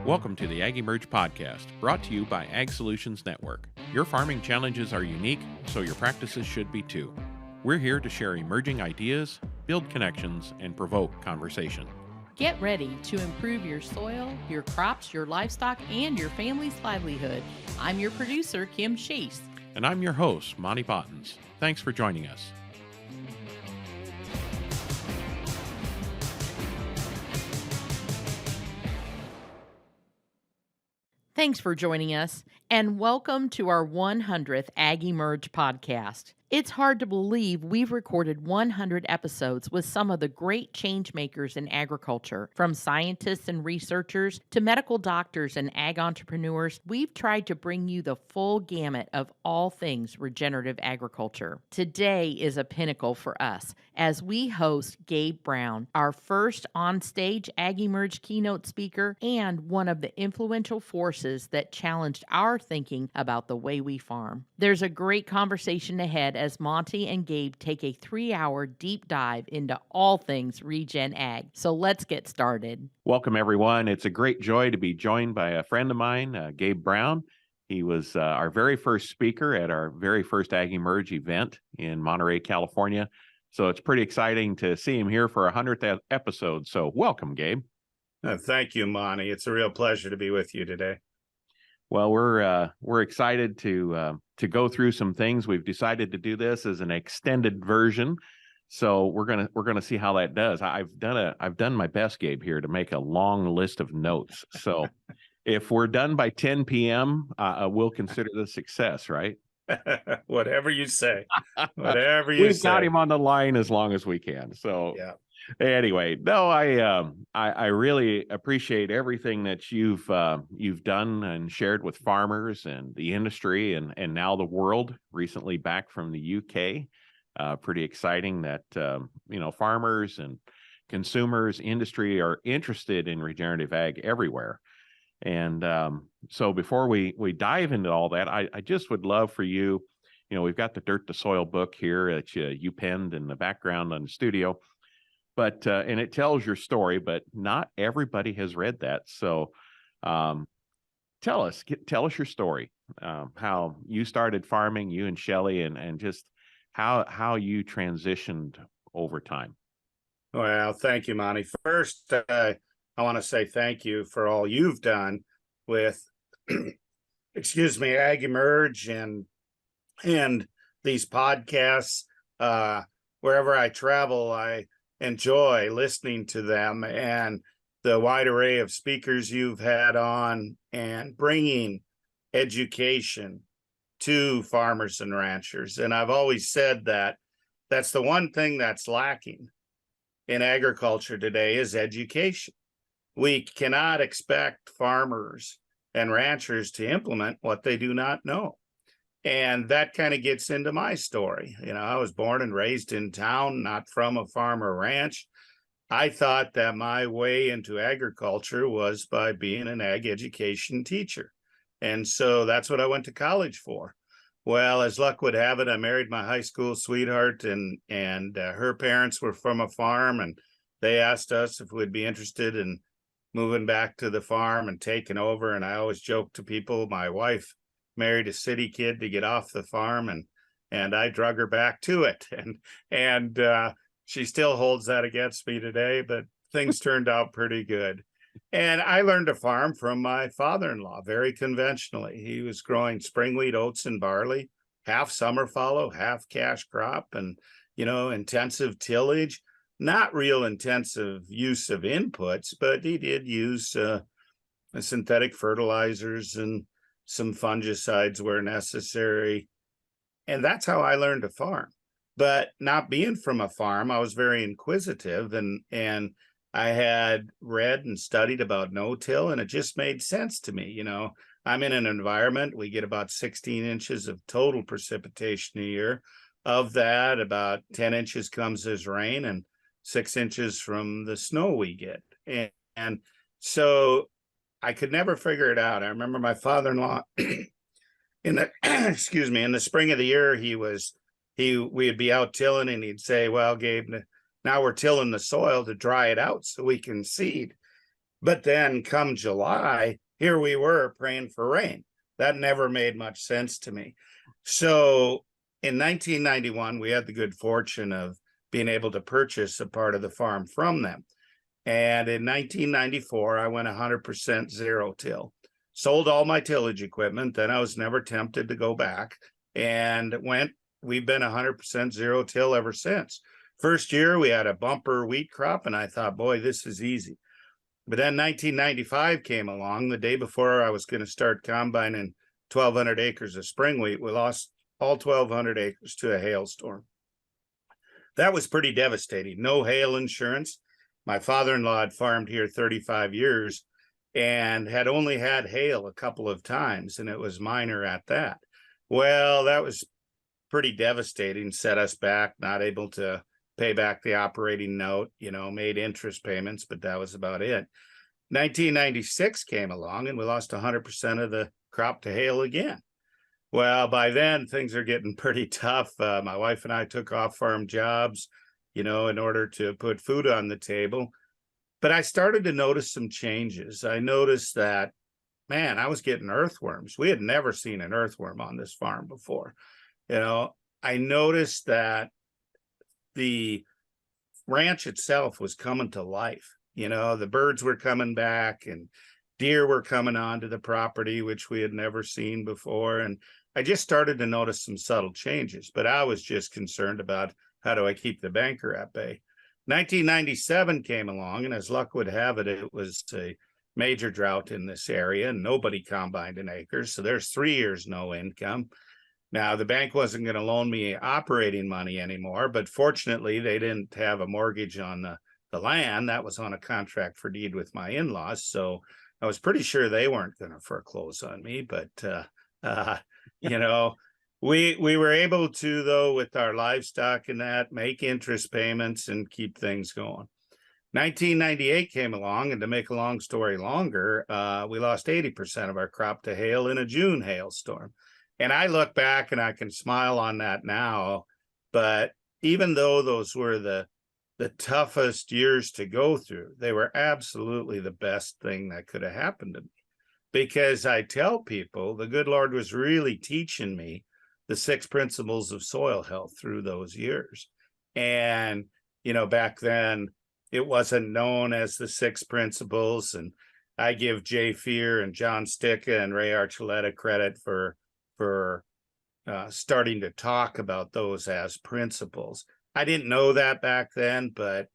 Welcome to the AgEmerge podcast, brought to you by Ag Solutions Network. Your farming challenges are unique, so your practices should be too. We're here to share emerging ideas, build connections, and provoke conversation. Get ready to improve your soil, your crops, your livestock, and your family's livelihood. I'm your producer, Kim Chase. And I'm your host, Monte Bottens. Thanks for joining us. Thanks for joining us, and welcome to our 100th AgEmerge podcast. It's hard to believe we've recorded 100 episodes with some of the great change makers in agriculture. From scientists and researchers to medical doctors and ag entrepreneurs, we've tried to bring you the full gamut of all things regenerative agriculture. Today is a pinnacle for us as we host Gabe Brown, our first on-stage AgEmerge Keynote speaker and one of the influential forces that challenged our thinking about the way we farm. There's a great conversation ahead as Monte and Gabe take a 3-hour deep dive into all things Regen Ag. So let's get started. Welcome, everyone. It's a great joy to be joined by a friend of mine, Gabe Brown. He was our very first speaker at our very first AgEmerge event in Monterey, California. So it's pretty exciting to see him here for our 100th episode. So welcome, Gabe. Thank you, Monty. It's a real pleasure to be with you today. Well, we're excited to go through some things. We've decided to do this as an extended version, so we're gonna see how that does. I've done my best, Gabe, here to make a long list of notes. So if we're done by 10 p.m., we'll consider this a success, right? Whatever you say. Whatever you say. We've got him on the line as long as we can. So yeah. Anyway, no, I really appreciate everything that you've done and shared with farmers and the industry and now the world. Recently back from the UK, pretty exciting that farmers and consumers, industry are interested in regenerative ag everywhere. And so before we dive into all that, I just would love for you, we've got the Dirt to Soil book here that you penned in the background on the studio. But and it tells your story, but not everybody has read that. So tell us your story, how you started farming, you and Shelly, and just how you transitioned over time. Well, thank you, Monty. First, I want to say thank you for all you've done with, AgEmerge and these podcasts. Wherever I travel, I enjoy listening to them and the wide array of speakers you've had on and bringing education to farmers and ranchers. And I've always said that that's the one thing that's lacking in agriculture today is education. We cannot expect farmers and ranchers to implement what they do not know. And that kind of gets into my story. I was born and raised in town, not from a farm or ranch. I thought that my way into agriculture was by being an ag education teacher. And so that's what I went to college for. Well, as luck would have it, I married my high school sweetheart and her parents were from a farm, and they asked us if we'd be interested in moving back to the farm and taking over. And I always joke to people, my wife married a city kid to get off the farm, and I drug her back to it, and she still holds that against me today, but things turned out pretty good. And I learned to farm from my father-in-law very conventionally. He was growing spring wheat, oats, and barley, half summer fallow, half cash crop, and intensive tillage, not real intensive use of inputs, but he did use synthetic fertilizers and some fungicides where necessary. And that's how I learned to farm. But not being from a farm, I was very inquisitive and I had read and studied about no-till, and it just made sense to me. I'm in an environment, we get about 16 inches of total precipitation a year. Of that, about 10 inches comes as rain and 6 inches from the snow we get. And so I could never figure it out. I remember my father-in-law in the spring of the year, we'd be out tilling and he'd say, well, Gabe, now we're tilling the soil to dry it out so we can seed. But then come July, here we were praying for rain. That never made much sense to me. So in 1991, we had the good fortune of being able to purchase a part of the farm from them. And in 1994, I went 100% zero till, sold all my tillage equipment. Then I was never tempted to go back, and we've been 100% zero till ever since. First year, we had a bumper wheat crop, and I thought, boy, this is easy. But then 1995 came along, the day before I was going to start combining 1,200 acres of spring wheat. We lost all 1,200 acres to a hailstorm. That was pretty devastating. No hail insurance. My father-in-law had farmed here 35 years and had only had hail a couple of times, and it was minor at that. Well, that was pretty devastating, set us back, not able to pay back the operating note, made interest payments, but that was about it. 1996 came along and we lost 100% of the crop to hail again. Well, by then things are getting pretty tough. My wife and I took off farm jobs, in order to put food on the table. But I started to notice some changes. I noticed that, man, I was getting earthworms. We had never seen an earthworm on this farm before. I noticed that the ranch itself was coming to life. The birds were coming back and deer were coming onto the property, which we had never seen before. And I just started to notice some subtle changes, but I was just concerned about how do I keep the banker at bay. 1997 came along, and as luck would have it, it was a major drought in this area and nobody combined an acre. So there's 3 years no income. Now, the bank wasn't going to loan me operating money anymore, but fortunately, they didn't have a mortgage on the land. That was on a contract for deed with my in-laws. So I was pretty sure they weren't going to foreclose on me. But, we were able to, though, with our livestock and that, make interest payments and keep things going. 1998 came along, and to make a long story longer, we lost 80% of our crop to hail in a June hailstorm. And I look back and I can smile on that now, but even though those were the toughest years to go through, they were absolutely the best thing that could have happened to me. Because I tell people, the good Lord was really teaching me the 6 principles of soil health through those years. And, back then it wasn't known as the 6 principles. And I give Jay Fear and John Sticka and Ray Archuleta credit for starting to talk about those as principles. I didn't know that back then, but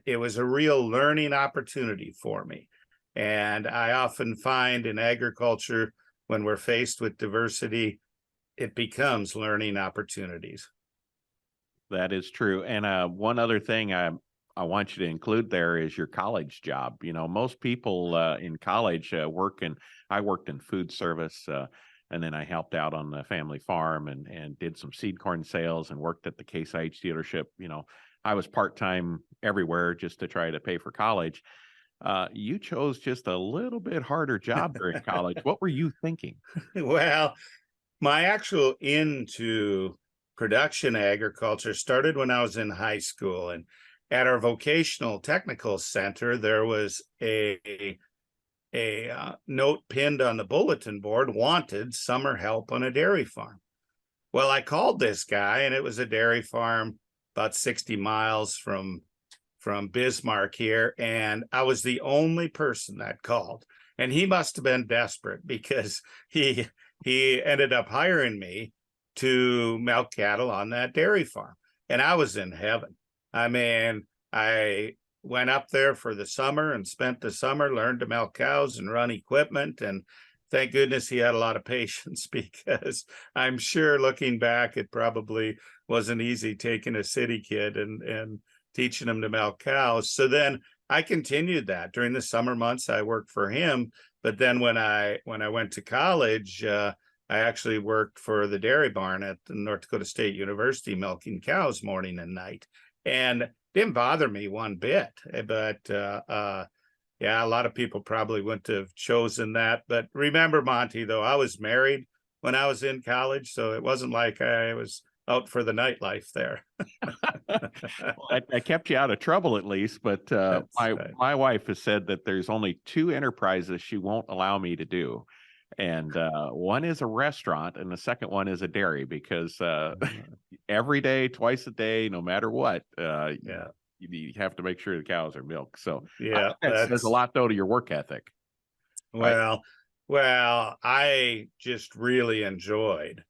it was a real learning opportunity for me. And I often find in agriculture, when we're faced with diversity, it becomes learning opportunities. That is true. And one other thing I want you to include there is your college job. Most people in college I worked in food service, and then I helped out on the family farm and did some seed corn sales and worked at the Case IH dealership. I was part-time everywhere just to try to pay for college. You chose just a little bit harder job during college. What were you thinking? Well, my actual into production agriculture started when I was in high school. And at our vocational technical center, there was a note pinned on the bulletin board, wanted summer help on a dairy farm. Well, I called this guy, and it was a dairy farm about 60 miles from Bismarck here. And I was the only person that called. And he must have been desperate, because he ended up hiring me to milk cattle on that dairy farm. And I was in heaven. I mean, I went up there for the summer and spent the summer, learned to milk cows and run equipment. And thank goodness he had a lot of patience, because I'm sure looking back, it probably wasn't easy taking a city kid and teaching him to milk cows. So then I continued that during the summer months. I worked for him. But then when I went to college, I actually worked for the dairy barn at the North Dakota State University, milking cows morning and night. And didn't bother me one bit. But yeah, a lot of people probably wouldn't have chosen that. But remember, Monte, though, I was married when I was in college, so it wasn't like I was out for the nightlife there. Well, I kept you out of trouble at least, but That's right. my wife has said that there's only 2 enterprises she won't allow me to do. And one is a restaurant and the second one is a dairy, because every day, twice a day, no matter what, Yeah. you have to make sure the cows are milked. So Yeah, that says a lot though to your work ethic. Right? Well, I just really enjoyed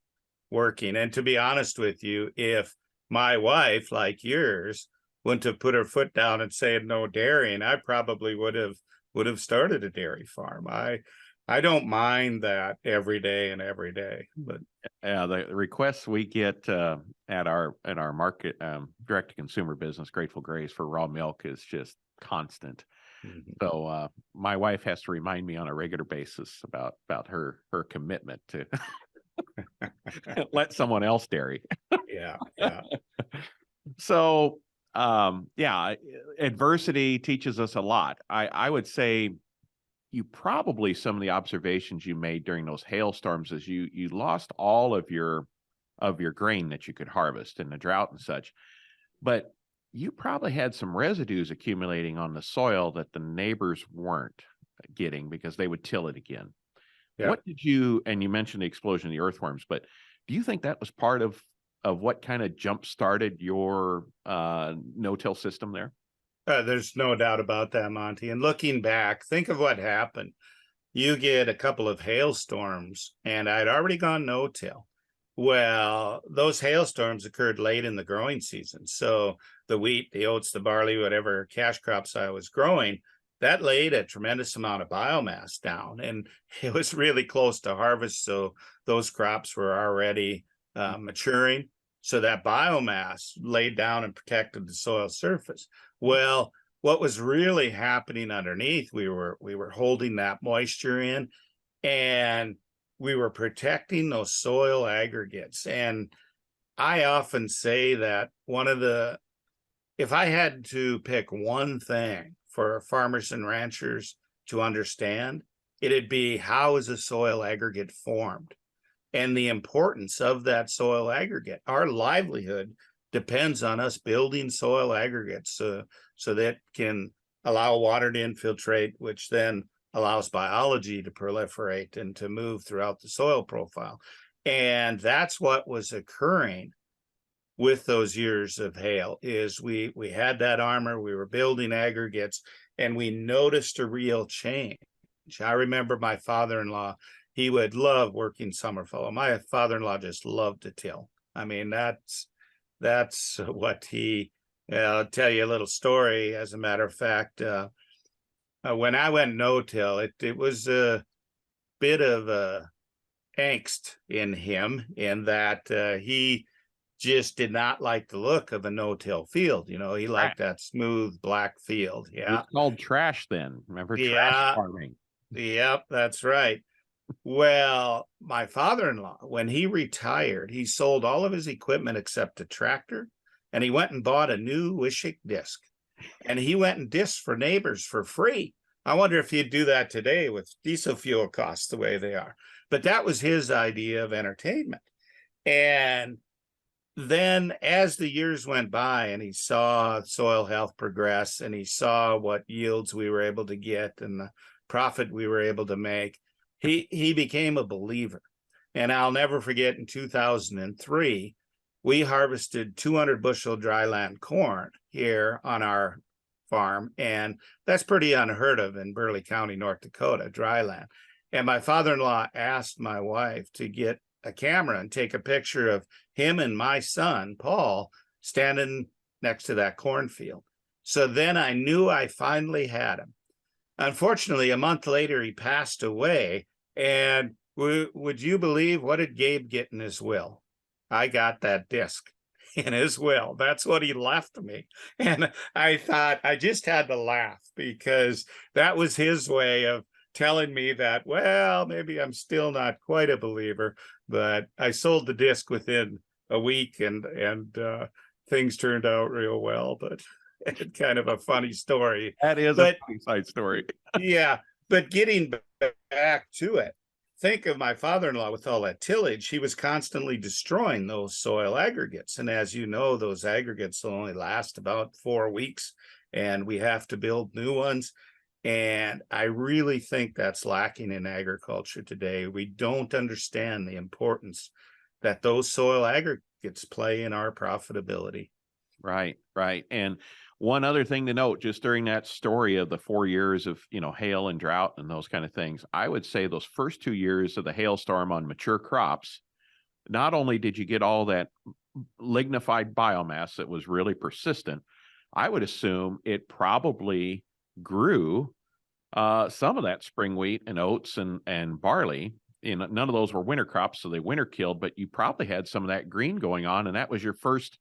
working. And to be honest with you, if my wife, like yours, wouldn't have put her foot down and said no dairying, I probably would have started a dairy farm. I don't mind that every day, but The requests we get at our market direct to consumer business, Grateful Grace, for raw milk is just constant. So my wife has to remind me on a regular basis about her commitment to let someone else dairy. yeah. So adversity teaches us a lot. I would say you probably, some of the observations you made during those hailstorms is you lost all of your grain that you could harvest in the drought and such, but you probably had some residues accumulating on the soil that the neighbors weren't getting because they would till it again. Yeah. What did you, and you mentioned the explosion of the earthworms, but do you think that was part of what kind of jump started your no-till system there? There's no doubt about that, Monty. And looking back, think of what happened. You get a couple of hailstorms, and I'd already gone no-till. Well, those hailstorms occurred late in the growing season. So the wheat, the oats, the barley, whatever cash crops I was growing, that laid a tremendous amount of biomass down. And it was really close to harvest. So those crops were already maturing. So that biomass laid down and protected the soil surface. Well, what was really happening underneath, we were holding that moisture in, and we were protecting those soil aggregates. And I often say that if I had to pick one thing for farmers and ranchers to understand, it'd be, how is a soil aggregate formed and the importance of that soil aggregate. Our livelihood depends on us building soil aggregates so that can allow water to infiltrate, which then allows biology to proliferate and to move throughout the soil profile. And that's what was occurring with those years of hail, is we had that armor, we were building aggregates, and we noticed a real change. I remember my father-in-law, he would love working summer fallow. My father-in-law just loved to till. I mean, that's what I'll tell you a little story. As a matter of fact, when I went no-till, it was a bit of angst in him, in that he just did not like the look of a no-till field. He liked that smooth black field. Yeah. It's called trash then. Remember trash Yeah. farming? Yep, that's right. Well, my father-in-law, when he retired, he sold all of his equipment except a tractor, and he went and bought a new Wishick disc, and he went and disced for neighbors for free. I wonder if he'd do that today with diesel fuel costs the way they are. But that was his idea of entertainment. And then as the years went by and he saw soil health progress, and he saw what yields we were able to get and the profit we were able to make, he became a believer. And I'll never forget, in 2003, we harvested 200 bushel dryland corn here on our farm. And that's pretty unheard of in Burleigh County, North Dakota, dryland. And my father-in-law asked my wife to get a camera and take a picture of him and my son, Paul, standing next to that cornfield. So then I knew I finally had him. Unfortunately, a month later, he passed away. And would you believe, what did Gabe get in his will? I got that disc in his will. That's what he left me. And I thought, I just had to laugh, because that was his way of telling me that, well, maybe I'm still not quite a believer, but I sold the disc within a week, and things turned out real well. But it's kind of a funny story. That is a funny side story. Yeah, but getting back to it, think of my father-in-law with all that tillage. He was constantly destroying those soil aggregates. And as you know, those aggregates will only last about 4 weeks, and we have to build new ones. And I really think that's lacking in agriculture today. We don't understand the importance that those soil aggregates play in our profitability. Right, right. And one other thing to note, just during that story of the 4 years of, hail and drought and those kind of things, I would say those first 2 years of the hailstorm on mature crops, not only did you get all that lignified biomass that was really persistent, I would assume it probably grew some of that spring wheat and oats and barley. None of those were winter crops, so they winter killed, but you probably had some of that green going on, and that was your first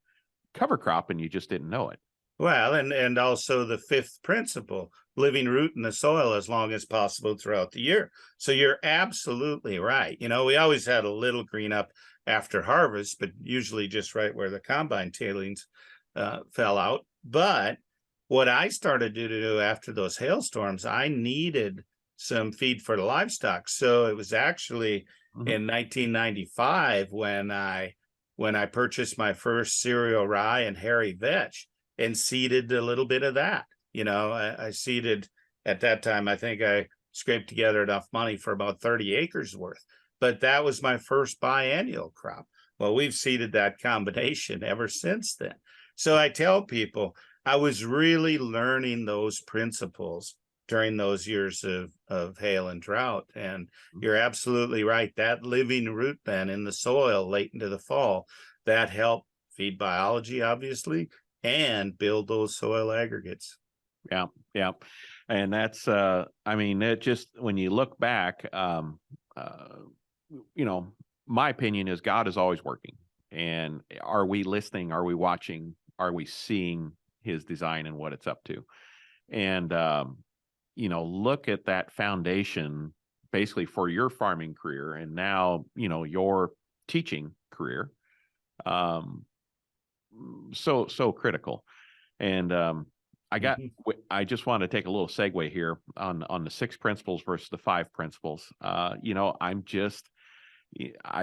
cover crop and you just didn't know it. Well, and also the fifth principle, living root in the soil as long as possible throughout the year. So you're absolutely right. We always had a little green up after harvest, but usually just right where the combine tailings fell out. But what I started to do after those hailstorms, I needed some feed for the livestock. So it was actually in 1995 when I purchased my first cereal rye and hairy vetch and seeded a little bit of that. I seeded at that time, I think I scraped together enough money for about 30 acres worth, but that was my first biennial crop. Well, we've seeded that combination ever since then. So I tell people I was really learning those principles during those years of hail and drought. And you're absolutely right. That living root then in the soil late into the fall, that helped feed biology, obviously, and build those soil aggregates. Yeah, yeah. And that's it just, when you look back, my opinion is God is always working. And are we listening? Are we watching? Are we seeing his design and what it's up to? And look at that foundation basically for your farming career and now, your teaching career. So critical. And I just want to take a little segue here on the 6 principles versus the 5 principles. I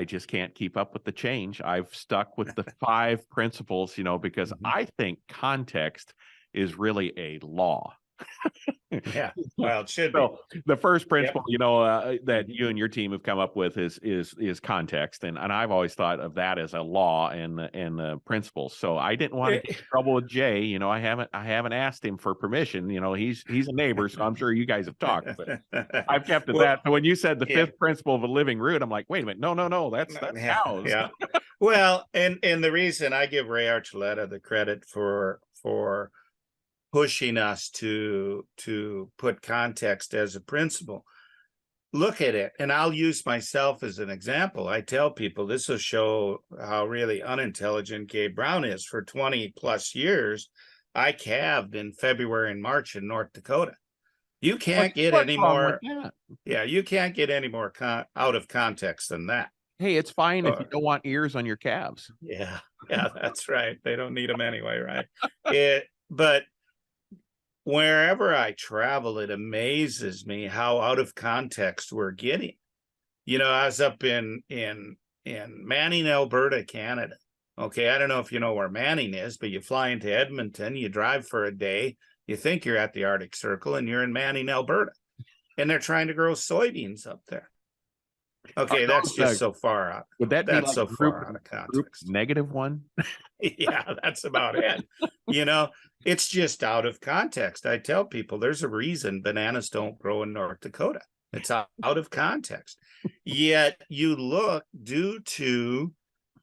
just can't keep up with the change. I've stuck with the 5 principles, because I think context is really a law. Yeah, well, it should be. So the first principle, that you and your team have come up with is context, and I've always thought of that as a law and the principles. So I didn't want to get in trouble with Jay. I haven't asked him for permission. He's a neighbor, so I'm sure you guys have talked. But I've kept it that. So when you said the 5th principle of a living root, I'm like, wait a minute, no, that's cows. Yeah. Well, and the reason I give Ray Archuleta the credit for pushing us to put context as a principle. Look at it, and I'll use myself as an example. I tell people this will show how really unintelligent Gabe Brown is. For 20 plus years, I calved in February and March in North Dakota. You can't get any more. Yeah, you can't get any more out of context than that. Hey, it's fine if you don't want ears on your calves. Yeah, that's right. They don't need them anyway, right? But wherever I travel, it amazes me how out of context we're getting. I was up in Manning, Alberta, Canada. Okay, I don't know if you know where Manning is, but you fly into Edmonton, you drive for a day, you think you're at the Arctic Circle, and you're in Manning, Alberta. And they're trying to grow soybeans up there. Okay, that's just so far out. Would that be like so far out of context? -1? Yeah, that's about it. It's just out of context. I tell people there's a reason bananas don't grow in North Dakota. It's out of context. Yet you look, due to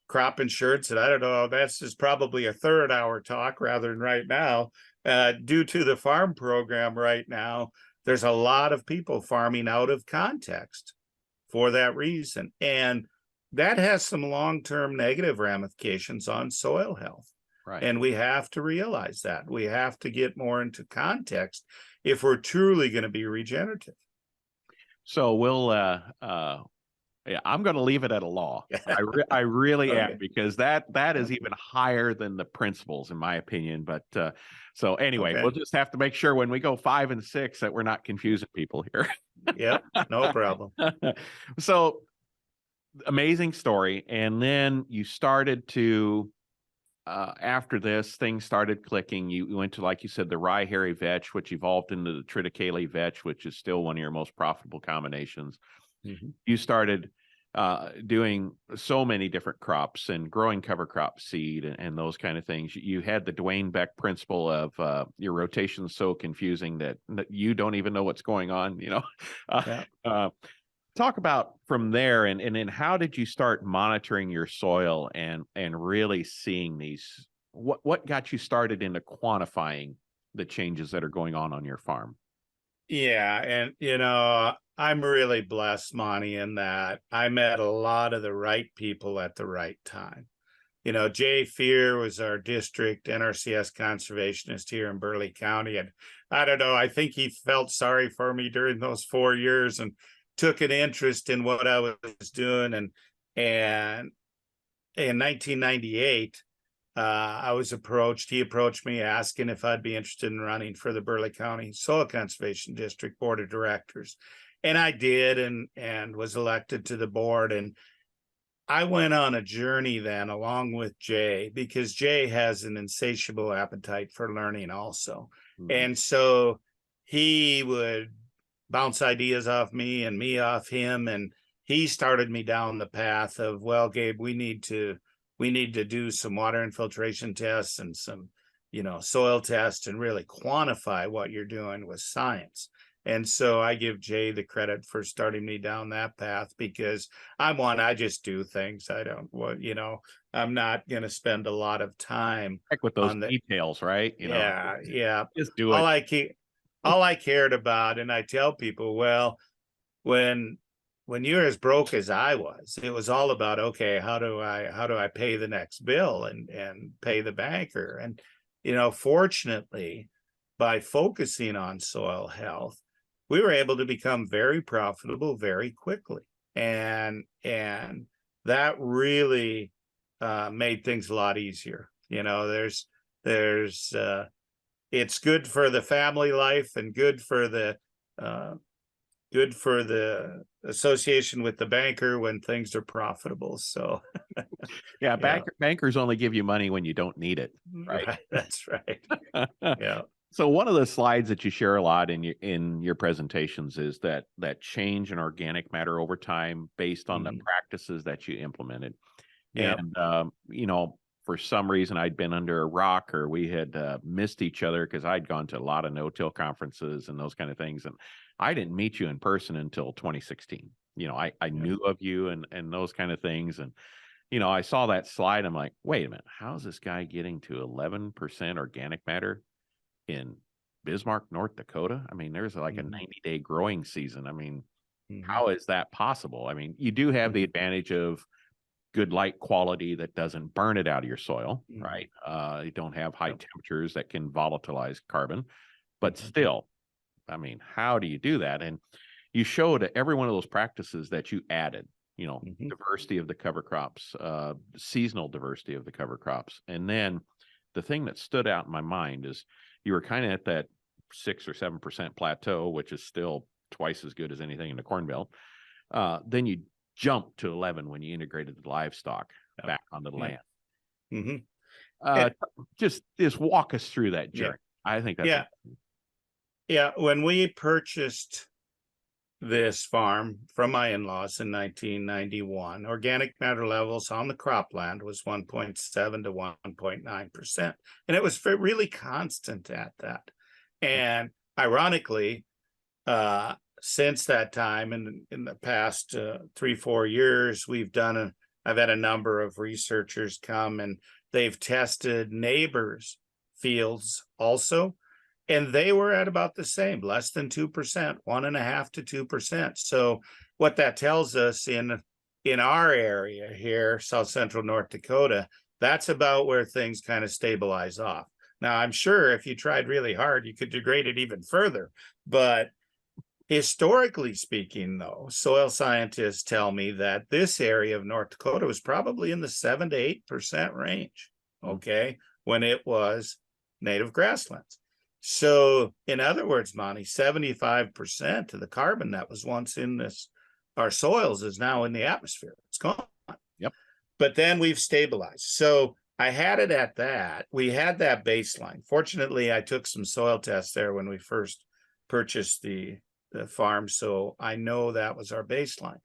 crop insurance, and I don't know, that's just probably a 3rd hour talk rather than right now. Due to the farm program right now, there's a lot of people farming out of context for that reason. And that has some long-term negative ramifications on soil health. Right. And we have to realize that. We have to get more into context if we're truly going to be regenerative. So we'll Yeah, I'm going to leave it at a law. I really am, Okay. because that is even higher than the principles, in my opinion. But so anyway, Okay. we'll just have to make sure when we go 5 and 6 that we're not confusing people here. Yep, no problem. So amazing story. And then you started to, after this, things started clicking. You went to, like you said, the rye hairy vetch, which evolved into the triticale vetch, which is still one of your most profitable combinations. You started doing so many different crops and growing cover crop seed and those kind of things. You had the Dwayne Beck principle of your rotation is so confusing that you don't even know what's going on, you know. Yeah. Talk about from there, and then how did you start monitoring your soil and really seeing these, what got you started into quantifying the changes that are going on your farm? Yeah, and I'm really blessed, Monty, in that I met a lot of the right people at the right time. Jay Fear was our district NRCS conservationist here in Burleigh County. And I don't know, I think he felt sorry for me during those 4 years and took an interest in what I was doing. And in 1998, he approached me asking if I'd be interested in running for the Burleigh County Soil Conservation District Board of Directors. And I did, and was elected to the board. And I went on a journey then along with Jay, because Jay has an insatiable appetite for learning also. And so he would bounce ideas off me and me off him. And he started me down the path of, well, Gabe, we need to do some water infiltration tests and some, soil tests, and really quantify what you're doing with science. And so I give Jay the credit for starting me down that path, because I just do things. I don't, I'm not going to spend a lot of time Heck with those on the details, right? yeah. Just do it. All I cared about, and I tell people, well, when you're as broke as I was, it was all about, okay, how do I pay the next bill and pay the banker? And fortunately, by focusing on soil health, we were able to become very profitable very quickly, and that really made things a lot easier. There's it's good for the family life, and good for the association with the banker when things are profitable. So yeah, bankers only give you money when you don't need it, right? That's right. Yeah. So one of the slides that you share a lot in your presentations is that change in organic matter over time based on the practices that you implemented. Yeah. And for some reason I'd been under a rock, or we had missed each other, because I'd gone to a lot of no-till conferences and those kind of things, and I didn't meet you in person until 2016. I knew of you and those kind of things, and I saw that slide. I'm like, wait a minute, how's this guy getting to 11% organic matter in Bismarck, North Dakota? I mean, there's like a 90-day growing season. I mean, how is that possible? I mean, you do have the advantage of good light quality that doesn't burn it out of your soil, right? You don't have high temperatures that can volatilize carbon, but still, I mean, how do you do that? And you showed every one of those practices that you added, diversity of the cover crops, seasonal diversity of the cover crops. And then the thing that stood out in my mind is you were kind of at that 6 or 7% plateau, which is still twice as good as anything in the Corn Belt. Then you jumped to 11 when you integrated the livestock back onto the land. Just walk us through that journey. I think that's when we purchased this farm from my in-laws in 1991, organic matter levels on the cropland was 1.7 to 1.9%, and it was really constant at that. And ironically, since that time, in the past 3-4 years, I've had a number of researchers come, and they've tested neighbors' fields also, and they were at about the same, less than 2%, 1.5 to 2%. So what that tells us in our area here, South Central North Dakota, that's about where things kind of stabilize off. Now, I'm sure if you tried really hard, you could degrade it even further, but Historically speaking, though, soil scientists tell me that this area of North Dakota was probably in the 7 to 8% range, okay, when it was native grasslands. So, in other words, Monty, 75% of the carbon that was once in our soils is now in the atmosphere. It's gone. Yep. But then we've stabilized. So I had it at that. We had that baseline. Fortunately, I took some soil tests there when we first purchased the farm, so I know that was our baseline.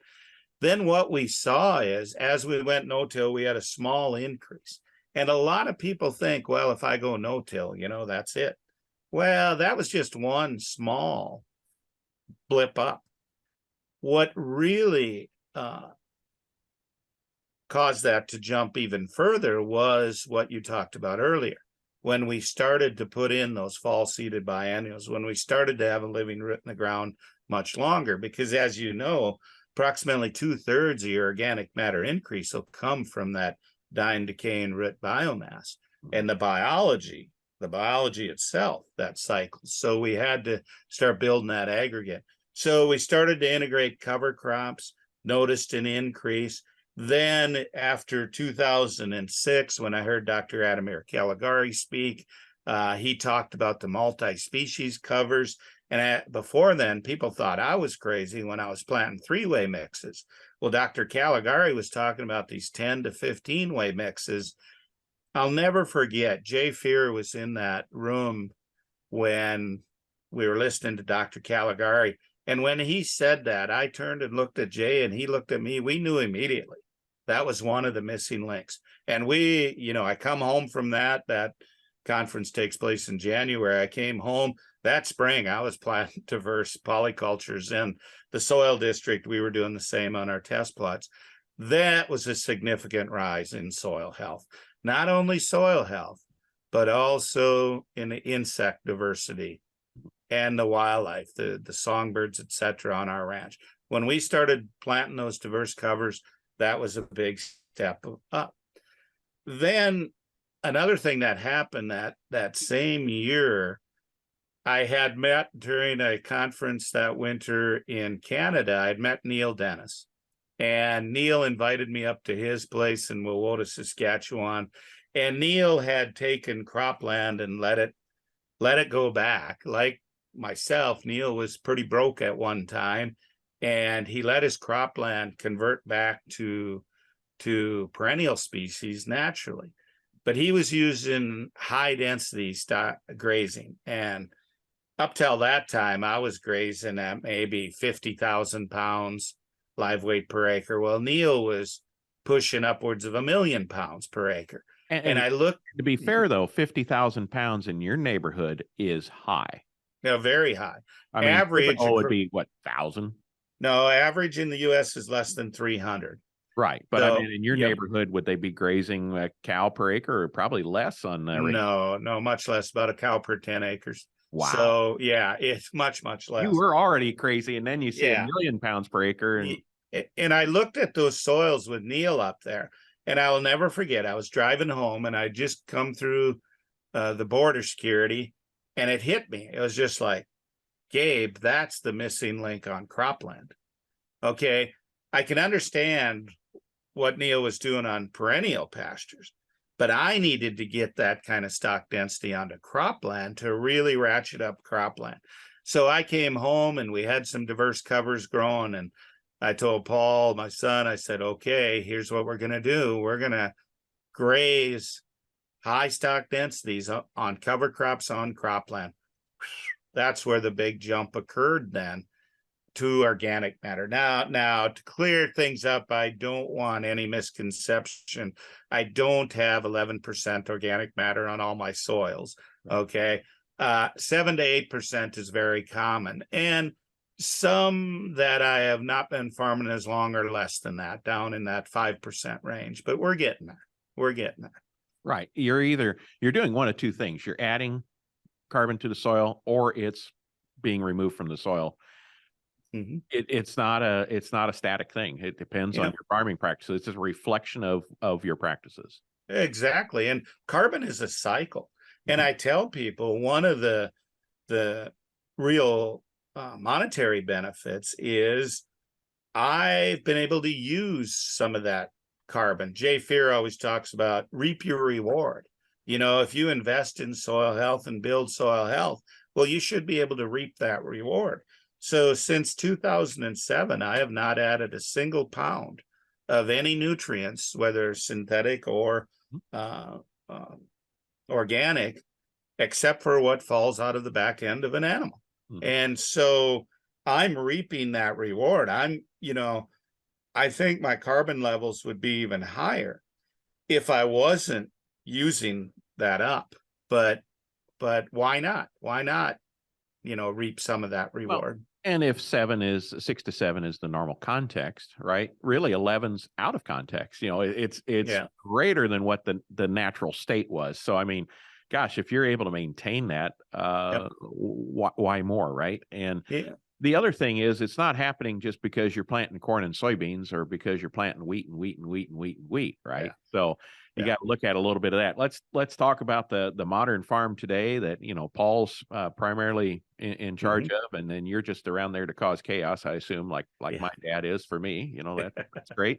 Then what we saw is, as we went no-till, we had a small increase. And a lot of people think, well, if I go no-till, that's it. Well, that was just one small blip up. What really caused that to jump even further was what you talked about earlier. When we started to put in those fall seeded biennials, when we started to have a living root in the ground much longer, because as you know, approximately 2/3 of your organic matter increase will come from that dying, decaying root biomass and the biology itself, that cycle. So we had to start building that aggregate. So we started to integrate cover crops, noticed an increase. Then after 2006, when I heard Dr. AgEmerge speak, he talked about the multi-species covers. And before then, people thought I was crazy when I was planting 3-way mixes. Well, Dr. Caligari was talking about these 10 to 15-way mixes. I'll never forget, Jay Fear was in that room when we were listening to Dr. Caligari. And when he said that, I turned and looked at Jay and he looked at me. We knew immediately. That was one of the missing links. And I come home from that conference takes place in January. I came home that spring. I was planting diverse polycultures in the soil district. We were doing the same on our test plots. That was a significant rise in soil health. Not only soil health, but also in the insect diversity and the wildlife, the songbirds, etc., on our ranch. When we started planting those diverse covers, that was a big step up. Then another thing that happened that same year, I had met during a conference that winter in Canada. I'd met Neil Dennis, and Neil invited me up to his place in Wawota, Saskatchewan. And Neil had taken cropland and let it go back. Like myself, Neil was pretty broke at one time, and he let his cropland convert back to perennial species naturally. But he was using high density grazing. And up till that time, I was grazing at maybe 50,000 pounds live weight per acre. Well, Neil was pushing upwards of 1 million pounds per acre. And I looked. To be fair, though, 50,000 pounds in your neighborhood is high. Very high. I mean, average would be what, 1,000? No, average in the U.S. is less than 300. Right. But I mean, in your neighborhood, would they be grazing a cow per acre, or probably less on that? No, much less, about a cow per 10 acres. Wow. So yeah, it's much less. You were already crazy, and then you see 1 million pounds per acre. And I looked at those soils with Neil up there, and I will never forget, I was driving home and I just come through the border security, and it hit me. It was just like, Gabe, that's the missing link on cropland. Okay, I can understand what Neil was doing on perennial pastures, but I needed to get that kind of stock density onto cropland to really ratchet up cropland. So I came home and we had some diverse covers growing, and I told Paul, my son, I said, okay, here's what we're going to do. We're going to graze high stock densities on cover crops on cropland. That's where the big jump occurred then to organic matter. Now to clear things up, I don't want any misconception. I don't have 11% organic matter on all my soils. Okay. 7 to 8% is very common. And some that I have not been farming as long are less than that, down in that 5% range, but we're getting there. Right. You're doing one of two things. You're adding carbon to the soil, or it's being removed from the soil. Mm-hmm. It's not a static thing. It depends on your farming practices. It's a reflection of your practices. Exactly. And carbon is a cycle. And I tell people, one of the real monetary benefits is I've been able to use some of that carbon. Jay Fear always talks about reap your reward. You know, if you invest in soil health and build soil health, well, you should be able to reap that reward. So since 2007, I have not added a single pound of any nutrients, whether synthetic or organic, except for what falls out of the back end of an animal. And so I'm reaping that reward. I think my carbon levels would be even higher if I wasn't using that up. But why not? Why not, reap some of that reward? And if 6 to 7 is the normal context, right? Really 11's out of context. It's greater than what the natural state was. So, I mean, gosh, if you're able to maintain that, why more, right? And the other thing is, it's not happening just because you're planting corn and soybeans or because you're planting wheat, right? Yeah. So you got to look at a little bit of that. Let's talk about the modern farm today that, Paul's primarily in charge of, and then you're just around there to cause chaos, I assume, like my dad is for me. That's great.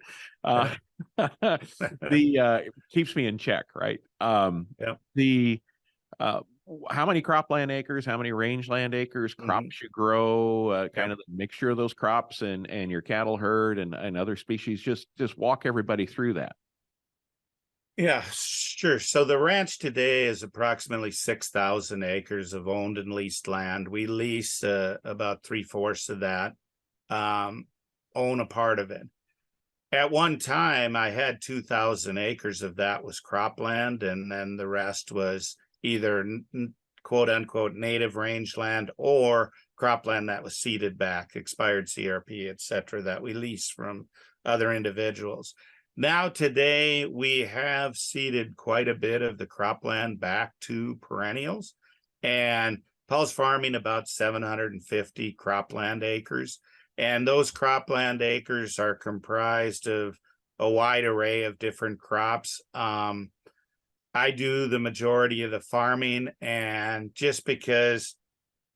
Keeps me in check, right? How many cropland acres, how many rangeland acres, crops you grow, kind of the mixture of those crops and your cattle herd and other species. Just walk everybody through that. Yeah, sure. So the ranch today is approximately 6,000 acres of owned and leased land. We lease about 3/4 of that, own a part of it. At one time, I had 2,000 acres of that was cropland, and then the rest was either quote unquote native rangeland or cropland that was seeded back, expired CRP, et cetera, that we leased from other individuals. Now, today, we have seeded quite a bit of the cropland back to perennials, and Paul's farming about 750 cropland acres. And those cropland acres are comprised of a wide array of different crops. I do the majority of the farming, and just because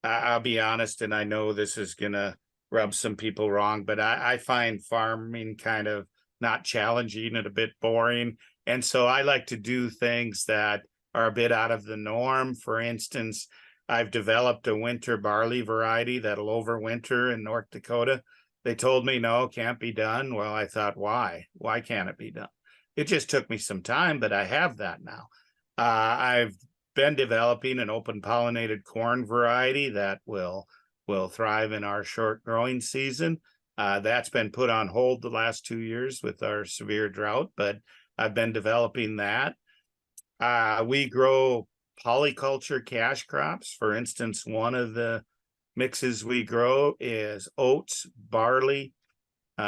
I'll be honest, and I know this is going to rub some people wrong, but I find farming kind of not challenging and a bit boring. And so I like to do things that are a bit out of the norm. For instance, I've developed a winter barley variety that'll overwinter in North Dakota. They told me, no, can't be done. Well, I thought, why? Why can't it be done? It just took me some time, but I have that now. I've been developing an open pollinated corn variety that will thrive in our short growing season. That's been put on hold the last 2 years with our severe drought, but I've been developing that. We grow polyculture cash crops. For instance, one of the mixes we grow is oats, barley,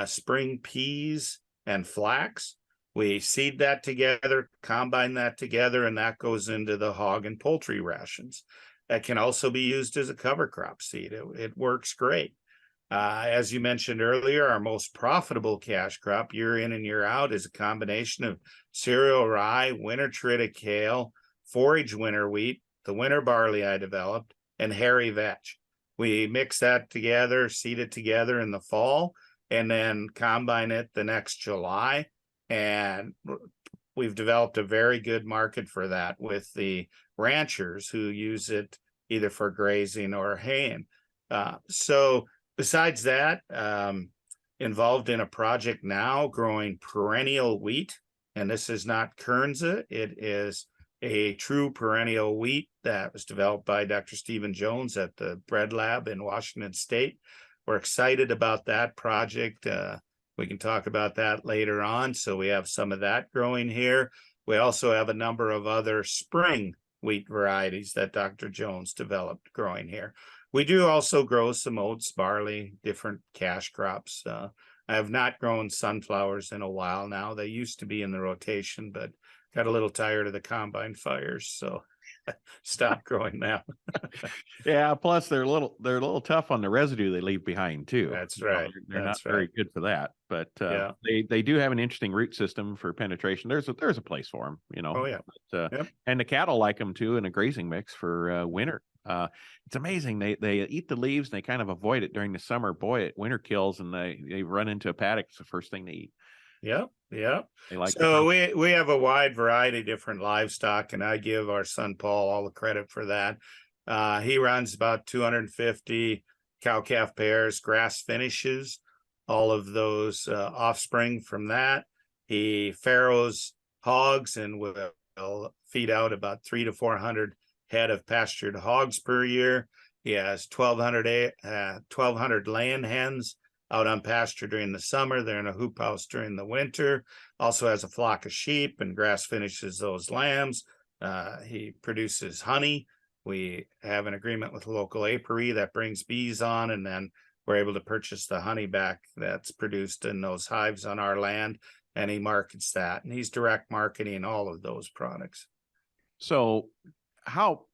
spring peas, and flax. We seed that together, combine that together, and that goes into the hog and poultry rations. That can also be used as a cover crop seed. It works great. As you mentioned earlier, our most profitable cash crop year in and year out is a combination of cereal rye, winter triticale, forage winter wheat, the winter barley I developed, and hairy vetch. We mix that together, seed it together in the fall, and then combine it the next July. And we've developed a very good market for that with the ranchers who use it either for grazing or haying. So besides that, involved in a project now growing perennial wheat, and this is not Kernza. It is a true perennial wheat that was developed by Dr. Stephen Jones at the Bread Lab in Washington State. We're excited about that project. We can talk about that later on. So we have some of that growing here. We also have a number of other spring wheat varieties that Dr. Jones developed growing here. We do also grow some oats, barley, different cash crops. I have not grown sunflowers in a while now. They used to be in the rotation, but got a little tired of the combine fires, so stopped growing now. Yeah, plus they're a little tough on the residue they leave behind too. That's right. They're not very good for that, but they do have an interesting root system for penetration. There's a place for them, Oh yeah. But, and the cattle like them too in a grazing mix for winter. It's amazing. They eat the leaves and they kind of avoid it during the summer. Boy, it winter kills and they run into a paddock. It's the first thing they eat. Yep. Yep. They like So we have a wide variety of different livestock, and I give our son Paul all the credit for that. He runs about 250 cow-calf pairs, grass finishes, all of those offspring from that. He farrows hogs and will feed out about 300 to 400 head of pastured hogs per year. He has 1,200 laying hens out on pasture during the summer. They're in a hoop house during the winter. Also has a flock of sheep and grass finishes those lambs. He produces honey. We have an agreement with a local apiary that brings bees on, and then we're able to purchase the honey back that's produced in those hives on our land, and he markets that, and he's direct marketing all of those products. So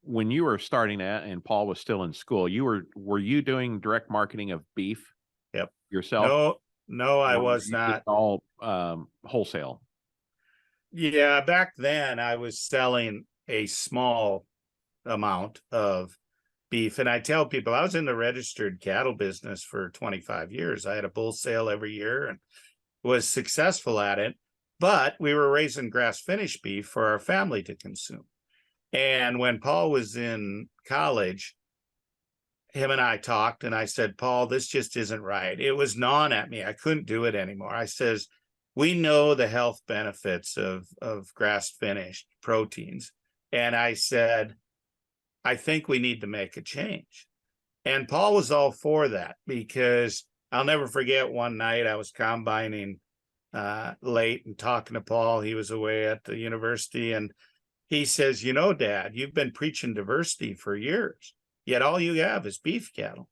when you were starting that and Paul was still in school, were you doing direct marketing of beef? Yep. Yourself? No, I was not. All wholesale. Yeah, back then I was selling a small amount of beef, and I tell people I was in the registered cattle business for 25 years. I had a bull sale every year and was successful at it, but we were raising grass finished beef for our family to consume. And when Paul was in college, him and I talked, and I said, Paul, this just isn't right. It was gnawing at me. I couldn't do it anymore. I says, we know the health benefits of grass finished proteins. And I said, I think we need to make a change. And Paul was all for that, because I'll never forget one night I was combining late and talking to Paul. He was away at the university, and he says, you know, Dad, you've been preaching diversity for years, yet all you have is beef cattle.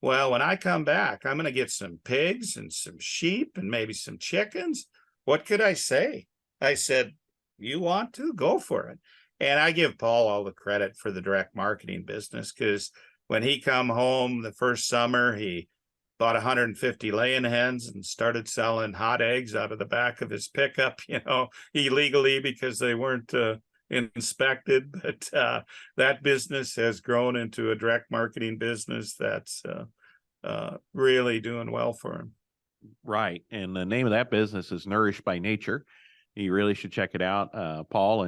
Well, when I come back, I'm going to get some pigs and some sheep and maybe some chickens. What could I say? I said, you want to? Go for it. And I give Paul all the credit for the direct marketing business, because when he come home the first summer, he bought 150 laying hens and started selling hot eggs out of the back of his pickup, illegally, because they weren't inspected. But that business has grown into a direct marketing business that's really doing well for him. Right. And the name of that business is Nourished by Nature. You really should check it out. Paul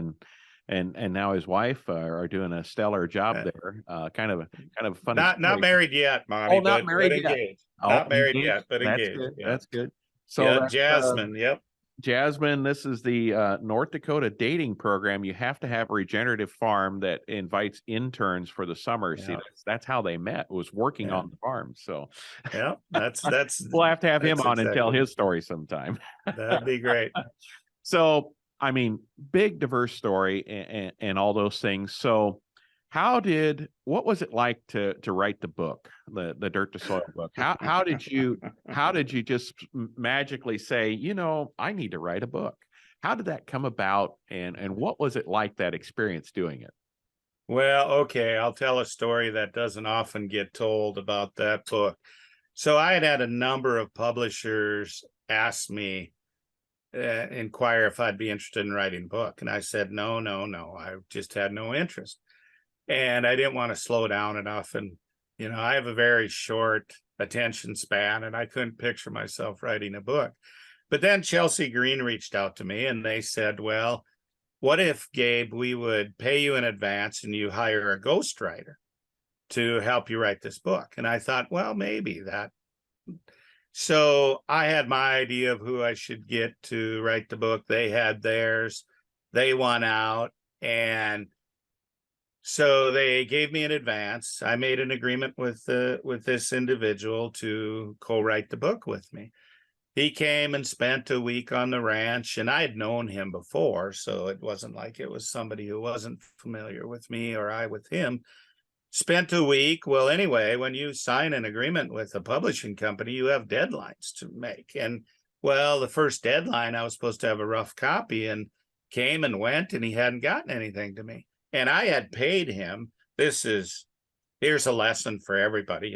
and now his wife are doing a stellar job there. Kind of funny. Not married yet, Monty. Not married yet. Engaged. Not married yet, but That's engaged. good. Yeah. That's good. So yeah, Jasmine. Yep. Jasmine, this is the North Dakota dating program. You have to have a regenerative farm that invites interns for the summer. Yeah. See, that's how they met, was working on the farm. So yeah, that's we'll have to have him on and tell exactly. his story sometime. That'd be great. So, I mean, big diverse story and all those things. So what was it like to write the book, the Dirt to Soil book? How did you just magically say, I need to write a book? How did that come about, and what was it like, that experience doing it? Well, okay, I'll tell a story that doesn't often get told about that book. So I had a number of publishers ask me, inquire if I'd be interested in writing a book. And I said, no, I just had no interest. And I didn't want to slow down enough. And, I have a very short attention span, and I couldn't picture myself writing a book. But then Chelsea Green reached out to me, and they said, well, what if, Gabe, we would pay you in advance and you hire a ghostwriter to help you write this book? And I thought, well, maybe that. So I had my idea of who I should get to write the book. They had theirs. They won out. And so they gave me an advance. I made an agreement with this individual to co-write the book with me. He came and spent a week on the ranch, and I had known him before, so it wasn't like it was somebody who wasn't familiar with me or I with him. Spent a week. Well, anyway, when you sign an agreement with a publishing company, you have deadlines to make. And well, the first deadline, I was supposed to have a rough copy, and came and went, and he hadn't gotten anything to me. And I had paid him. Here's a lesson for everybody.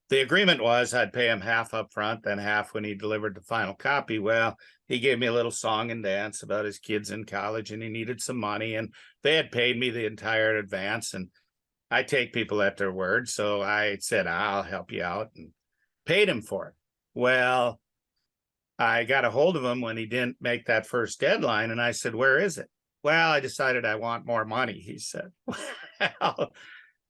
The agreement was I'd pay him half up front, then half when he delivered the final copy. Well, he gave me a little song and dance about his kids in college, and he needed some money, and they had paid me the entire advance. And I take people at their word. So I said, I'll help you out, and paid him for it. Well, I got a hold of him when he didn't make that first deadline. And I said, where is it? Well, I decided I want more money, he said. Well,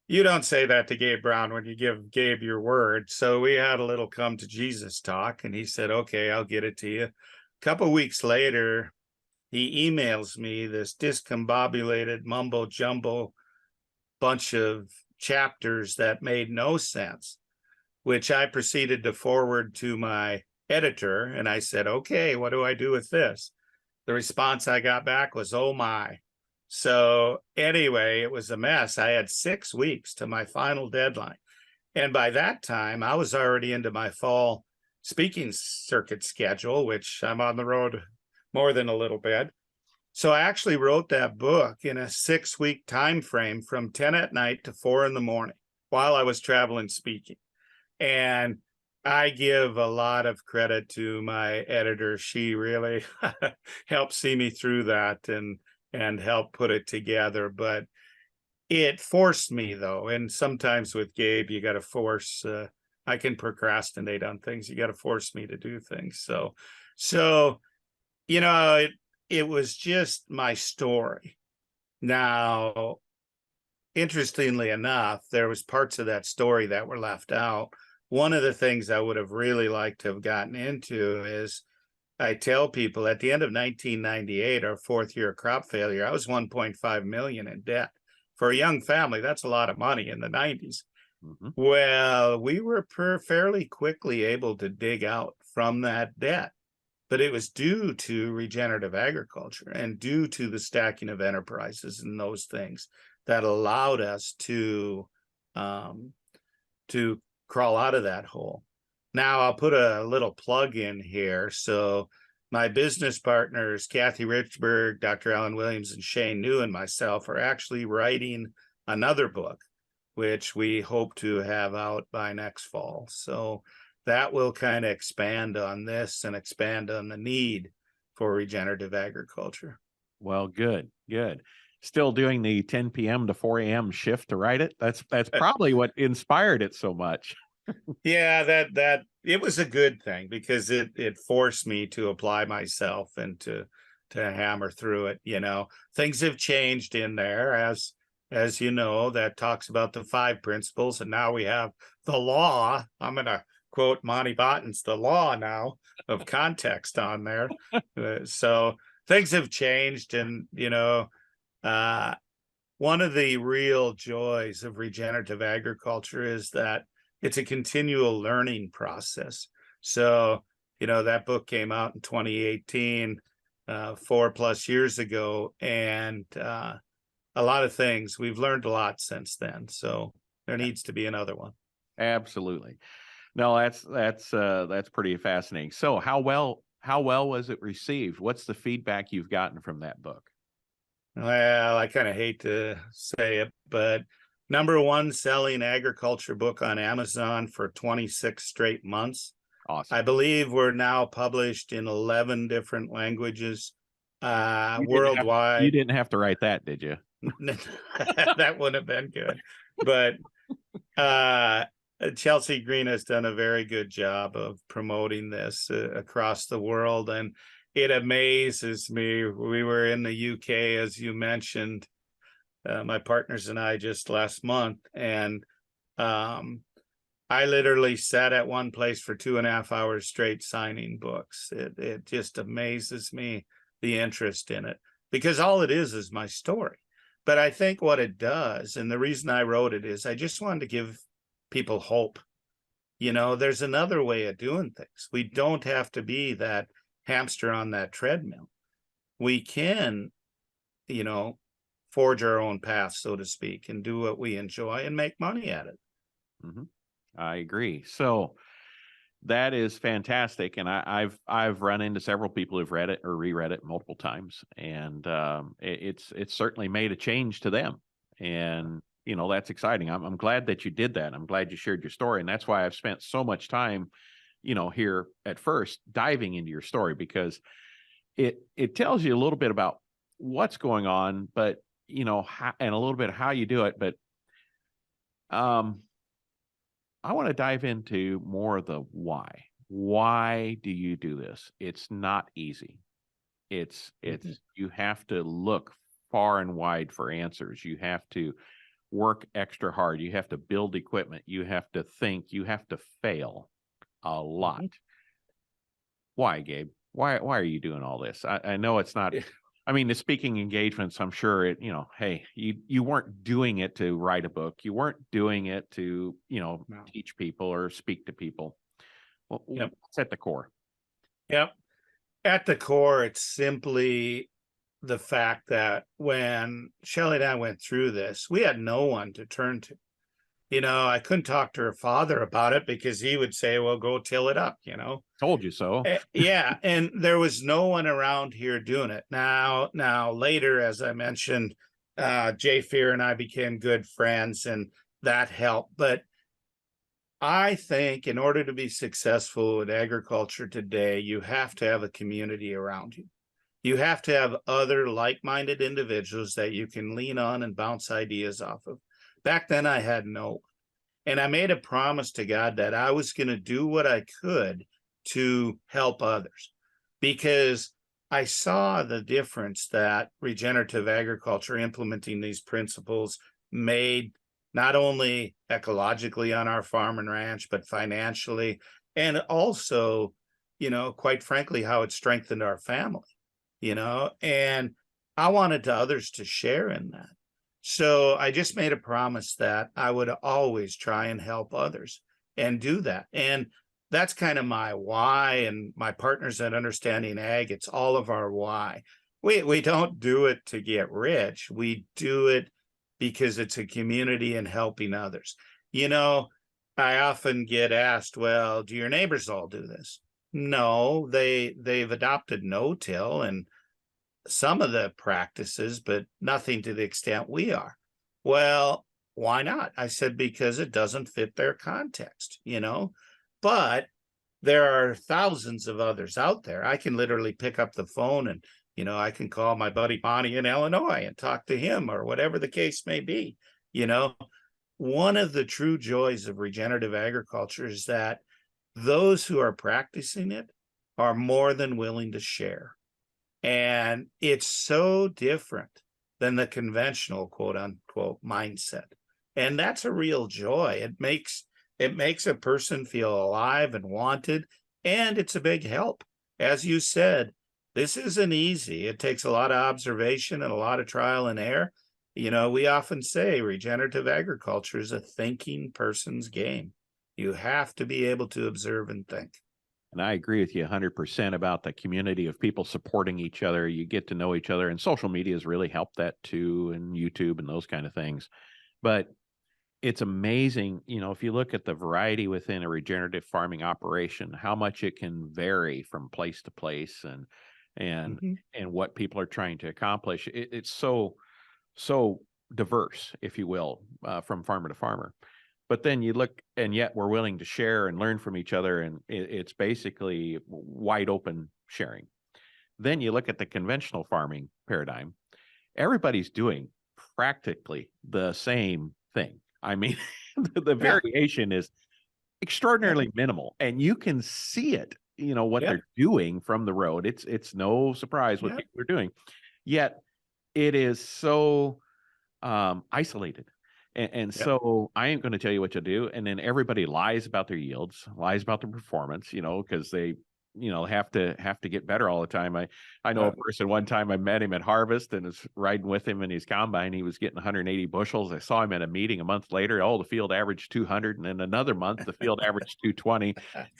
you don't say that to Gabe Brown when you give Gabe your word. So we had a little come to Jesus talk, and he said, okay, I'll get it to you. A couple of weeks later, he emails me this discombobulated mumbo jumbo bunch of chapters that made no sense, which I proceeded to forward to my editor. And I said, okay, what do I do with this? The response I got back was, oh my. So anyway, it was a mess. I had 6 weeks to my final deadline. And by that time, I was already into my fall speaking circuit schedule, which I'm on the road more than a little bit. So I actually wrote that book in a 6-week time frame from 10 at night to 4 in the morning while I was traveling speaking. And I give a lot of credit to my editor. She really helped see me through that and help put it together. But it forced me, though. And sometimes with Gabe, you got to force, I can procrastinate on things. You got to force me to do things. So, it was just my story. Now, interestingly enough, there was parts of that story that were left out. One of the things I would have really liked to have gotten into is, I tell people at the end of 1998, our 4th year crop failure, I was 1.5 million in debt. For a young family, that's a lot of money in the 90s. Mm-hmm. Well, we were fairly quickly able to dig out from that debt, but it was due to regenerative agriculture and due to the stacking of enterprises and those things that allowed us to crawl out of that hole. Now I'll put a little plug in here. So my business partners, Kathy Richburg, Dr. Alan Williams, and Shane New and myself are actually writing another book, which we hope to have out by next fall. So that will kind of expand on this and expand on the need for regenerative agriculture. Well, good. Still doing the 10 p.m. to 4 a.m. shift to write it. That's probably what inspired it so much. Yeah, that it was a good thing because it forced me to apply myself and to hammer through it. Things have changed in there, as that talks about the 5 principles, and now we have the law. I'm gonna quote Monty Botton's The Law now of context on there. So things have changed, and one of the real joys of regenerative agriculture is that it's a continual learning process. So, that book came out in 2018, 4+ years ago, and a lot of things, we've learned a lot since then. So there needs to be another one. Absolutely. No, that's pretty fascinating. So how well was it received? What's the feedback you've gotten from that book? Well, I kind of hate to say it, but #1 selling agriculture book on Amazon for 26 straight months. Awesome. I believe we're now published in 11 different languages worldwide. You didn't have to write that, did you? That would have been good. But Chelsea Green has done a very good job of promoting this across the world. And it amazes me. We were in the UK, as you mentioned, my partners and I, just last month. And I literally sat at one place for 2.5 hours straight signing books. It just amazes me, the interest in it, because all it is my story. But I think what it does, and the reason I wrote it, is I just wanted to give people hope. There's another way of doing things. We don't have to be that hamster on that treadmill. We can, forge our own path, so to speak, and do what we enjoy and make money at it. Mm-hmm. I agree. So that is fantastic, and I've run into several people who've read it or reread it multiple times, and it's certainly made a change to them, and that's exciting. I'm glad that you did that. I'm glad you shared your story, and that's why I've spent so much time, here at first diving into your story, because it tells you a little bit about what's going on, but how, and a little bit how you do it, but I want to dive into more of the why. Why do you do this? It's not easy. It's you have to look far and wide for answers. You have to work extra hard. You have to build equipment. You have to think. You have to fail a lot. Why, Gabe? Why are you doing all this? I know it's not. I mean, the speaking engagements, I'm sure it, hey, you weren't doing it to write a book. You weren't doing it to, No. teach people or speak to people. Well, Yep. what's at the core? Yep. At the core, it's simply the fact that when Shelly and I went through this, we had no one to turn to. I couldn't talk to her father about it because he would say, well, go till it up, Told you so. Yeah. And there was no one around here doing it. Now later, as I mentioned, Jay Fear and I became good friends, and that helped. But I think in order to be successful in agriculture today, you have to have a community around you. You have to have other like-minded individuals that you can lean on and bounce ideas off of. Back then, I had no one. And I made a promise to God that I was going to do what I could to help others, because I saw the difference that regenerative agriculture, implementing these principles, made not only ecologically on our farm and ranch, but financially, and also, quite frankly, how it strengthened our family, and I wanted others to share in that. So I just made a promise that I would always try and help others and do that. And that's kind of my why, and my partners at Understanding Ag, it's all of our why. We don't do it to get rich. We do it because it's a community and helping others. I often get asked, well, do your neighbors all do this? No, they've adopted no-till and some of the practices, but nothing to the extent we are. Well, why not? I said, because it doesn't fit their context, but there are thousands of others out there. I can literally pick up the phone and, I can call my buddy Monte in Illinois and talk to him, or whatever the case may be. One of the true joys of regenerative agriculture is that those who are practicing it are more than willing to share. And it's so different than the conventional quote unquote mindset. And that's a real joy. It makes a person feel alive and wanted, and it's a big help. As you said, this isn't easy. It takes a lot of observation and a lot of trial and error. We often say regenerative agriculture is a thinking person's game. You have to be able to observe and think. And I agree with you 100% about the community of people supporting each other. You get to know each other, and social media has really helped that too, and YouTube and those kind of things. But it's amazing, if you look at the variety within a regenerative farming operation, how much it can vary from place to place, and what people are trying to accomplish. It's so diverse, if you will, from farmer to farmer. But then you look, and yet we're willing to share and learn from each other, and it's basically wide open sharing. Then you look at the conventional farming paradigm. Everybody's doing practically the same thing. I mean, the variation is extraordinarily minimal, and you can see it, what they're doing from the road. It's no surprise what people are doing. Yet it is so isolated. And so I ain't going to tell you what to do. And then everybody lies about their yields, lies about their performance, because they, have to get better all the time. I know a person, one time I met him at harvest and was riding with him in his combine. He was getting 180 bushels. I saw him at a meeting a month later. Oh, the field averaged 200. And then another month, the field averaged 220.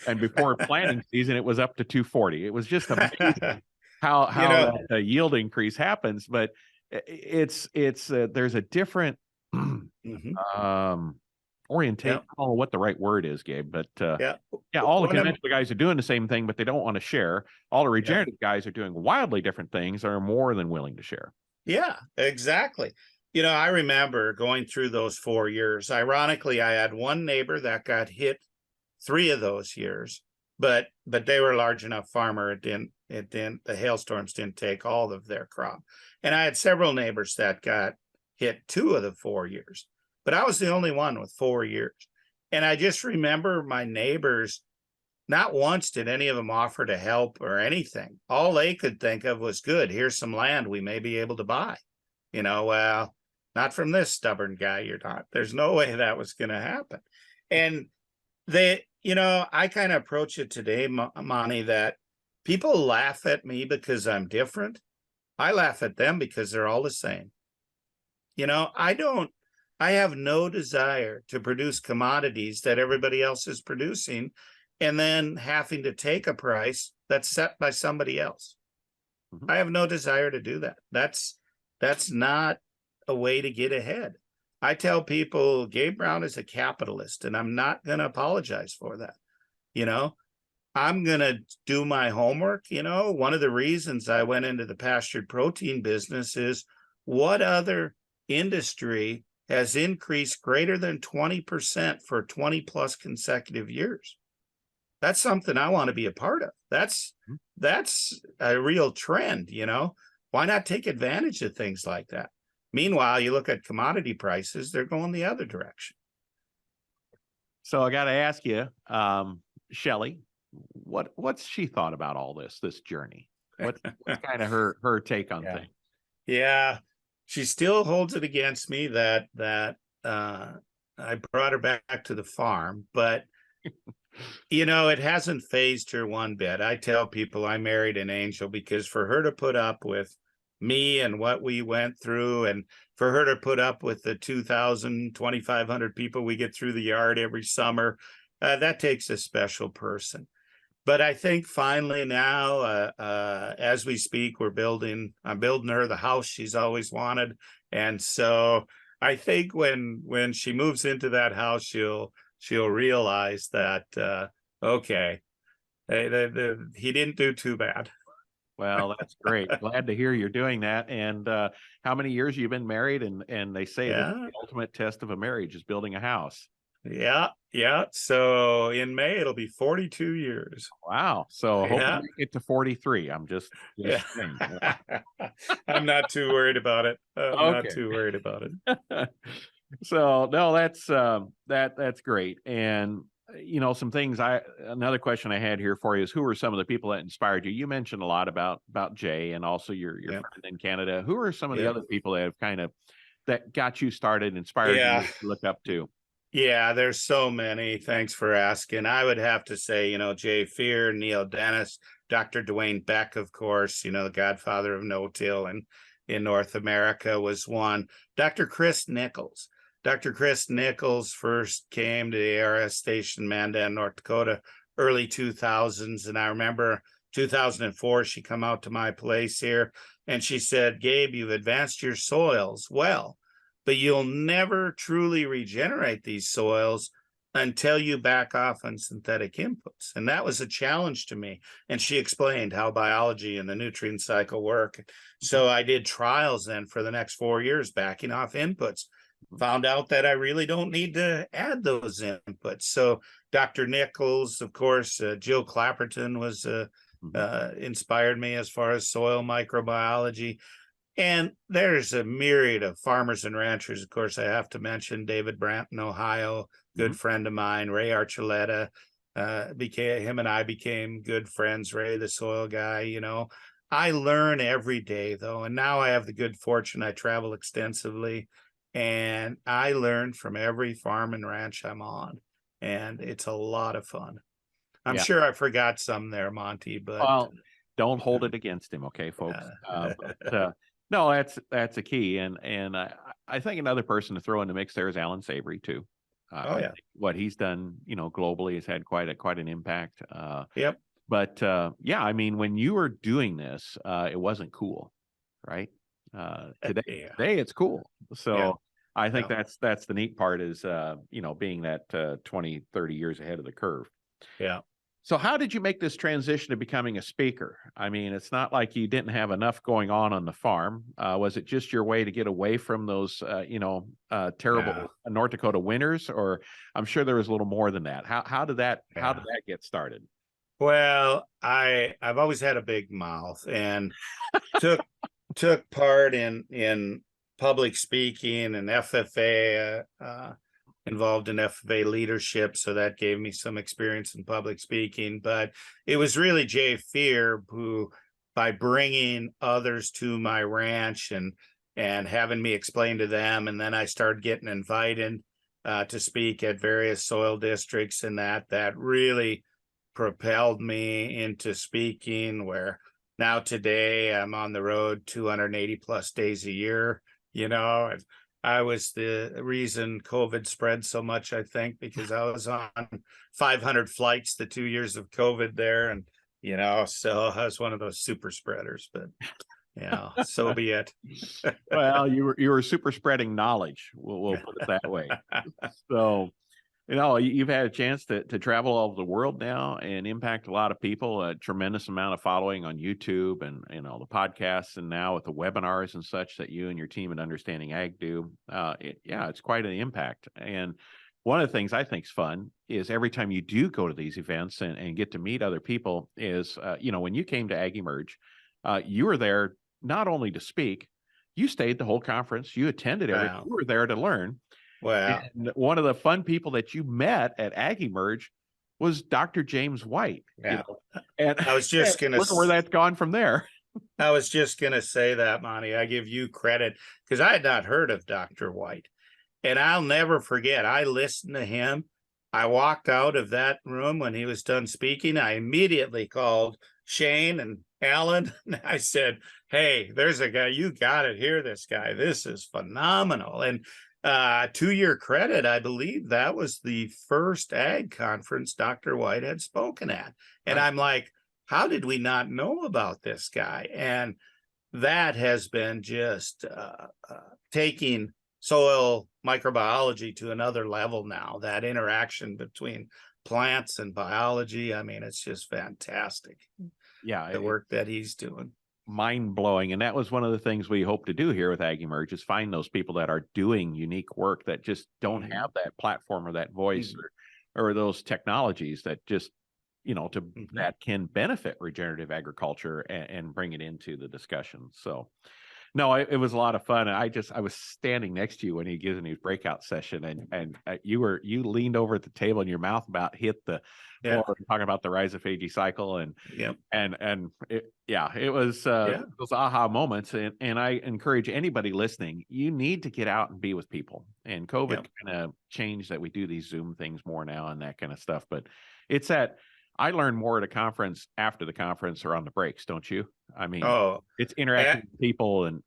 And before planting season, it was up to 240. It was just amazing how that yield increase happens. But it's there's a different orientate. I don't know what the right word is, Gabe, but all the conventional guys are doing the same thing, but they don't want to share. All the regenerative guys are doing wildly different things, are more than willing to share. Yeah, exactly. I remember going through those 4 years. Ironically, I had one neighbor that got hit 3 of those years, but they were a large enough farmer. The hailstorms didn't take all of their crop. And I had several neighbors that got hit 2 of the 4 years. but I was the only one with 4 years. And I just remember my neighbors, not once did any of them offer to help or anything. All they could think of was, good, here's some land we may be able to buy. Well, not from this stubborn guy, you're not. There's no way that was going to happen. And I kind of approach it today, Monty, that people laugh at me because I'm different. I laugh at them because they're all the same. I have no desire to produce commodities that everybody else is producing and then having to take a price that's set by somebody else. Mhm. I have no desire to do that. That's not a way to get ahead. I tell people Gabe Brown is a capitalist, and I'm not going to apologize for that. I'm going to do my homework. One of the reasons I went into the pastured protein business is, what other industry has increased greater than 20% for 20 plus consecutive years? That's something I want to be a part of. That's a real trend. Why not take advantage of things like that? Meanwhile, you look at commodity prices, they're going the other direction. So I got to ask you, Shelly, what's she thought about all this journey? What's kind of her take on things? Yeah, she still holds it against me that I brought her back to the farm, but it hasn't phased her one bit. I tell people I married an angel, because for her to put up with me and what we went through, and for her to put up with the 2,000, 2,500 people we get through the yard every summer, that takes a special person. But I think finally now, as we speak, I'm building her the house she's always wanted. And so I think when she moves into that house, she'll realize that, okay, he didn't do too bad. Well, that's great. Glad to hear you're doing that. And how many years you've been married? And they say that the ultimate test of a marriage is building a house. Yeah. So in May, it'll be 42 years. Wow. So hope you make it to 43. I'm just saying. I'm not too worried about it. Not too worried about it. So no, that's great. And some things another question I had here for you is, who are some of the people that inspired you? You mentioned a lot about Jay and also your friend in Canada. Who are some of the other people that have that got you started, inspired you to look up to? Yeah, there's so many. Thanks for asking. I would have to say, Jay Fear, Neil Dennis, Dr. Dwayne Beck, of course, the godfather of no-till in North America, was one. Dr. Chris Nichols. Dr. Chris Nichols first came to the ARS station, Mandan, North Dakota, early 2000s. And I remember 2004, she come out to my place here and she said, Gabe, you've advanced your soils well, but you'll never truly regenerate these soils until you back off on synthetic inputs. And that was a challenge to me. And she explained how biology and the nutrient cycle work. So I did trials then for the next 4 years, backing off inputs. Found out that I really don't need to add those inputs. So Dr. Nichols, of course, Jill Clapperton was inspired me as far as soil microbiology. And there's a myriad of farmers and ranchers. Of course, I have to mention David Branton, Ohio, good friend of mine. Ray Archuleta, him and I became good friends. Ray, the soil guy, I learn every day, though. And now I have the good fortune, I travel extensively, and I learn from every farm and ranch I'm on. And it's a lot of fun. I'm sure I forgot some there, Monty, but don't hold it against him, okay, folks. No, that's a key, and I think another person to throw in the mix there is Alan Savory too. I think what he's done, globally, has had quite an impact. But I mean, when you were doing this, it wasn't cool, right? Today it's cool. So I think that's the neat part is being that 20, 30 years ahead of the curve. Yeah. So how did you make this transition to becoming a speaker? I mean, it's not like you didn't have enough going on the farm. Was it just your way to get away from those, terrible North Dakota winters? Or I'm sure there was a little more than that. How did that get started? Well, I've always had a big mouth and took part in public speaking and FFA, involved in FFA leadership. So that gave me some experience in public speaking. But it was really Jay Fear who, by bringing others to my ranch and having me explain to them, and then I started getting invited to speak at various soil districts, and that really propelled me into speaking, where now today I'm on the road 280 plus days a year. I was the reason COVID spread so much, I think, because I was on 500 flights the 2 years of COVID there. And, so I was one of those super spreaders, but so be it. Well, you were super spreading knowledge. We'll put it that way. So, you've had a chance to travel all over the world now and impact a lot of people, a tremendous amount of following on YouTube and, the podcasts, and now with the webinars and such that you and your team at Understanding Ag do. It's quite an impact. And one of the things I think is fun is every time you do go to these events and get to meet other people is, when you came to AgEmerge, you were there not only to speak, you stayed the whole conference, you attended everything, you were there to learn. Wow. And one of the fun people that you met at AgEmerge was Dr. James White. Yeah. And I was just going to look where that's gone from there. I was just going to say that, Monty. I give you credit because I had not heard of Dr. White. And I'll never forget, I listened to him. I walked out of that room when he was done speaking. I immediately called Shane and Alan. And I said, hey, there's a guy. You got to hear this guy. This is phenomenal. And to your credit, I believe that was the first ag conference Dr. White had spoken at. And I'm like, how did we not know about this guy? And that has been just taking soil microbiology to another level now, that interaction between plants and biology. I mean, it's just fantastic. Yeah. The work that he's doing. Mind-blowing. And that was one of the things we hope to do here with AgEmerge, is find those people that are doing unique work that just don't have that platform or that voice or those technologies that just, that can benefit regenerative agriculture and bring it into the discussion. So no, it was a lot of fun. And I was standing next to you when he gives his breakout session, and you leaned over at the table and your mouth about hit the floor, talking about the rhizophagy cycle, and it was those aha moments. And I encourage anybody listening, you need to get out and be with people. And COVID kind of changed that we do these Zoom things more now and that kind of stuff. But it's that I learn more at a conference after the conference or on the breaks, don't you? I mean, it's interacting with people, and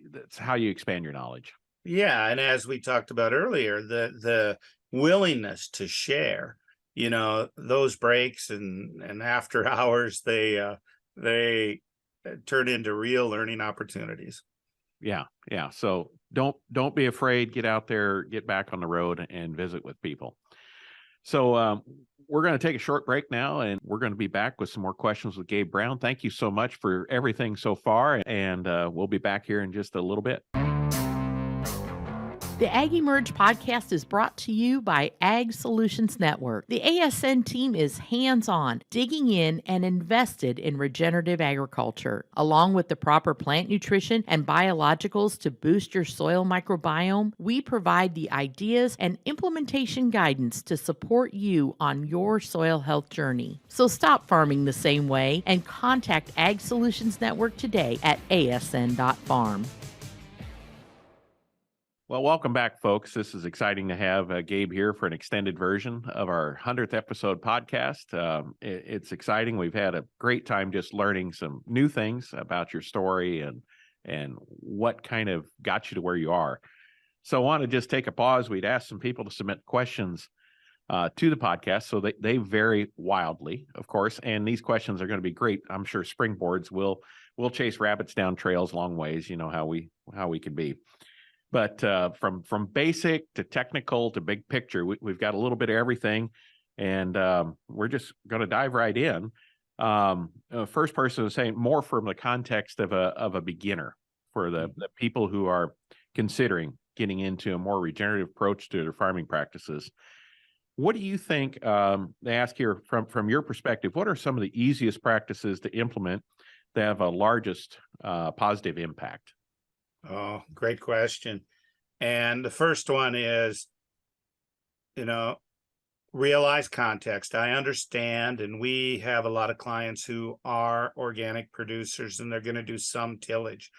that's how you expand your knowledge. Yeah, and as we talked about earlier, the willingness to share, those breaks and after hours, they turn into real learning opportunities. Yeah. So don't be afraid. Get out there, get back on the road, and visit with people. So we're going to take a short break now, and we're going to be back with some more questions with Gabe Brown. Thank you so much for everything so far, and we'll be back here in just a little bit. The AgEmerge podcast is brought to you by Ag Solutions Network. The ASN team is hands-on, digging in and invested in regenerative agriculture. Along with the proper plant nutrition and biologicals to boost your soil microbiome, we provide the ideas and implementation guidance to support you on your soil health journey. So stop farming the same way and contact Ag Solutions Network today at asn.farm. Well, welcome back, folks. This is exciting to have Gabe here for an extended version of our 100th episode podcast. It's exciting. We've had a great time just learning some new things about your story and what kind of got you to where you are. So I want to just take a pause. We'd asked some people to submit questions to the podcast, so they vary wildly, of course. And these questions are going to be great. I'm sure springboards will chase rabbits down trails long ways. You know how we can be. But from basic to technical to big picture, we've got a little bit of everything, and we're just going to dive right in. First person is saying more from the context of a beginner, for the people who are considering getting into a more regenerative approach to their farming practices. What do you think? They ask here from your perspective, what are some of the easiest practices to implement that have a largest positive impact? Oh, great question. And the first one is, you know, realize context. I understand, and we have a lot of clients who are organic producers, and they're going to do some tillage,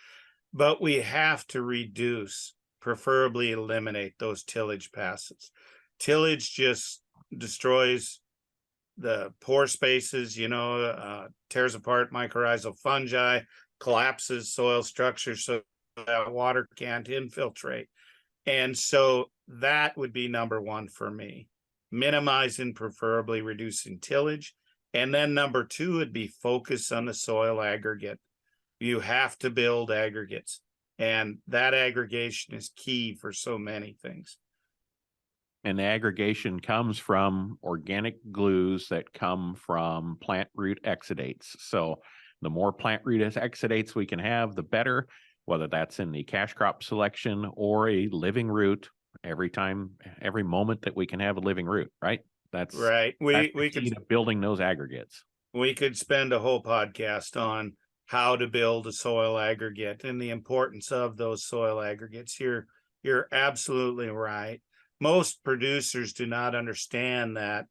but we have to reduce, preferably eliminate those tillage passes. Tillage just destroys the pore spaces, tears apart mycorrhizal fungi, collapses soil structure so that water can't infiltrate. And so that would be number one for me, minimizing, preferably reducing tillage. And then number two would be focus on the soil aggregate. You have to build aggregates, and that aggregation is key for so many things. And the aggregation comes from organic glues that come from plant root exudates. So the more plant root exudates we can have, the better, whether that's in the cash crop selection or a living root. Every moment that we can have a living root, right? That's right. We could building those aggregates. We could spend a whole podcast on how to build a soil aggregate and the importance of those soil aggregates. You're absolutely right. Most producers do not understand that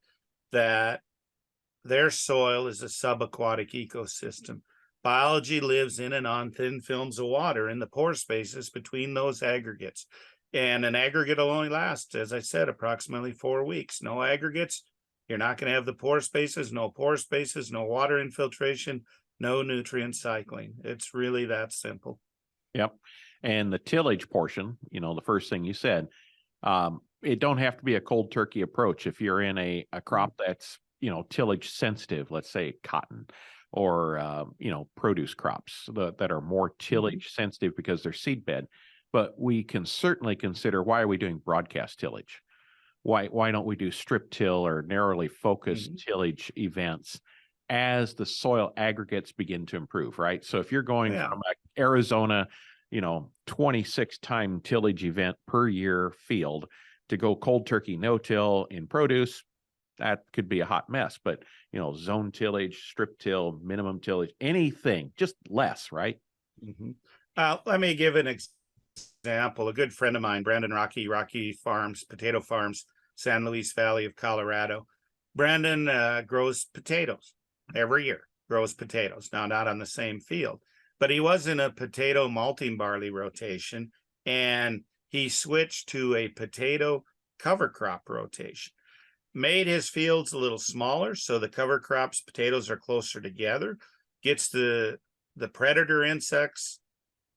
their soil is a subaquatic ecosystem. Biology lives in and on thin films of water in the pore spaces between those aggregates. And an aggregate will only last, as I said, approximately 4 weeks. No aggregates, you're not going to have the pore spaces, no water infiltration, no nutrient cycling. It's really that simple. Yep. And the tillage portion, the first thing you said, it don't have to be a cold turkey approach. If you're in a crop that's, tillage sensitive, let's say cotton or, produce crops that are more tillage sensitive because they're seed bed. But we can certainly consider, why are we doing broadcast tillage? Why don't we do strip till or narrowly focused tillage events as the soil aggregates begin to improve, right? So if you're going from Arizona, 26-time tillage event per year field to go cold turkey no-till in produce, that could be a hot mess. But, zone tillage, strip till, minimum tillage, anything, just less, right? Let me give an example. A good friend of mine, Brandon Rocky Farms, potato farms, San Luis Valley of Colorado. Brandon grows potatoes every year, now not on the same field, but he was in a potato malting barley rotation, and he switched to a potato cover crop rotation. Made his fields a little smaller, so the cover crops potatoes are closer together, gets the predator insects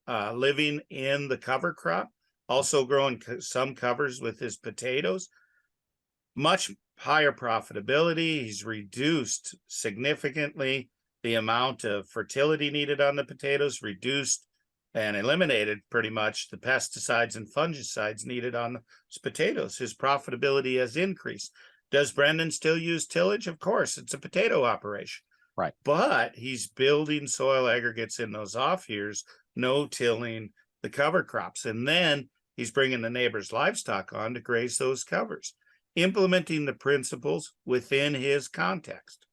living in the cover crop, also growing some covers with his potatoes. Much higher profitability. He's reduced significantly the amount of fertility needed on the potatoes, reduced and eliminated pretty much the pesticides and fungicides needed on the potatoes. His profitability has increased. Does Brendan still use tillage? Of course, it's a potato operation. Right. But he's building soil aggregates in those off years, no tilling the cover crops. And then he's bringing the neighbor's livestock on to graze those covers, implementing the principles within his context.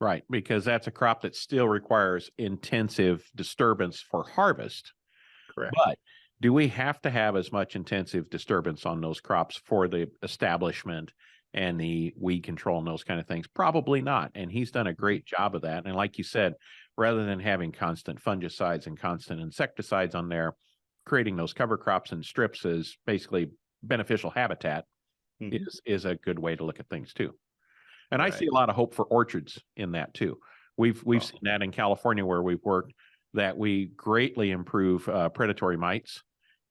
Right, because that's a crop that still requires intensive disturbance for harvest. Correct. But do we have to have as much intensive disturbance on those crops for the establishment and the weed control and those kind of things? Probably not. And he's done a great job of that. And like you said, rather than having constant fungicides and constant insecticides on there, creating those cover crops and strips as basically beneficial habitat is a good way to look at things too. And right. I see a lot of hope for orchards in that too. We've seen that in California where we've worked, that we greatly improve predatory mites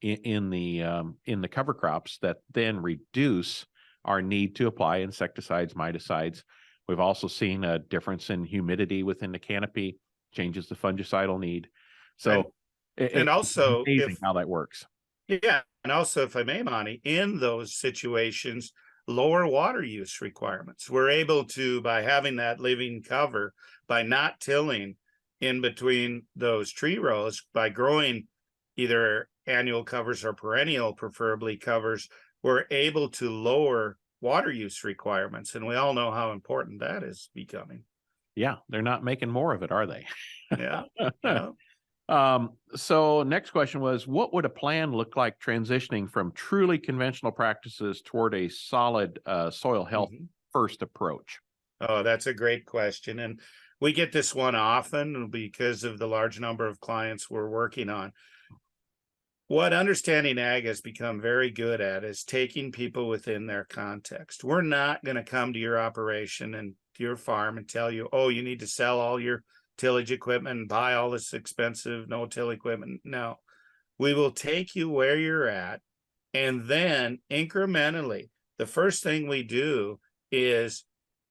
in the cover crops that then reduce our need to apply insecticides, miticides. We've also seen a difference in humidity within the canopy, changes the fungicidal need. So and also it's amazing how that works. Yeah. And also, if I may, Monty, in those situations, lower water use requirements. We're able to, by having that living cover, by not tilling in between those tree rows, by growing either annual covers or perennial, preferably covers, we're able to lower water use requirements. And we all know how important that is becoming. Yeah, they're not making more of it, are they? Yeah. Yeah. So next question was, what would a plan look like transitioning from truly conventional practices toward a solid soil health Mhm. first approach? Oh, that's a great question. And we get this one often because of the large number of clients we're working on. What Understanding Ag has become very good at is taking people within their context. We're not going to come to your operation and to your farm and tell you, oh, you need to sell all your tillage equipment and buy all this expensive no-till equipment. No, we will take you where you're at, and then incrementally, the first thing we do is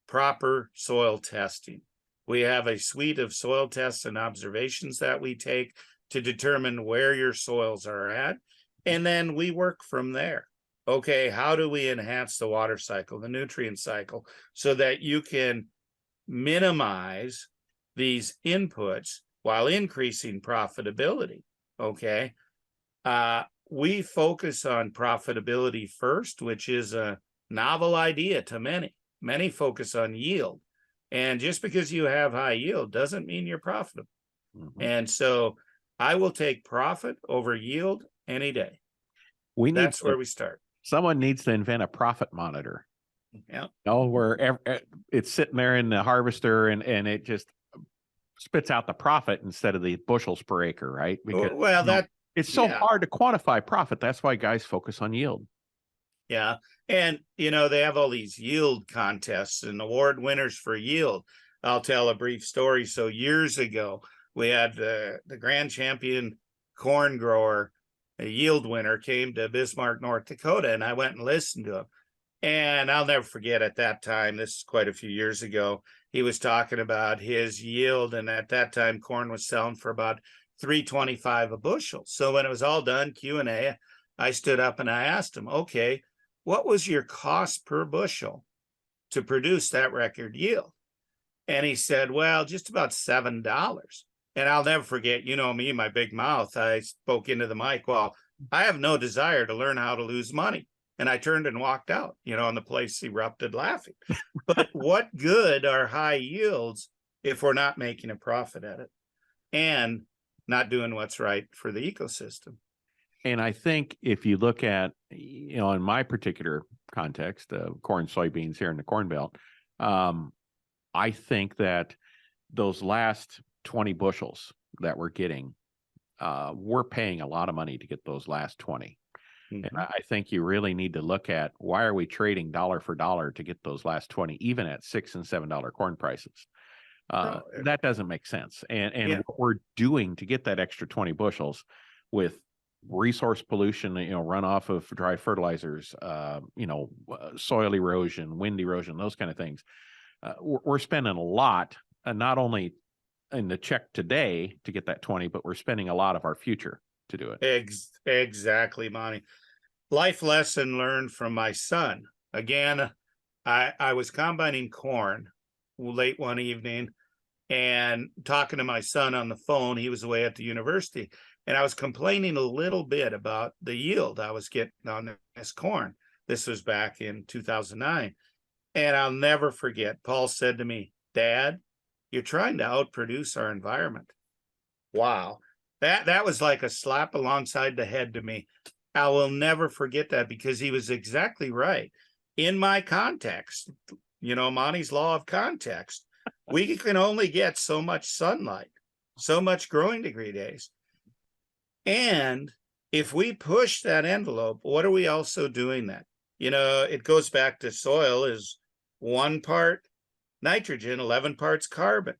proper soil testing. We have a suite of soil tests and observations that we take to determine where your soils are at. And then we work from there. Okay, how do we enhance the water cycle, the nutrient cycle, so that you can minimize these inputs while increasing profitability? Okay. We focus on profitability first, which is a novel idea to many. Many focus on yield. And just because you have high yield doesn't mean you're profitable. Mhm. And so I will take profit over yield any day. We need That's where we start. someone needs to invent a profit monitor. Yeah. Where it's sitting there in the harvester and it just spits out the profit instead of the bushels per acre, right? Because Well, that it's so yeah. hard to quantify profit. That's why guys focus on yield. Yeah. And, they have all these yield contests and award winners for yield. I'll tell a brief story. So years ago, we had the grand champion corn grower, a yield winner, came to Bismarck, North Dakota, and I went and listened to him. And I'll never forget at that time, this is quite a few years ago, he was talking about his yield. And at that time, corn was selling for about $3.25 a bushel. So when it was all done, Q&A, I stood up and I asked him, okay, what was your cost per bushel to produce that record yield? And he said, well, just about $7. And I'll never forget, me, my big mouth, I spoke into the mic, well, I have no desire to learn how to lose money. And I turned and walked out, and the place erupted laughing. But what good are high yields if we're not making a profit at it and not doing what's right for the ecosystem? And I think if you look at, in my particular context, corn, soybeans here in the Corn Belt, I think that those last 20 bushels that we're getting, we're paying a lot of money to get those last 20. Mhm. And I think you really need to look at, why are we trading dollar for dollar to get those last 20, even at $6 and $7 corn prices? That doesn't make sense. And Yeah. what we're doing to get that extra 20 bushels with resource pollution, runoff of dry fertilizers, soil erosion, wind erosion, those kind of things. We're spending a lot, not only in the check today to get that 20, but we're spending a lot of our future to do it. Exactly, Monty. Life lesson learned from my son. Again, I was combining corn late one evening and talking to my son on the phone. He was away at the university, and I was complaining a little bit about the yield I was getting on this corn. This was back in 2009. And I'll never forget, Paul said to me, Dad, you're trying to outproduce our environment. Wow. That was like a slap alongside the head to me. I will never forget that, because he was exactly right. In my context, Monty's law of context, we can only get so much sunlight, so much growing degree days. And if we push that envelope, what are we also doing then? It goes back to soil is 1 part nitrogen, 11 parts carbon.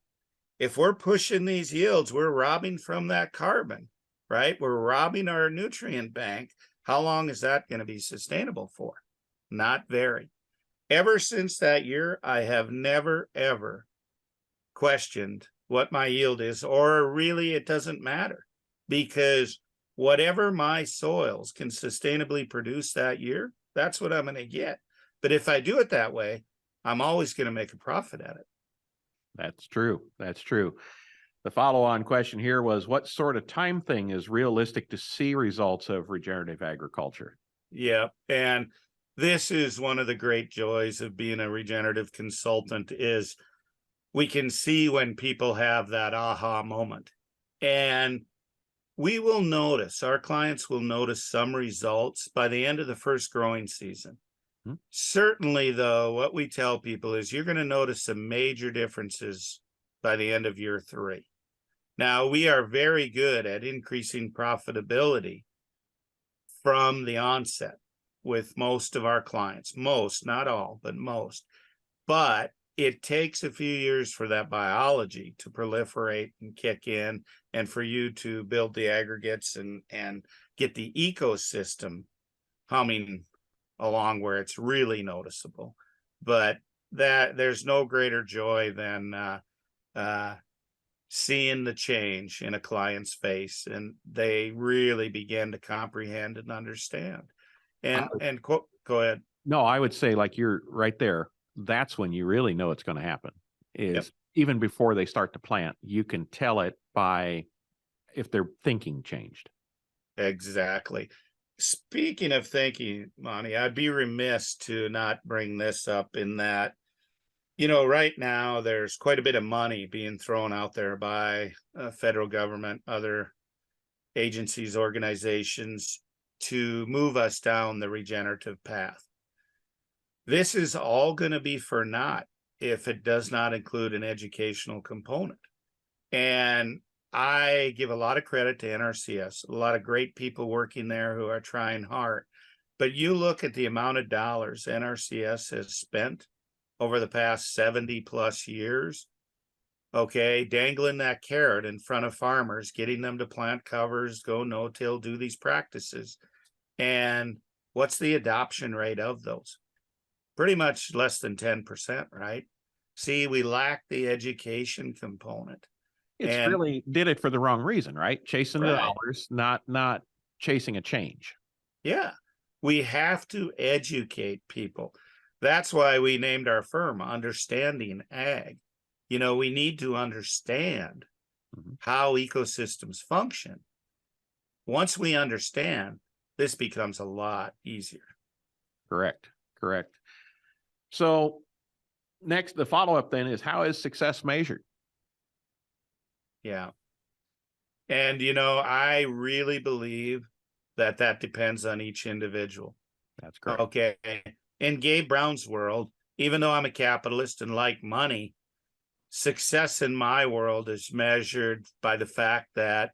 If we're pushing these yields, we're robbing from that carbon, right? We're robbing our nutrient bank. How long is that going to be sustainable for? Not very. Ever since that year, I have never, ever questioned what my yield is, or really it doesn't matter, because whatever my soils can sustainably produce that year, that's what I'm going to get. But if I do it that way, I'm always going to make a profit at it. That's true. That's true. The follow-on question here was, what sort of time thing is realistic to see results of regenerative agriculture? Yeah. And this is one of the great joys of being a regenerative consultant, is we can see when people have that aha moment. And our clients will notice some results by the end of the first growing season. Certainly, though, what we tell people is you're going to notice some major differences by the end of year 3. Now, we are very good at increasing profitability from the onset with most of our clients. Most, not all, but most. But it takes a few years for that biology to proliferate and kick in, and for you to build the aggregates and get the ecosystem humming along where it's really noticeable. But that there's no greater joy than seeing the change in a client's face, and they really begin to comprehend and understand. And go ahead. No, I would say, like, you're right there. That's when you really know it's going to happen, is even before they start to plant. You can tell it by if their thinking changed. Exactly. Speaking of thinking, Monty, I'd be remiss to not bring this up, in that, right now there's quite a bit of money being thrown out there by federal government, other agencies, organizations, to move us down the regenerative path. This is all going to be for naught if it does not include an educational component. And I give a lot of credit to NRCS, a lot of great people working there who are trying hard. But you look at the amount of dollars NRCS has spent over the past 70 plus years, dangling that carrot in front of farmers, getting them to plant covers, go no-till, do these practices. And what's the adoption rate of those? Pretty much less than 10%, right? See, we lack the education component. It's really did it for the wrong reason, right? Chasing the Right. dollars, not chasing a change. Yeah, we have to educate people. That's why we named our firm Understanding Ag. We need to understand how ecosystems function. Once we understand, this becomes a lot easier. Correct. So next, the follow-up then is, how is success measured? Yeah. And, I really believe that depends on each individual. That's correct. Okay. In Gabe Brown's world, even though I'm a capitalist and like money, success in my world is measured by the fact that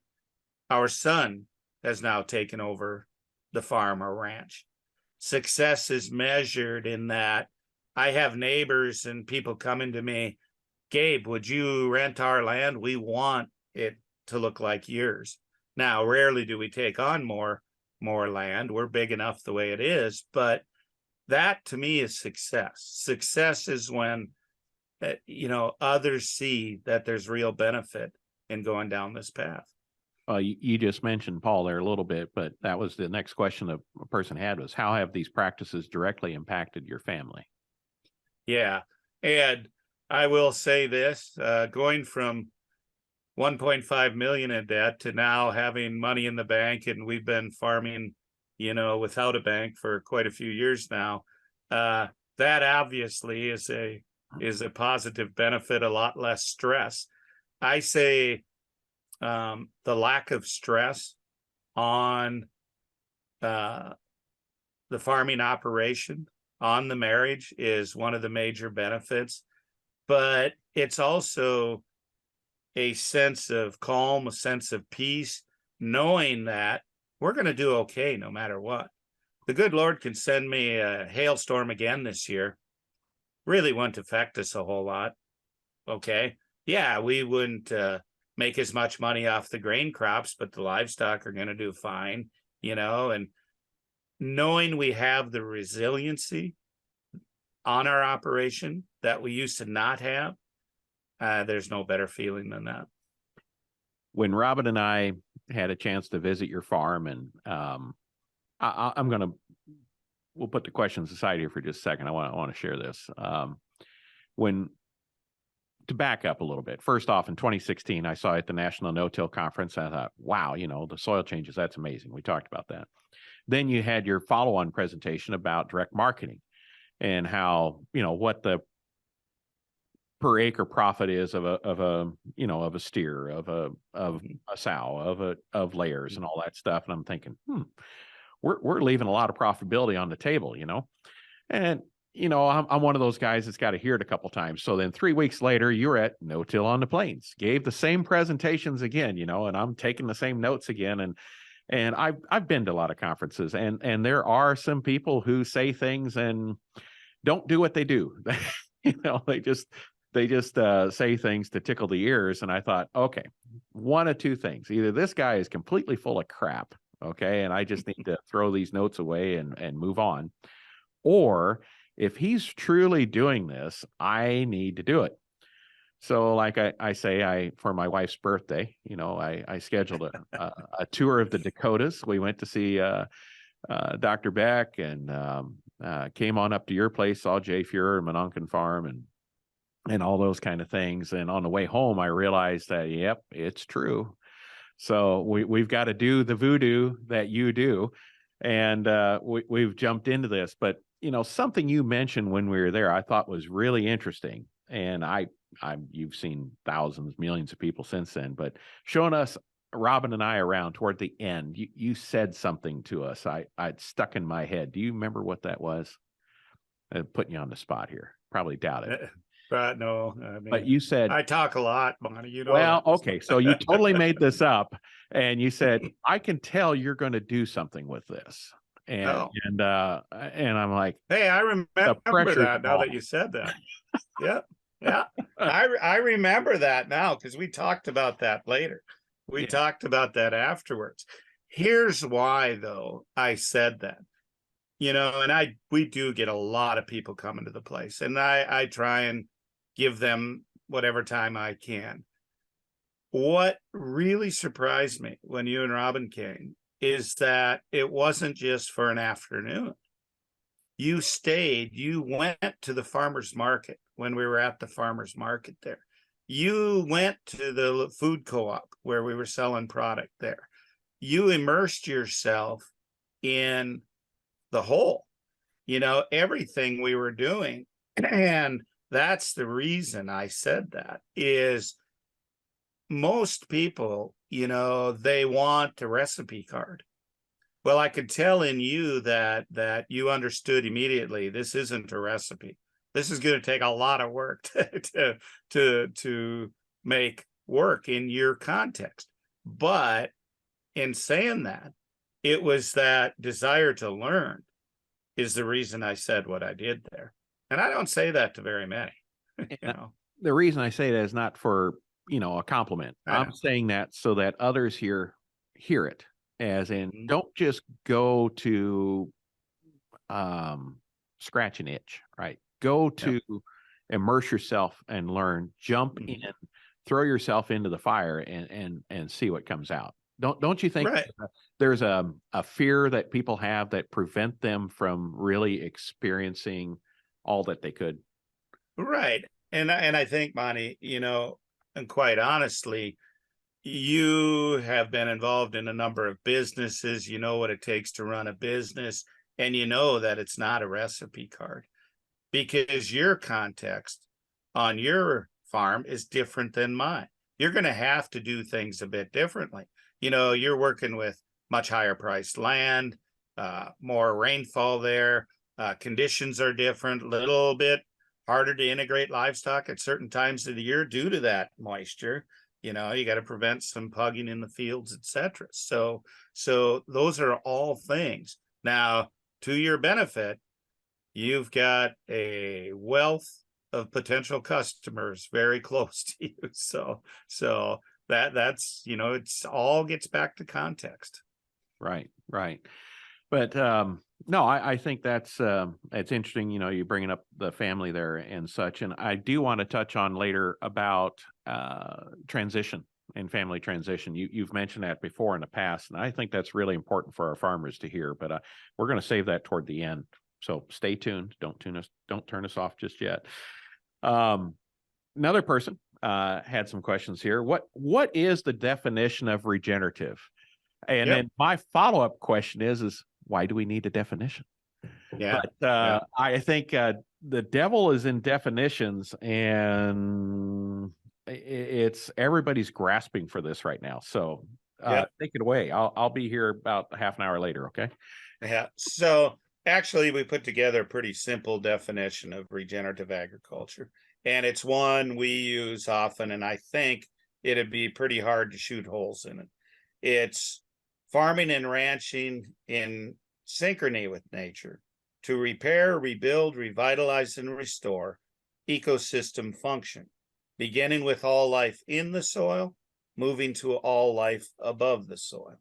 our son has now taken over the farm or ranch. Success is measured in that I have neighbors and people coming to me, Gabe, would you rent our land? We want it to look like yours. Now, rarely do we take on more land. We're big enough the way it is, but that to me is success. Success is when others see that there's real benefit in going down this path. You just mentioned Paul there a little bit, but that was the next question a person had, was how have these practices directly impacted your family? Yeah. And I will say this, going from 1.5 million in debt to now having money in the bank, and we've been farming, without a bank for quite a few years now. That obviously is a positive benefit, a lot less stress. I say the lack of stress on the farming operation, on the marriage, is one of the major benefits. But it's also a sense of calm, a sense of peace, knowing that we're going to do okay no matter what. The good Lord can send me a hailstorm again this year. Really wouldn't affect us a whole lot. Okay. Yeah, we wouldn't make as much money off the grain crops, but the livestock are going to do fine, and knowing we have the resiliency on our operation that we used to not have, there's no better feeling than that. When Robin and I had a chance to visit your farm, and we'll put the questions aside here for just a second. I want to share this. To back up a little bit, first off, in 2016, I saw at the National No-Till Conference, I thought, wow, the soil changes, that's amazing. We talked about that. Then you had your follow-on presentation about direct marketing and how, what the per acre profit is of a steer, of a sow, of layers and all that stuff. And I'm thinking, we're leaving a lot of profitability on the table, and I'm one of those guys that's got to hear it a couple times. So then 3 weeks later, you're at No Till on the Plains, gave the same presentations again, and I'm taking the same notes again. And I've been to a lot of conferences, and there are some people who say things and don't do what they do. They just say things to tickle the ears. And I thought, okay, one of two things: either this guy is completely full of crap, okay, and I just need to throw these notes away and move on, or if he's truly doing this, I need to do it. So like I say, for my wife's birthday, I scheduled a tour of the Dakotas. We went to see Dr. Beck, and came on up to your place, saw Jay Fuhrer and Mononkin Farm and all those kind of things. And on the way home, I realized that, yep, it's true. So we've got to do the voodoo that you do. And we've jumped into this. But, something you mentioned when we were there, I thought was really interesting. And you've seen thousands, millions of people since then, but showing us, Robin and I, around toward the end, you said something to us. I'd stuck in my head. Do you remember what that was? I'm putting you on the spot here. Probably doubt it. But no, But you said, I talk a lot, Monty, Well, okay. So you totally made this up, and you said, I can tell you're going to do something with this. And I'm like, hey, I remember that now that you said that. Yeah. I remember that now, because we talked about that later. We talked about that afterwards. Here's why, though, I said that. And we do get a lot of people coming to the place, and I try and give them whatever time I can. What really surprised me when you and Robin came is that it wasn't just for an afternoon. You stayed, you went to the farmer's market when we were at the farmer's market there. You went to the food co-op where we were selling product there. You immersed yourself in the whole, everything we were doing. And that's the reason I said that, is most people, they want the recipe card. Well, I could tell in you that you understood immediately, this isn't a recipe. This is going to take a lot of work to make work in your context. But in saying that, it was that desire to learn is the reason I said what I did there. And I don't say that to very many. The reason I say that is not for, a compliment. I'm saying that so that others hear it, as in, don't just go to scratch an itch, right? Go to immerse yourself and learn, jump in, throw yourself into the fire and see what comes out. Don't you think there's a fear that people have that prevent them from really experiencing all that they could? Right. And I think, Monty, and quite honestly, you have been involved in a number of businesses. You know what it takes to run a business, and you know that it's not a recipe card, because your context on your farm is different than mine. You're going to have to do things a bit differently. You're working with much higher priced land, more rainfall there. Conditions are different, a little bit harder to integrate livestock at certain times of the year due to that moisture. You got to prevent some pugging in the fields, etc. So those are all things. Now, to your benefit, you've got a wealth of potential customers very close to you. So that's it's all gets back to context. Right. But no, I think that's it's interesting. You bringing up the family there and such, and I do want to touch on later about transition and family transition. You've mentioned that before in the past, and I think that's really important for our farmers to hear. But we're going to save that toward the end, so stay tuned. Don't turn us off just yet. Another person had some questions here. What is the definition of regenerative? And then my follow-up question is why do we need a definition? Yeah. But I think the devil is in definitions, and it's everybody's grasping for this right now. So take it away. I'll be here about half an hour later. Okay. Yeah. So actually, we put together a pretty simple definition of regenerative agriculture, and it's one we use often, and I think it'd be pretty hard to shoot holes in it. It's farming and ranching in synchrony with nature to repair, rebuild, revitalize, and restore ecosystem function, beginning with all life in the soil, moving to all life above the soil.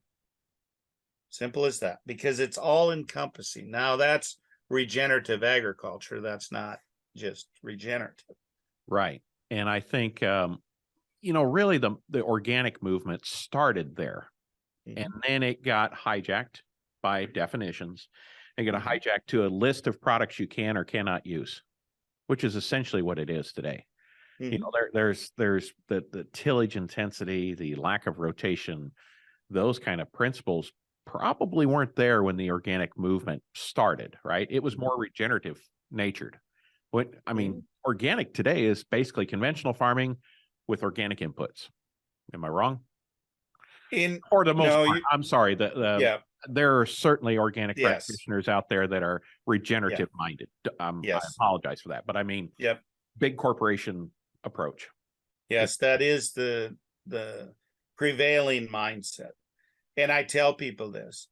Simple as that, because it's all encompassing. Now that's regenerative agriculture. That's not just regenerative. Right. And I think, really the organic movement started there, and then it got hijacked by definitions. It got hijacked to a list of products you can or cannot use, which is essentially what it is today. There's the tillage intensity, the lack of rotation, those kind of principles probably weren't there when the organic movement started, right? It was more regenerative natured. Organic today is basically conventional farming with organic inputs. Am I wrong? For the most part, I'm sorry. There are certainly organic practitioners out there that are regenerative minded. I apologize for that, but I mean, big corporation approach. Yes, that is the prevailing mindset. And I tell people this,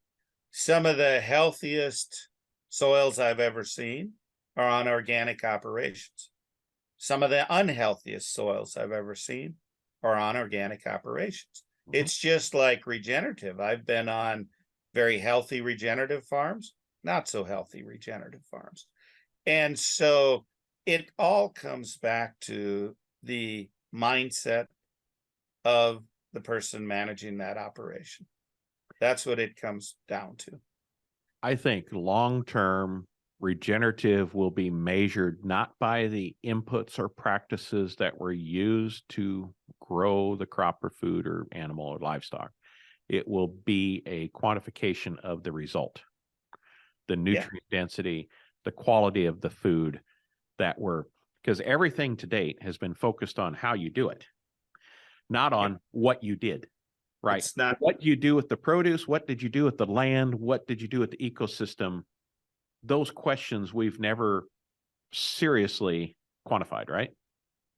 some of the healthiest soils I've ever seen are on organic operations. Some of the unhealthiest soils I've ever seen are on organic operations. It's just like regenerative. I've been on very healthy regenerative farms, not so healthy regenerative farms. And so it all comes back to the mindset of the person managing that operation. That's what it comes down to. I think long-term regenerative will be measured not by the inputs or practices that were used to grow the crop or food or animal or livestock. It will be a quantification of the result, the nutrient density, the quality of the food because everything to date has been focused on how you do it, not on what you did. Right. It's not what you do with the produce. What did you do with the land? What did you do with the ecosystem? Those questions we've never seriously quantified, right?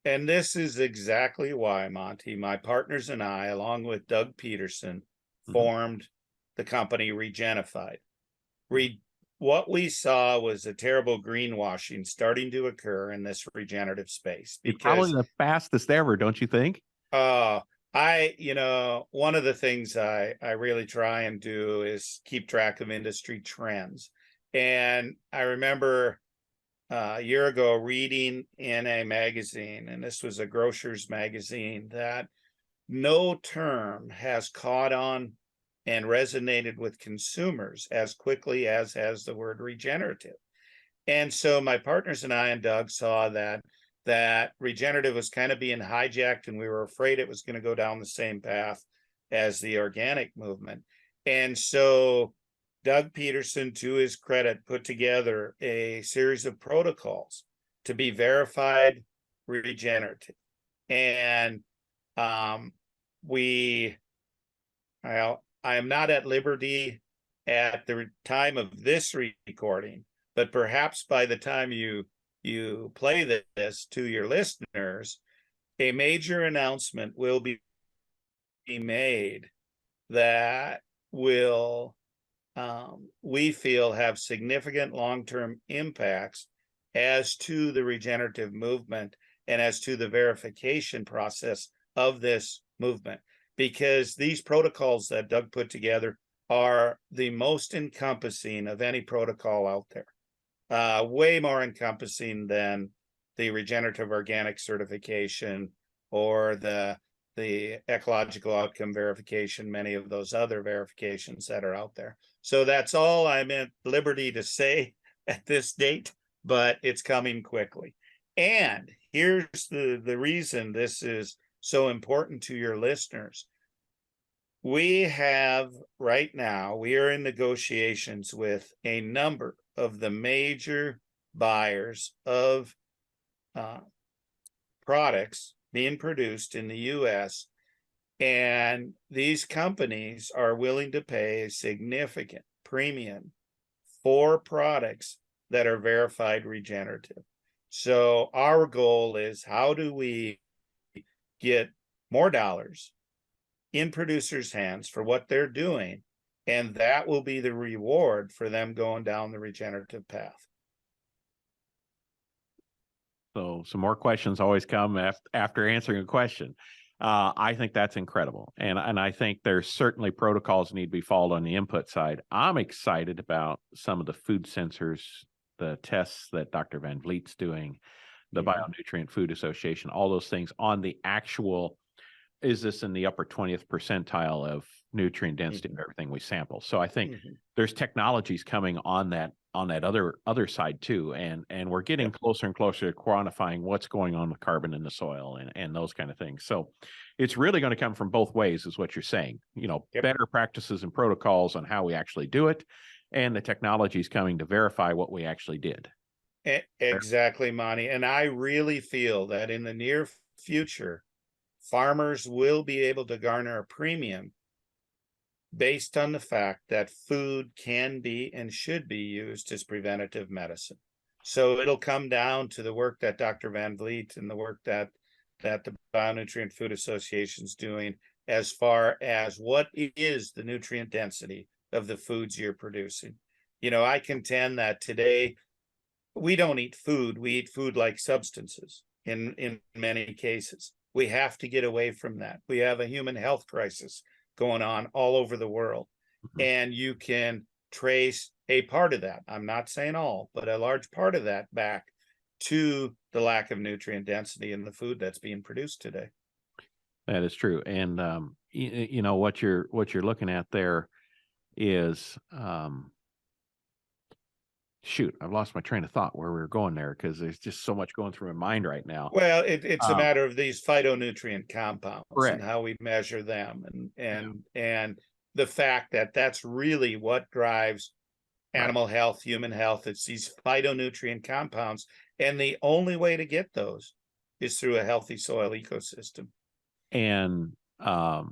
And this is exactly why, Monty, my partners and I, along with Doug Peterson, formed the company Regenified. What we saw was a terrible greenwashing starting to occur in this regenerative space. It's probably the fastest ever, don't you think? One of the things I really try and do is keep track of industry trends. And I remember a year ago reading in a magazine, and this was a grocer's magazine, that no term has caught on and resonated with consumers as quickly as has the word regenerative. And so my partners and I and Doug saw that regenerative was kind of being hijacked, and we were afraid it was going to go down the same path as the organic movement. And so Doug Peterson, to his credit, put together a series of protocols to be verified regenerative. And I am not at liberty at the time of this recording, but perhaps by the time you play this to your listeners, a major announcement will be made that will, we feel, have significant long-term impacts as to the regenerative movement and as to the verification process of this movement, because these protocols that Doug put together are the most encompassing of any protocol out there. Way more encompassing than the regenerative organic certification or the ecological outcome verification, many of those other verifications that are out there. So that's all I'm at liberty to say at this date, but it's coming quickly. And here's the reason this is so important to your listeners. We have right now, we are in negotiations with a number of the major buyers of products being produced in the US. And these companies are willing to pay a significant premium for products that are verified regenerative. So our goal is, how do we get more dollars in producers' hands for what they're doing? And that will be the reward for them going down the regenerative path. So some more questions always come after answering a question. I think that's incredible. And I think there's certainly protocols need to be followed on the input side. I'm excited about some of the food sensors, the tests that Dr. Van Vliet's doing, the Bionutrient Food Association, all those things on the actual, is this in the upper 20th percentile of nutrient density of everything we sample? So I think there's technologies coming on that other side too, and we're getting closer and closer to quantifying what's going on with carbon in the soil and those kind of things. So it's really going to come from both ways, is what you're saying. Better practices and protocols on how we actually do it, and the technology is coming to verify what we actually did. Exactly, Monty. And I really feel that in the near future, farmers will be able to garner a premium based on the fact that food can be and should be used as preventative medicine. So it'll come down to the work that Dr. Van Vliet and the work that the Bionutrient Food Association is doing, as far as what is the nutrient density of the foods you're producing. I contend that today we don't eat food, we eat food-like substances in many cases. We have to get away from that. We have a human health crisis going on all over the world. And you can trace a part of that, I'm not saying all, but a large part of that, back to the lack of nutrient density in the food that's being produced today. That is true. And what you're looking at there is shoot, I've lost my train of thought where we were going there, because there's just so much going through my mind right now. Well, it's a matter of these phytonutrient compounds correct. And how we measure them, and the fact that that's really what drives animal health, human health. It's these phytonutrient compounds, and the only way to get those is through a healthy soil ecosystem. And I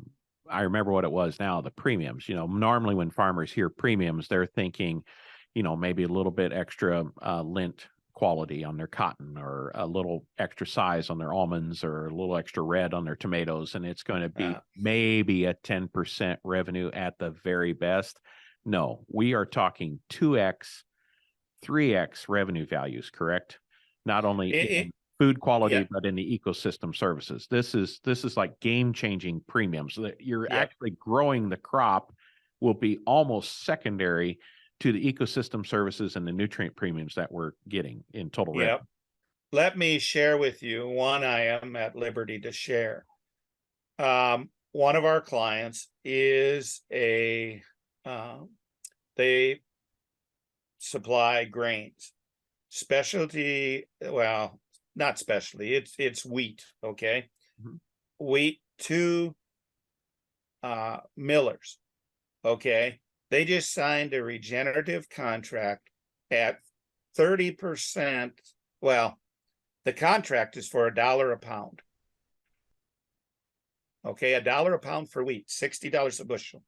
remember what it was now, the premiums. Normally when farmers hear premiums, they're thinking, maybe a little bit extra lint quality on their cotton, or a little extra size on their almonds, or a little extra red on their tomatoes, and it's going to be maybe a 10% revenue at the very best. No, we are talking 2x, 3x revenue values, correct? Not only in food quality, but in the ecosystem services. This is like game-changing premiums that you're actually growing. The crop will be almost secondary to the ecosystem services and the nutrient premiums that we're getting in total revenue. Let me share with you one I am at liberty to share. One of our clients is they supply grains, specialty, well, not specialty, it's wheat, okay? Wheat to millers, okay? They just signed a regenerative contract at 30%. Well, the contract is for $1 a pound. Okay, $1 a pound for wheat, $60 a bushel.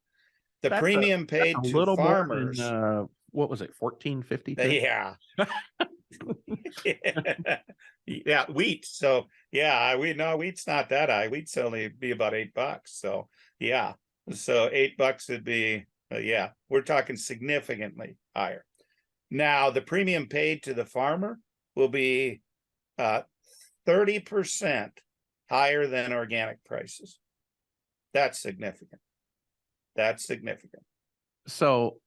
The premium paid to farmers. More than, what was it, $14.50? Yeah. Yeah, wheat. So yeah, wheat's not that high. Wheat's only be about $8. So yeah, so $8 would be. Yeah, we're talking significantly higher. Now, the premium paid to the farmer will be 30% higher than organic prices. That's significant. That's significant. So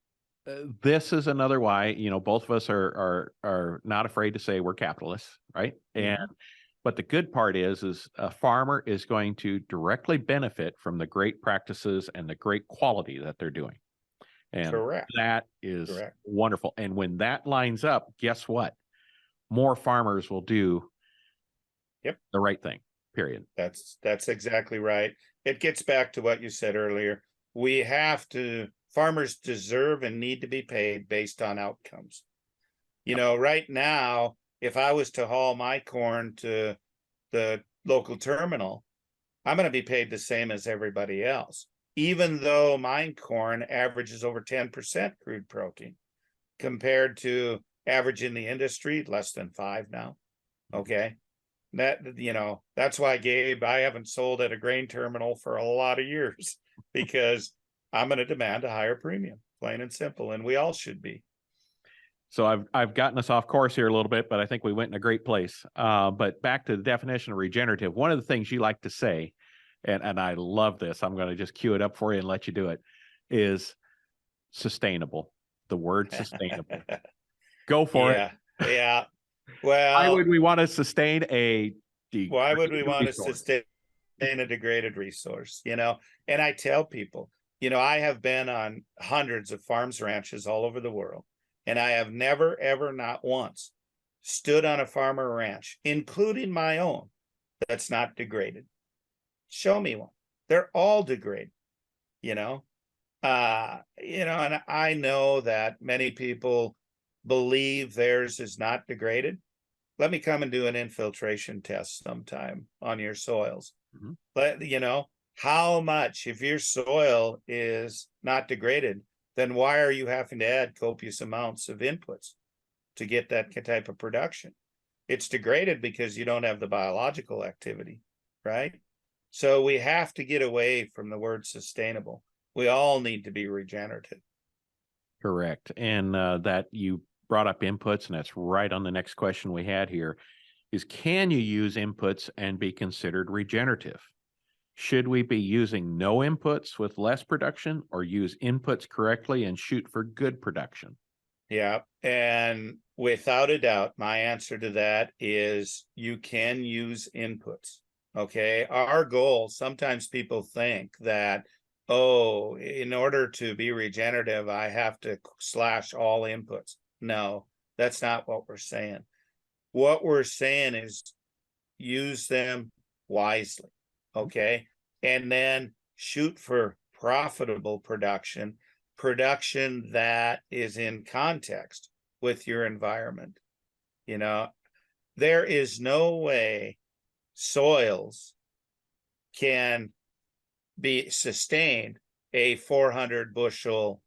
this is another why, both of us are not afraid to say we're capitalists, right? But the good part is a farmer is going to directly benefit from the great practices and the great quality that they're doing. And that is wonderful. And when that lines up, guess what? More farmers will do the right thing, period. That's exactly right. It gets back to what you said earlier. farmers deserve and need to be paid based on outcomes. Right now, if I was to haul my corn to the local terminal, I'm going to be paid the same as everybody else, even though my corn averages over 10% crude protein compared to average in the industry, less than 5 now. Okay. That's why, Gabe, I haven't sold at a grain terminal for a lot of years because I'm going to demand a higher premium, plain and simple. And we all should be. So I've gotten us off course here a little bit, but I think we went in a great place. But back to the definition of regenerative, one of the things you like to say, and I love this, I'm going to just cue it up for you and let you do it, is sustainable. The word sustainable. Go for it. Yeah. Well, why would we want to sustain a degraded resource? And I tell people, I have been on hundreds of farms, ranches all over the world. And I have never, ever, not once stood on a farm or ranch, including my own, that's not degraded. Show me one. They're all degraded, and I know that many people believe theirs is not degraded. Let me come and do an infiltration test sometime on your soils. Mm-hmm. But, how much, if your soil is not degraded, then why are you having to add copious amounts of inputs to get that type of production? It's degraded because you don't have the biological activity, right? So we have to get away from the word sustainable. We all need to be regenerative. Correct. And that you brought up inputs, and that's right on the next question we had here, is can you use inputs and be considered regenerative? Should we be using no inputs with less production, or use inputs correctly and shoot for good production? Yeah. And without a doubt, my answer to that is you can use inputs. Okay. Our goal, sometimes people think that, in order to be regenerative, I have to slash all inputs. No, that's not what we're saying. What we're saying is use them wisely. Okay. And then shoot for profitable production that is in context with your environment. There is no way soils can be sustained a 400 bushel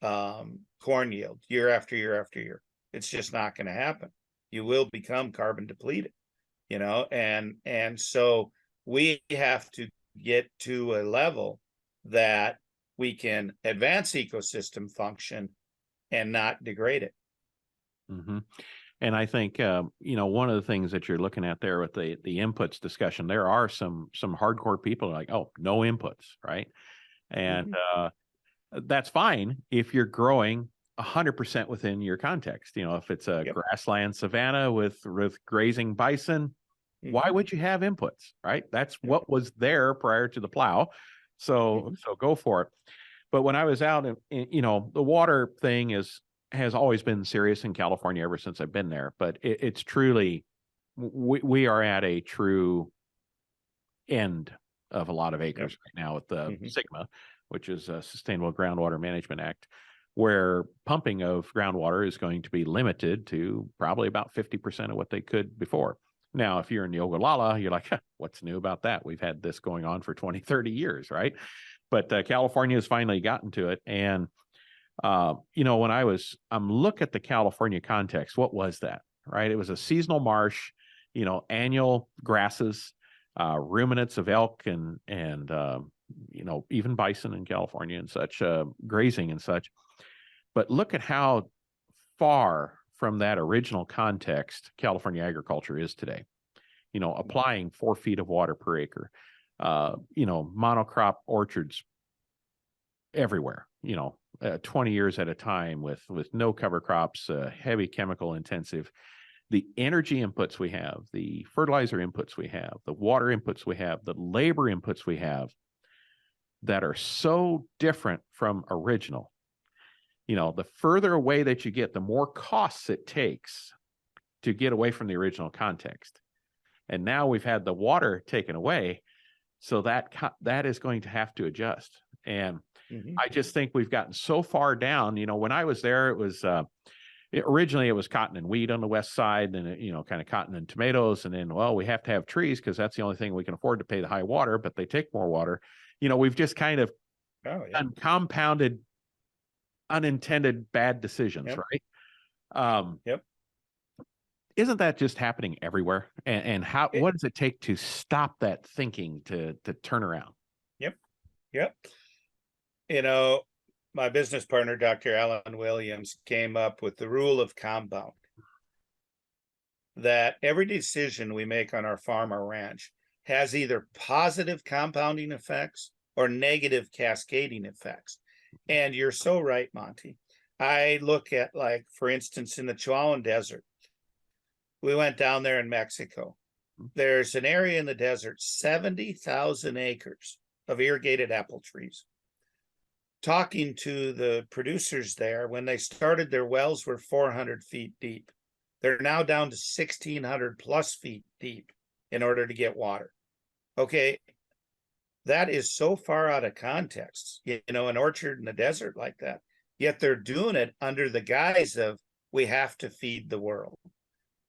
corn yield year after year after year. It's just not going to happen. You will become carbon depleted, and so we have to get to a level that we can advance ecosystem function and not degrade it. Mm-hmm. And I think, one of the things that you're looking at there with the inputs discussion, there are some hardcore people like, no inputs, right? And that's fine if you're growing 100% within your context. If it's a grassland savanna with grazing bison, why would you have inputs, right? That's what was there prior to the plow. So go for it. But when I was out, the water thing has always been serious in California ever since I've been there. But it's truly, we are at a true end of a lot of acres right now with the SGMA, which is a Sustainable Groundwater Management Act, where pumping of groundwater is going to be limited to probably about 50% of what they could before. Now, if you're in the Ogallala, you're like, what's new about that? We've had this going on for 20, 30 years, right? But California has finally gotten to it. And, when I'm look at the California context, what was that, right? It was a seasonal marsh, annual grasses, ruminants of elk and even bison in California and such, grazing and such. But look at how far from that original context California agriculture is today. Applying 4 feet of water per acre, monocrop orchards everywhere, 20 years at a time with no cover crops, heavy chemical intensive. The energy inputs we have, the fertilizer inputs we have, the water inputs we have, the labor inputs we have that are so different from original. The further away that you get, the more costs it takes to get away from the original context. And now we've had the water taken away, so that is going to have to adjust. And Mhm. I just think we've gotten so far down. When I was there, it was originally it was cotton and wheat on the west side, and kind of cotton and tomatoes, and then we have to have trees because that's the only thing we can afford to pay the high water, but they take more water. We've just kind of done compounded, unintended bad decisions, Yep. right? Yep. Isn't that just happening everywhere? And what does it take to stop that thinking to turn around? Yep. My business partner, Dr. Alan Williams, came up with the rule of compound, that every decision we make on our farm or ranch has either positive compounding effects or negative cascading effects. And you're so right, Monty. I look at, like, for instance, in the Chihuahuan Desert, we went down there in Mexico. There's an area in the desert, 70,000 acres of irrigated apple trees. Talking to the producers there, when they started, their wells were 400 feet deep. They're now down to 1,600 plus feet deep in order to get water. Okay, that is so far out of context, an orchard in the desert like that. Yet they're doing it under the guise of, we have to feed the world.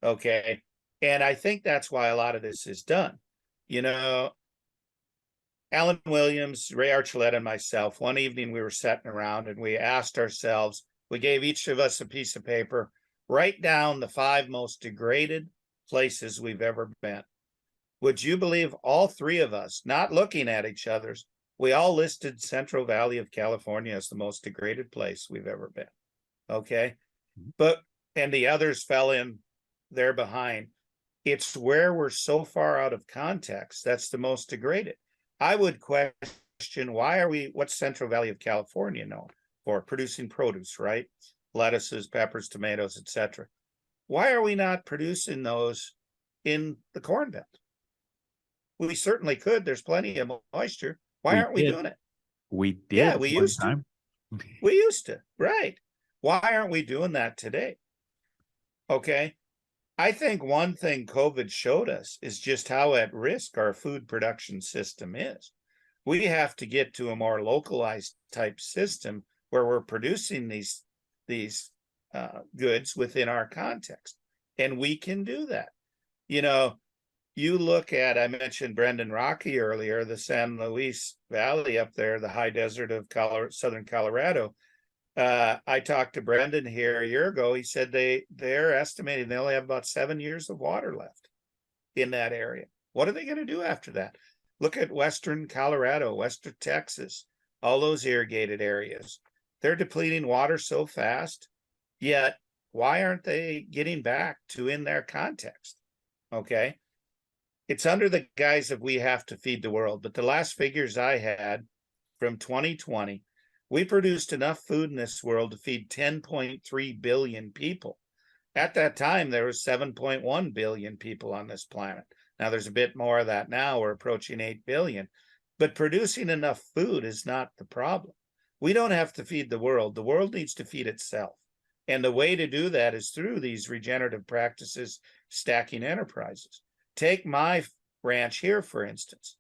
Okay, and I think that's why a lot of this is done. Alan Williams, Ray Archuleta, and myself, one evening we were sitting around and we asked ourselves, we gave each of us a piece of paper, write down the 5 most degraded places we've ever been. Would you believe all 3 of us, not looking at each other's, we all listed Central Valley of California as the most degraded place we've ever been. Okay. And the others fell in there behind. It's where we're so far out of context that's the most degraded. I would question, what's Central Valley of California known for? Producing produce, right? Lettuces, peppers, tomatoes, etc. Why are we not producing those in the Corn Belt? We certainly could. There's plenty of moisture. Why aren't we doing it? We did. Yeah, we used to. We used to, right? Why aren't we doing that today? Okay. I think one thing COVID showed us is just how at risk our food production system is. We have to get to a more localized type system where we're producing these goods within our context, and we can do that. You look at, I mentioned Brendan Rocky earlier, the San Luis Valley up there, the high desert of southern Colorado. I talked to Brendan here a year ago. He said they're estimating they only have about 7 years of water left in that area. What are they going to do after that? Look at western Colorado, western Texas, all those irrigated areas. They're depleting water so fast, yet why aren't they getting back to in their context? Okay. It's under the guise of we have to feed the world. But the last figures I had from 2020, we produced enough food in this world to feed 10.3 billion people. At that time, there was 7.1 billion people on this planet. Now there's a bit more of that now. We're approaching 8 billion. But producing enough food is not the problem. We don't have to feed the world. The world needs to feed itself. And the way to do that is through these regenerative practices, stacking enterprises. Take my ranch here, for instance.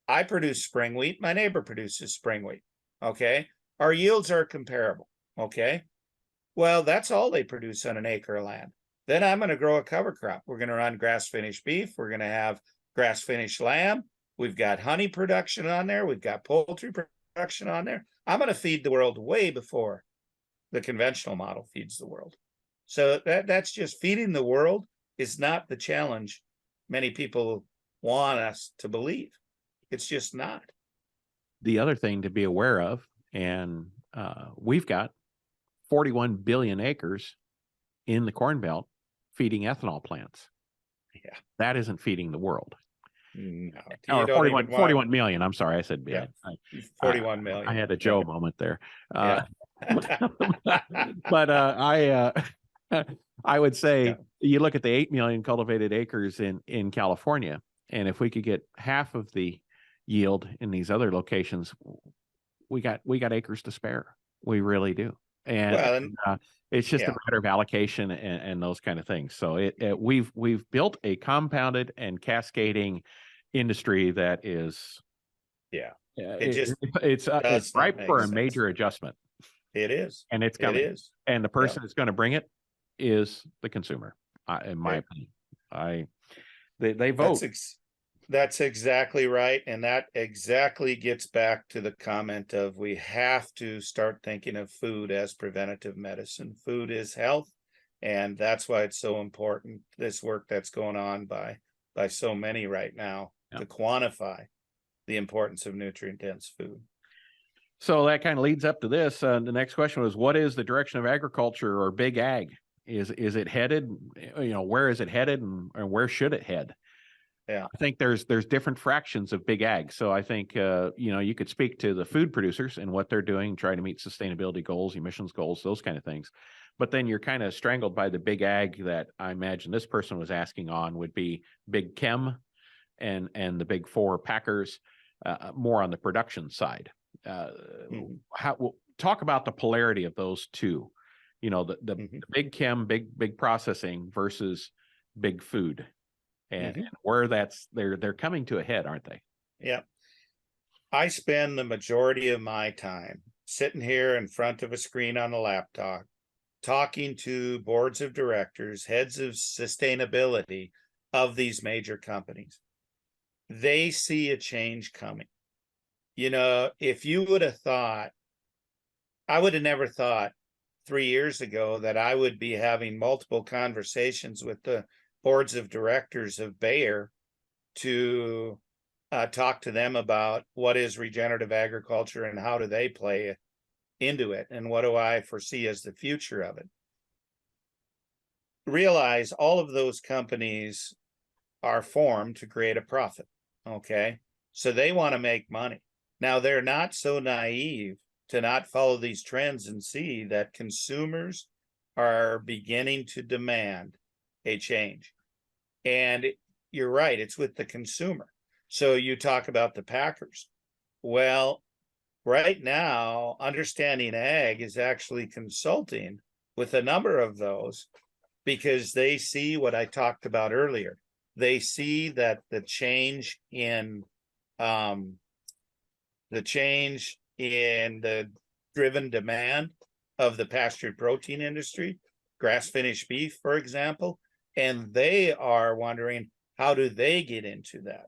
I produce spring wheat. My neighbor produces spring wheat. Okay. Our yields are comparable. Okay. Well, that's all they produce on an acre of land. Then I'm going to grow a cover crop. We're going to run grass finished beef. We're going to have grass finished lamb. We've got honey production on there. We've got poultry production on there. I'm going to feed the world way before the conventional model feeds the world. So that's just feeding the world is not the challenge many people want us to believe. It's just not. The other thing to be aware of, and we've got 41 billion acres in the Corn Belt feeding ethanol plants. Yeah. That isn't feeding the world. No. Or 41 million. I'm sorry. I said, yeah, 41 million. I had a Joe moment there. Yeah. But I would say you look at the 8 million cultivated acres in California, and if we could get half of the yield in these other locations, we got acres to spare. We really do. And it's just a matter of allocation and those kind of things. So we've built a compounded and cascading industry that is Yeah. Yeah, It just it's does not ripe make for a sense. major adjustment, It is. and it's It coming. is. And the person that's going to bring it is the consumer, in my Okay. opinion. They vote. That's exactly right. And that exactly gets back to the comment of we have to start thinking of food as preventative medicine. Food is health. And that's why it's so important, this work that's going on by so many right now to quantify the importance of nutrient-dense food. So that kind of leads up to this. The next question was, what is the direction of agriculture or big ag? Is it headed? Where is it headed, and where should it head? Yeah. I think there's different fractions of big ag. So I think you could speak to the food producers and what they're doing, trying to meet sustainability goals, emissions goals, those kind of things. But then you're kind of strangled by the big ag that I imagine this person was asking on would be big chem and the big four packers, more on the production side. Talk about the polarity of those two. The big chem, big processing versus big food. And where they're coming to a head, aren't they? Yeah. I spend the majority of my time sitting here in front of a screen on a laptop, talking to boards of directors, heads of sustainability of these major companies. They see a change coming. If you would have thought, I would have never thought 3 years ago that I would be having multiple conversations with the boards of directors of Bayer to talk to them about what is regenerative agriculture and how do they play into it and what do I foresee as the future of it. Realize all of those companies are formed to create a profit. Okay. So they want to make money. Now they're not so naive to not follow these trends and see that consumers are beginning to demand a change. And you're right, it's with the consumer. So you talk about the packers. Well, right now, Understanding Ag is actually consulting with a number of those because they see what I talked about earlier. They see that the change in the driven demand of the pastured protein industry, grass-finished beef, for example, and they are wondering, how do they get into that?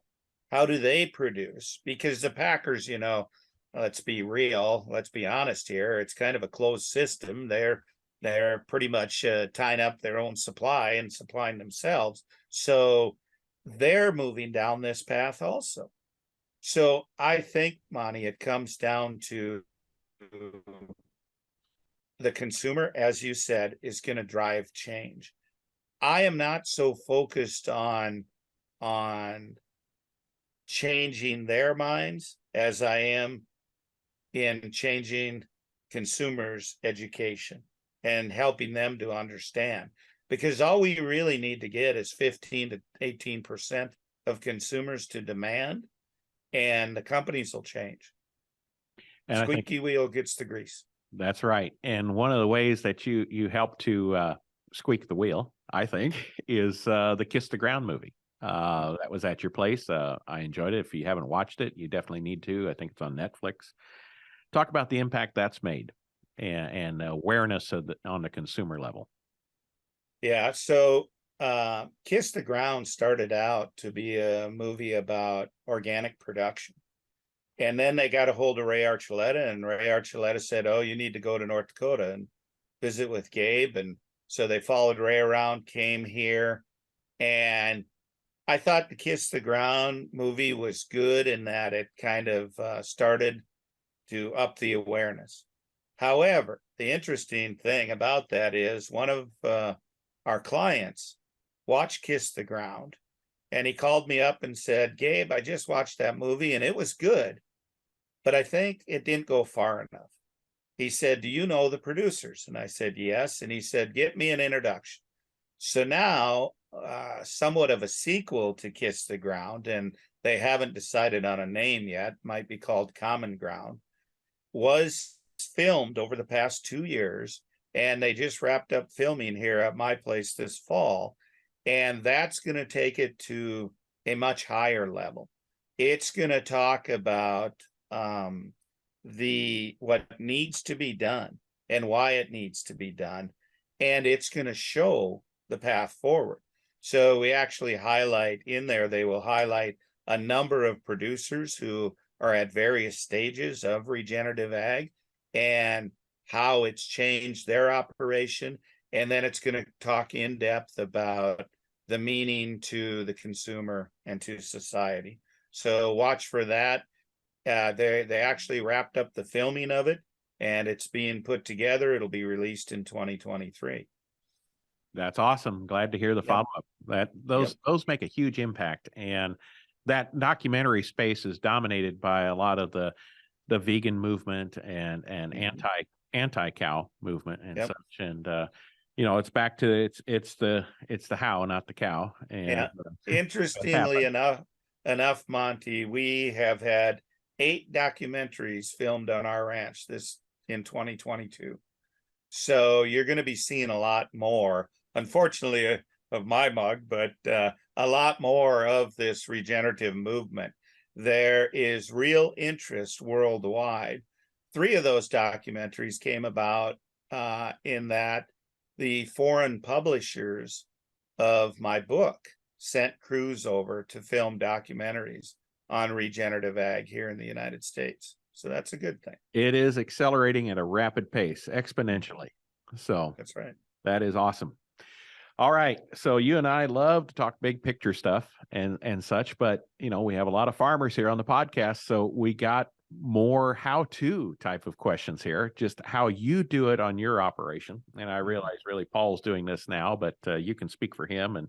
How do they produce? Because the packers, let's be real, let's be honest here, it's kind of a closed system. They're pretty much tying up their own supply and supplying themselves. So they're moving down this path also. So I think, Monty, it comes down to the consumer, as you said, is going to drive change. I am not so focused on changing their minds as I am in changing consumers' education and helping them to understand. Because all we really need to get is 15 to 18% of consumers to demand, and the companies will change. And squeaky wheel gets the grease. That's right. And one of the ways that you help to squeak the wheel, I think, is the Kiss the Ground movie. That was at your place. I enjoyed it. If you haven't watched it, you definitely need to. I think it's on Netflix. Talk about the impact that's made and awareness on the consumer level. Yeah. So Kiss the Ground started out to be a movie about organic production. And then they got a hold of Ray Archuleta, and Ray Archuleta said, oh, you need to go to North Dakota and visit with Gabe. And so they followed Ray around, came here. And I thought the Kiss the Ground movie was good in that it kind of started to up the awareness. However, the interesting thing about that is one of our clients watched Kiss the Ground, and he called me up and said, Gabe, I just watched that movie and it was good, but I think it didn't go far enough. He said, do you know the producers? And I said, yes. And he said, get me an introduction. So now, somewhat of a sequel to Kiss the Ground, and they haven't decided on a name yet, might be called Common Ground, was filmed over the past 2 years. And they just wrapped up filming here at my place this fall. And that's going to take it to a much higher level. It's going to talk about what needs to be done and why it needs to be done, and it's going to show the path forward. So we actually highlight in there, they will highlight a number of producers who are at various stages of regenerative ag and how it's changed their operation. And then it's going to talk in depth about the meaning to the consumer and to society. So watch for that. They actually wrapped up the filming of it, and it's being put together. It'll be released in 2023. That's awesome. Glad to hear the follow-up. Those make a huge impact. And that documentary space is dominated by a lot of the vegan movement and anti-cow movement and such. And it's back to it's the how, not the cow. And interestingly enough, Monty, we have had 8 documentaries filmed on our ranch in 2022. So you're going to be seeing a lot more, unfortunately, of my mug, but a lot more of this regenerative movement. There is real interest worldwide. 3 of those documentaries came about in that the foreign publishers of my book sent crews over to film documentaries on regenerative ag here in the United States. So that's a good thing. It is accelerating at a rapid pace, exponentially. So that's right. That is awesome. All right. So you and I love to talk big picture stuff and such, but we have a lot of farmers here on the podcast. So we got more how-to type of questions here, just how you do it on your operation. And I realize really Paul's doing this now, but you can speak for him.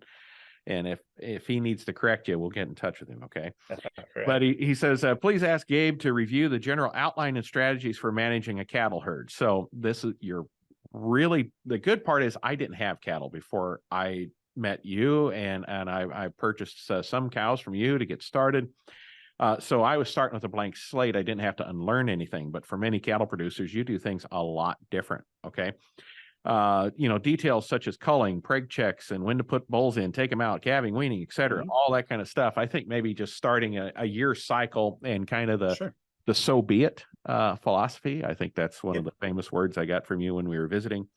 And if he needs to correct you, we'll get in touch with him. Okay. Right. But he says, please ask Gabe to review the general outline and strategies for managing a cattle herd. So this is really the good part is I didn't have cattle before I met you, and I purchased some cows from you to get started. So I was starting with a blank slate. I didn't have to unlearn anything, but for many cattle producers, you do things a lot different. Okay. Details such as culling, preg checks, and when to put bulls in, take them out, calving, weaning, et cetera, all that kind of stuff. I think maybe just starting a year cycle and kind of the so be it philosophy. I think that's one of the famous words I got from you when we were visiting.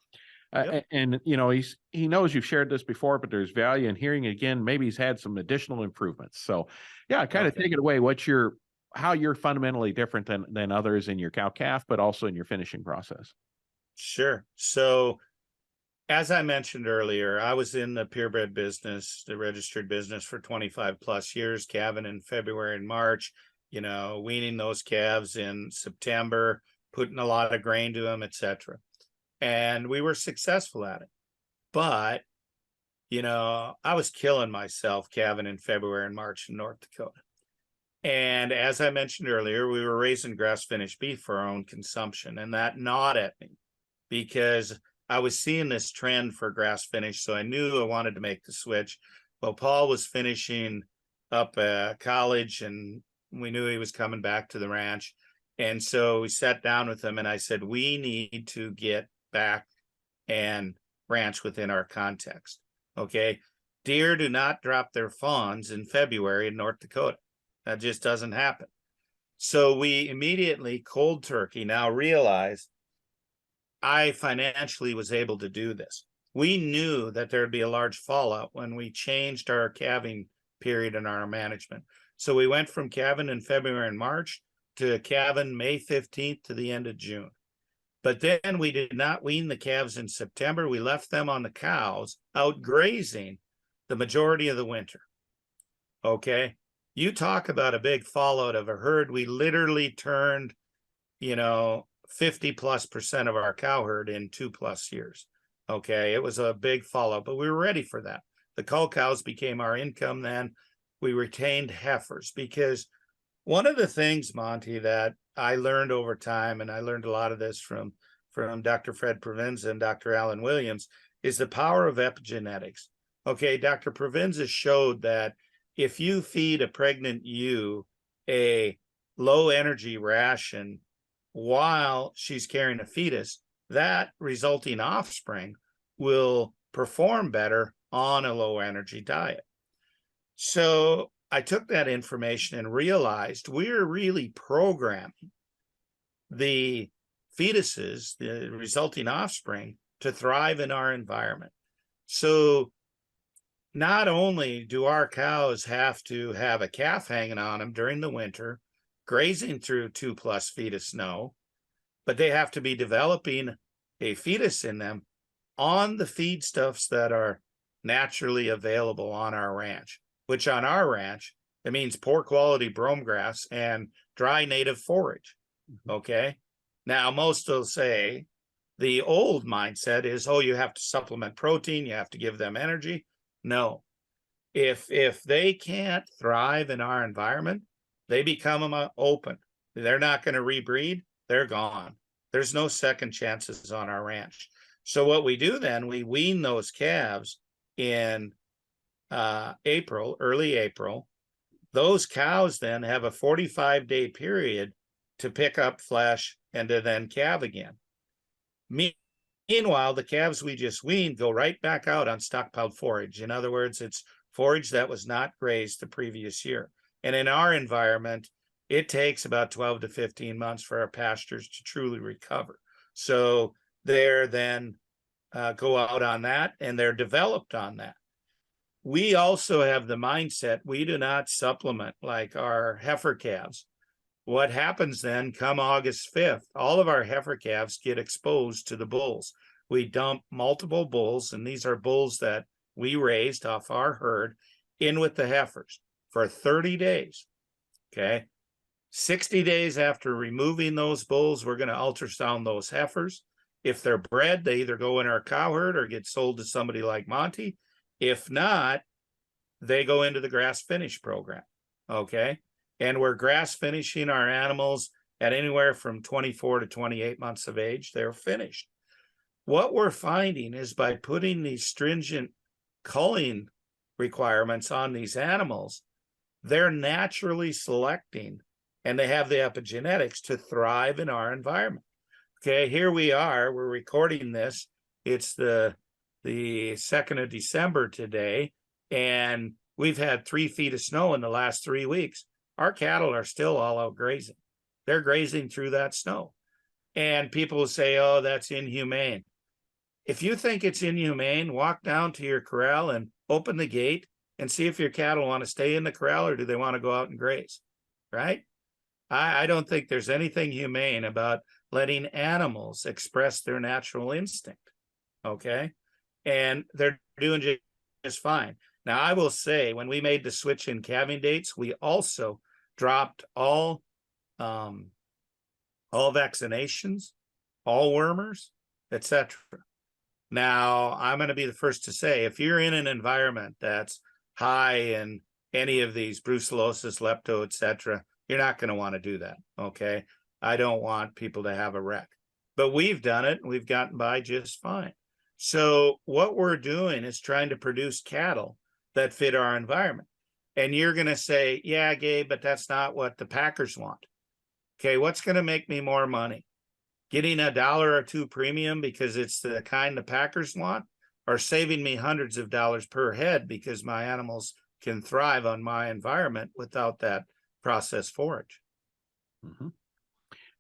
And he knows you've shared this before, but there's value in hearing it again. Maybe he's had some additional improvements. So kind of take it away. How you're fundamentally different than others in your cow calf, but also in your finishing process. Sure. So as I mentioned earlier, I was in the purebred business, the registered business for 25 plus years, calving in February and March, weaning those calves in September, putting a lot of grain to them, etc. And we were successful at it. But, I was killing myself calving in February and March in North Dakota. And as I mentioned earlier, we were raising grass-finished beef for our own consumption, and that gnawed at me because I was seeing this trend for grass-finished, so I knew I wanted to make the switch. Well, Paul was finishing up college, and we knew he was coming back to the ranch. And so we sat down with him, and I said, we need to get back and ranch within our context, okay? Deer do not drop their fawns in February in North Dakota. That just doesn't happen. So we immediately cold turkey now realize I financially was able to do this. We knew that there'd be a large fallout when we changed our calving period in our management. So we went from calving in February and March to calving May 15th to the end of June. But then we did not wean the calves in September. We left them on the cows out grazing the majority of the winter. Okay. You talk about a big fallout of a herd. We literally turned, 50+% of our cow herd in 2+ years. Okay. It was a big fallout, but we were ready for that. The cull cows became our income then. We retained heifers because one of the things, Monty, that I learned over time, and I learned a lot of this from Dr. Fred Provenza and Dr. Alan Williams, is the power of epigenetics. Okay. Dr. Provenza showed that if you feed a pregnant ewe a low energy ration while she's carrying a fetus, that resulting offspring will perform better on a low energy diet. So I took that information and realized we're really programming the fetuses, the resulting offspring, to thrive in our environment. So not only do our cows have to have a calf hanging on them during the winter, grazing through 2+ feet of snow, but they have to be developing a fetus in them on the feedstuffs that are naturally available on our ranch, which on our ranch, it means poor quality brome grass and dry native forage. Okay. Now, most will say the old mindset is, oh, you have to supplement protein, you have to give them energy. No. If they can't thrive in our environment, they become open. They're not going to rebreed. They're gone. There's no second chances on our ranch. So what we do then, we wean those calves in April, early April. Those cows then have a 45-day period to pick up flesh and to then calve again. Meanwhile, the calves we just weaned go right back out on stockpiled forage. In other words, it's forage that was not grazed the previous year. And in our environment, it takes about 12 to 15 months for our pastures to truly recover. So they're then go out on that, and they're developed on that. We also have the mindset, we do not supplement like our heifer calves. What happens then, come August 5th, all of our heifer calves get exposed to the bulls. We dump multiple bulls, and these are bulls that we raised off our herd, in with the heifers for 30 days. Okay. 60 days after removing those bulls, we're going to ultrasound those heifers. If they're bred, they either go in our cow herd or get sold to somebody like Monte. If not, they go into the grass finish program. Okay. And we're grass finishing our animals at anywhere from 24 to 28 months of age. They're finished. What we're finding is by putting these stringent culling requirements on these animals, they're naturally selecting, and they have the epigenetics to thrive in our environment. Okay, here we are. We're recording this. It's the 2nd of December today, and we've had 3 feet of snow in the last 3 weeks. Our cattle are still all out grazing. They're grazing through that snow. And people will say, oh, that's inhumane. If you think it's inhumane, walk down to your corral and open the gate and see if your cattle want to stay in the corral or do they want to go out and graze, right? I don't think there's anything humane about letting animals express their natural instinct, okay? And they're doing just fine. Now, I will say, when we made the switch in calving dates, we also dropped all vaccinations, all wormers, etc. Now, I'm going to be the first to say, if you're in an environment that's high in any of these brucellosis, lepto, etc., you're not going to want to do that, okay? I don't want people to have a wreck. But we've done it, and we've gotten by just fine. So what we're doing is trying to produce cattle that fit our environment. And you're going to say, yeah, Gabe, but that's not what the packers want. Okay, what's going to make me more money? Getting $1 or $2 premium because it's the kind the packers want, or saving me hundreds of dollars per head because my animals can thrive on my environment without that processed forage? Mm-hmm.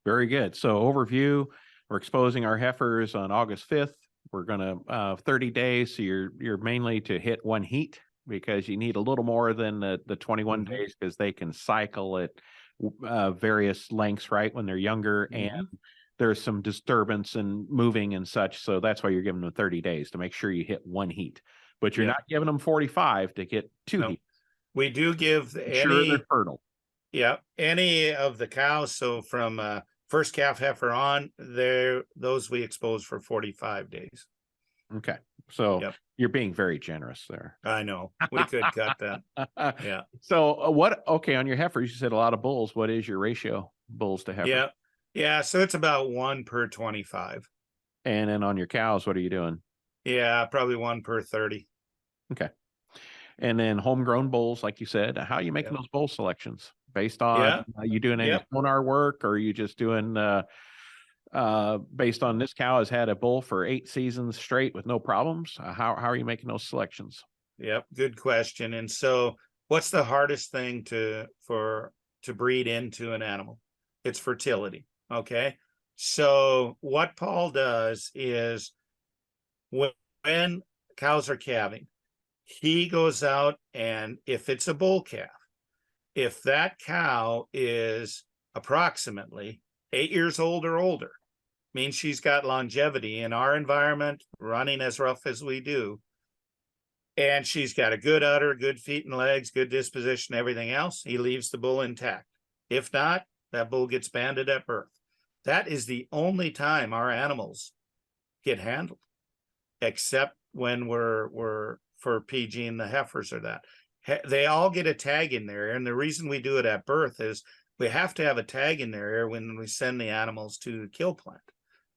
Very good. So overview, we're exposing our heifers on August 5th. We're going to 30 days. So you're mainly to hit one heat, because you need a little more than the 21 days, because they can cycle at various lengths, right, when they're younger, and there's some disturbance and moving and such. So that's why you're giving them 30 days to make sure you hit one heat. But you're not giving them 45 to get 2 heats. We do give Sure, they're fertile. Yeah, any of the cows. So from first calf heifer on, those we expose for 45 days. Okay. So you're being very generous there. I know. We could cut that. Yeah. So on your heifers, you said a lot of bulls. What is your ratio, bulls to heifers? Yeah. Yeah. So it's about 1 per 25. And then on your cows, what are you doing? Yeah, probably 1 per 30. Okay. And then homegrown bulls, like you said, how are you making those bull selections? Based on, you doing any sonar work, or are you just doing based on this cow has had a bull for 8 seasons straight with no problems? How are you making those selections? Yep, good question. And so what's the hardest thing to breed into an animal? It's fertility. Okay. So what Paul does is when cows are calving, he goes out, and if it's a bull calf, if that cow is approximately 8 years old or older, means she's got longevity in our environment, running as rough as we do, and she's got a good udder, good feet and legs, good disposition, everything else, he leaves the bull intact. If not, that bull gets banded at birth. That is the only time our animals get handled, except when we're for PG and the heifers or that. They all get a tag in there. And the reason we do it at birth is we have to have a tag in there when we send the animals to kill plant,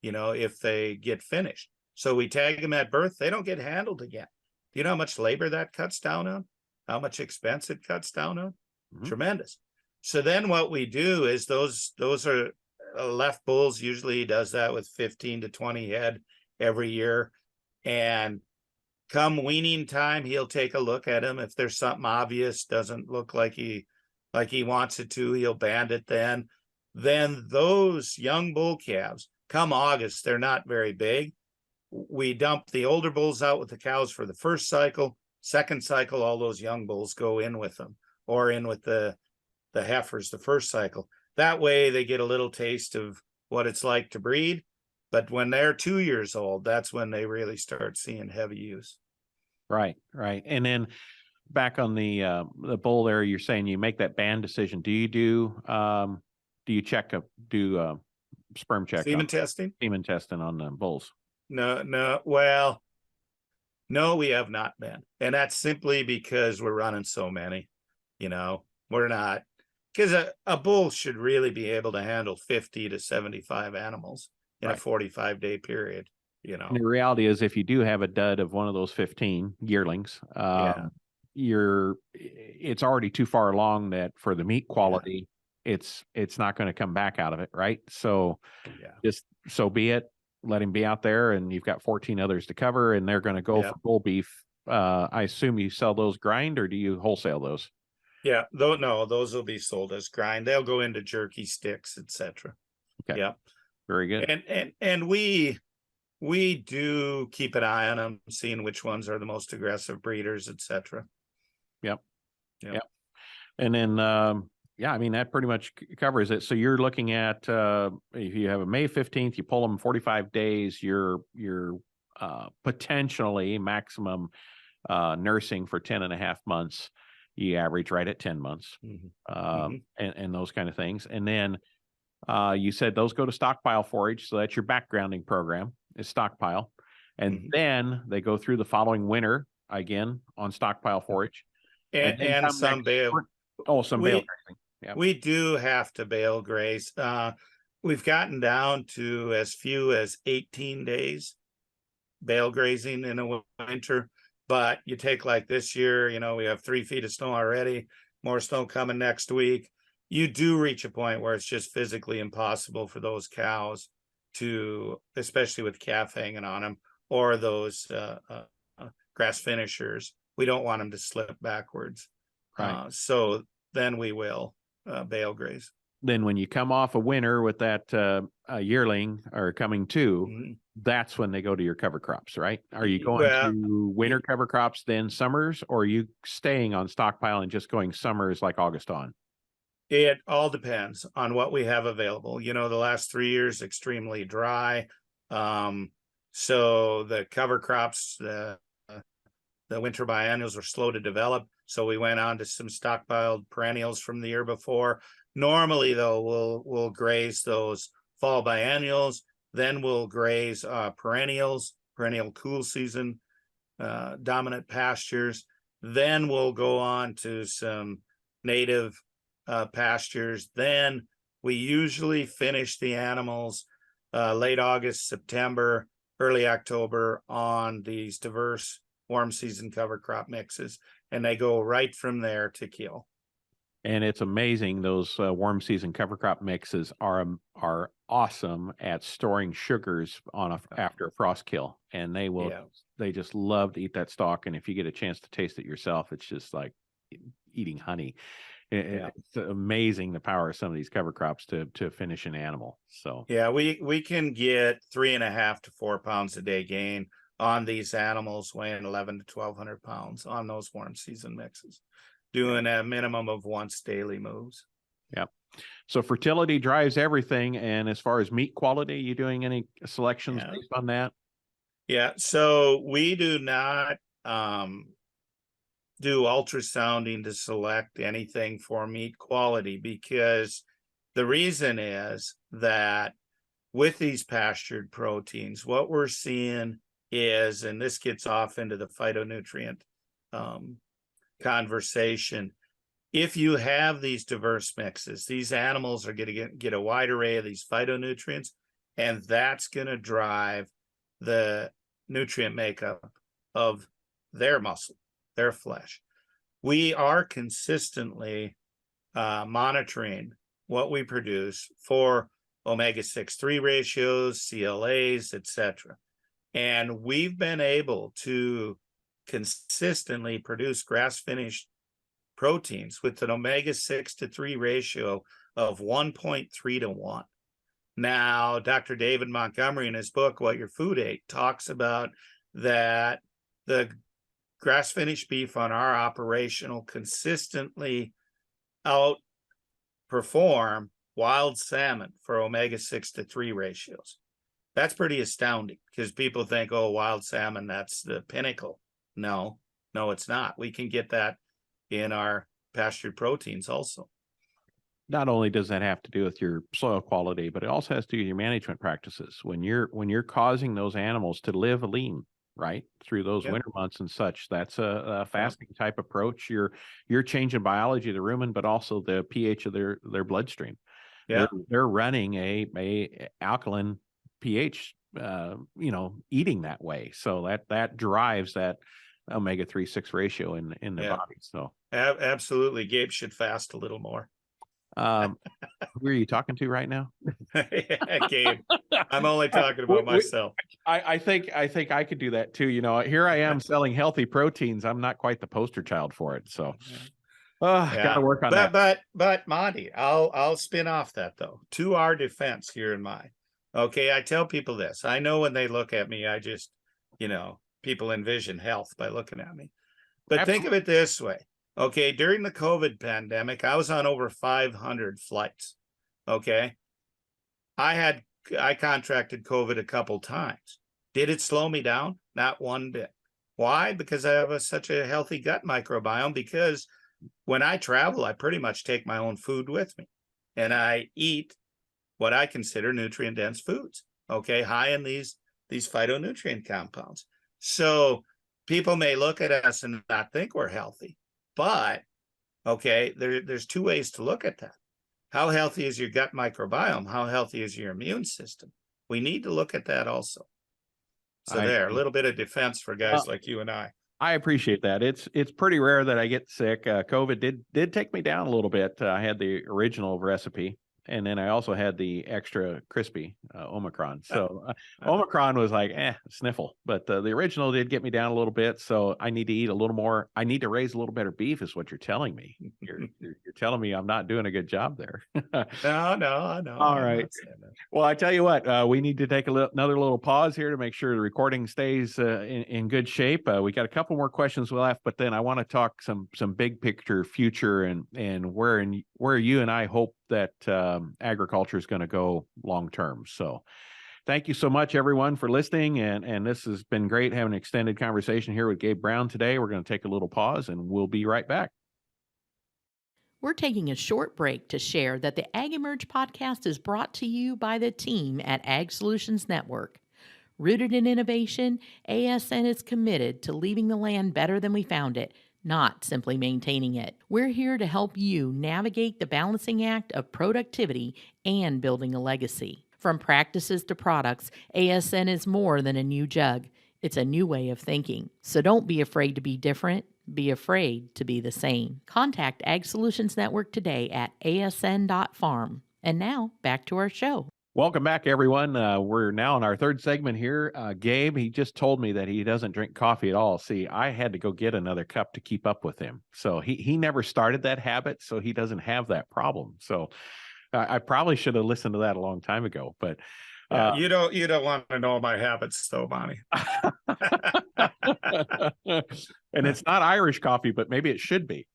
if they get finished. So we tag them at birth, they don't get handled again. Do you know how much labor that cuts down on? How much expense it cuts down on? Mm-hmm. Tremendous. So then what we do is those are left bulls. Usually he does that with 15 to 20 head every year. And come weaning time, he'll take a look at them. If there's something obvious, doesn't look like he wants it to, he'll band it then. Then those young bull calves, come August, they're not very big. We dump the older bulls out with the cows for the first cycle. Second cycle, all those young bulls go in with them, or in with the heifers the first cycle. That way they get a little taste of what it's like to breed. But when they're 2 years old, that's when they really start seeing heavy use. Right. And then back on the bull there, you're saying you make that band decision. Do you do sperm check? Semen testing? Semen testing on the bulls? No. Well, no, we have not been. And that's simply because we're running so many, we're not, because a bull should really be able to handle 50 to 75 animals in a 45-day period, And the reality is, if you do have a dud of one of those 15 yearlings, it's already too far along that for the meat quality, it's not going to come back out of it, right? So just so be it. Let him be out there, and you've got 14 others to cover, and they're going to go for bull beef. I assume you sell those grind, or do you wholesale those? Yeah, no, those will be sold as grind. They'll go into jerky sticks, etc. Okay. Yeah. Very good. And we do keep an eye on them, seeing which ones are the most aggressive breeders, etc. Yep. And then, that pretty much covers it. So you're looking at, if you have a May 15th, you pull them 45 days, you're potentially maximum nursing for 10 and a half months. You average right at 10 months, and those kind of things. And then you said those go to stockpile forage. So that's your backgrounding program, is stockpile. And then they go through the following winter again on stockpile forage. And some bale. Some bale grazing. Yeah. We do have to bale graze. We've gotten down to as few as 18 days bale grazing in a winter. But you take like this year, we have 3 feet of snow already, more snow coming next week. You do reach a point where it's just physically impossible for those cows to, especially with calf hanging on them, or those grass finishers. We don't want them to slip backwards. Right. So then we will bale graze. Then when you come off a winter with that yearling or coming to, that's when they go to your cover crops, right? Are you going to winter cover crops, then summers, or are you staying on stockpile and just going summers like August on? It all depends on what we have available. The last 3 years, extremely dry. So the cover crops, the winter biennials were slow to develop. So we went on to some stockpiled perennials from the year before. Normally, though, we'll graze those fall biennials. Then we'll graze perennial cool season, dominant pastures. Then we'll go on to some native pastures. Then we usually finish the animals late August, September, early October on these diverse warm season cover crop mixes, and they go right from there to kill. And it's amazing. Those warm season cover crop mixes are awesome at storing sugars after a frost kill, and they just love to eat that stalk. And if you get a chance to taste it yourself, it's just like eating honey. Yeah. It's amazing the power of some of these cover crops to finish an animal. So Yeah, we can get 3.5 to 4 pounds a day gain on these animals weighing 11 to 1,200 pounds on those warm season mixes, doing a minimum of once daily moves. yeah. So fertility drives everything. And as far as meat quality, you doing any selections Yeah. based on that? Yeah, so we do not do ultrasounding to select anything for meat quality, because the reason is that with these pastured proteins, what we're seeing is, and this gets off into the phytonutrient conversation, if you have these diverse mixes, these animals are going to get a wide array of these phytonutrients, and that's going to drive the nutrient makeup of their muscle, their flesh. We are consistently monitoring what we produce for omega-6/3 ratios, CLAs, etc. And we've been able to consistently produce grass-finished proteins with an omega-6 to 3 ratio of 1.3 to 1. Now, Dr. David Montgomery, in his book, What Your Food Ate, talks about that the grass-finished beef on our operation will consistently outperform wild salmon for omega-6 to 3 ratios. That's pretty astounding, because people think, oh, wild salmon, that's the pinnacle. No, it's not. We can get that in our pastured proteins also. Not only does that have to do with your soil quality, but it also has to do with your management practices. When you're causing those animals to live lean, right, through those Yep. winter months and such, that's a fasting type approach. You're changing biology of the rumen, but also the pH of their bloodstream. Yeah. They're running a alkaline pH, eating that way. So that drives that omega-3/6 ratio in their Yeah. body. So Absolutely. Gabe should fast a little more. who are you talking to right now? Yeah, Gabe. I'm only talking about myself. I think I could do that too. Here I am selling healthy proteins. I'm not quite the poster child for it. So got to work on that. But Monty, I'll spin off that though. To our defense here in mine. Okay, I tell people this. I know when they look at me, I just, people envision health by looking at me. But Absolutely. think of it this way. Okay, during the COVID pandemic, I was on over 500 flights. Okay. I contracted COVID a couple times. Did it slow me down? Not one bit. Why? Because I have such a healthy gut microbiome, because when I travel, I pretty much take my own food with me, and I eat what I consider nutrient dense foods. Okay, high in these phytonutrient compounds. So people may look at us and not think we're healthy, but okay, there's two ways to look at that. How healthy is your gut microbiome? How healthy is your immune system? We need to look at that also. So a little bit of defense for guys like you and I. I appreciate that. It's pretty rare that I get sick. COVID did take me down a little bit. I had the original recipe, and then I also had the extra crispy Omicron. So Omicron was like, sniffle. But the original did get me down a little bit. So I need to eat a little more. I need to raise a little better beef, is what you're telling me. You're telling me I'm not doing a good job there. No. All right. Well, I tell you what, we need to take another little pause here to make sure the recording stays in good shape. We got a couple more questions left, but then I want to talk some big picture future and where you and I hope that agriculture is going to go long term. So thank you so much, everyone, for listening. And this has been great having an extended conversation here with Gabe Brown today. We're going to take a little pause and we'll be right back. We're taking a short break to share that the AgEmerge podcast is brought to you by the team at Ag Solutions Network. Rooted in innovation, ASN is committed to leaving the land better than we found it, not simply maintaining it. We're here to help you navigate the balancing act of productivity and building a legacy. From practices to products, ASN is more than a new jug. It's a new way of thinking. So don't be afraid to be different. Be afraid to be the same. Contact Ag Solutions Network today at asn.farm. And now, back to our show. Welcome back, everyone. We're now in our third segment here. Gabe, he just told me that he doesn't drink coffee at all. See, I had to go get another cup to keep up with him. So he never started that habit, so he doesn't have that problem. So I probably should have listened to that a long time ago. But Yeah, you don't want to know my habits, though, Monty. and it's not Irish coffee, but maybe it should be.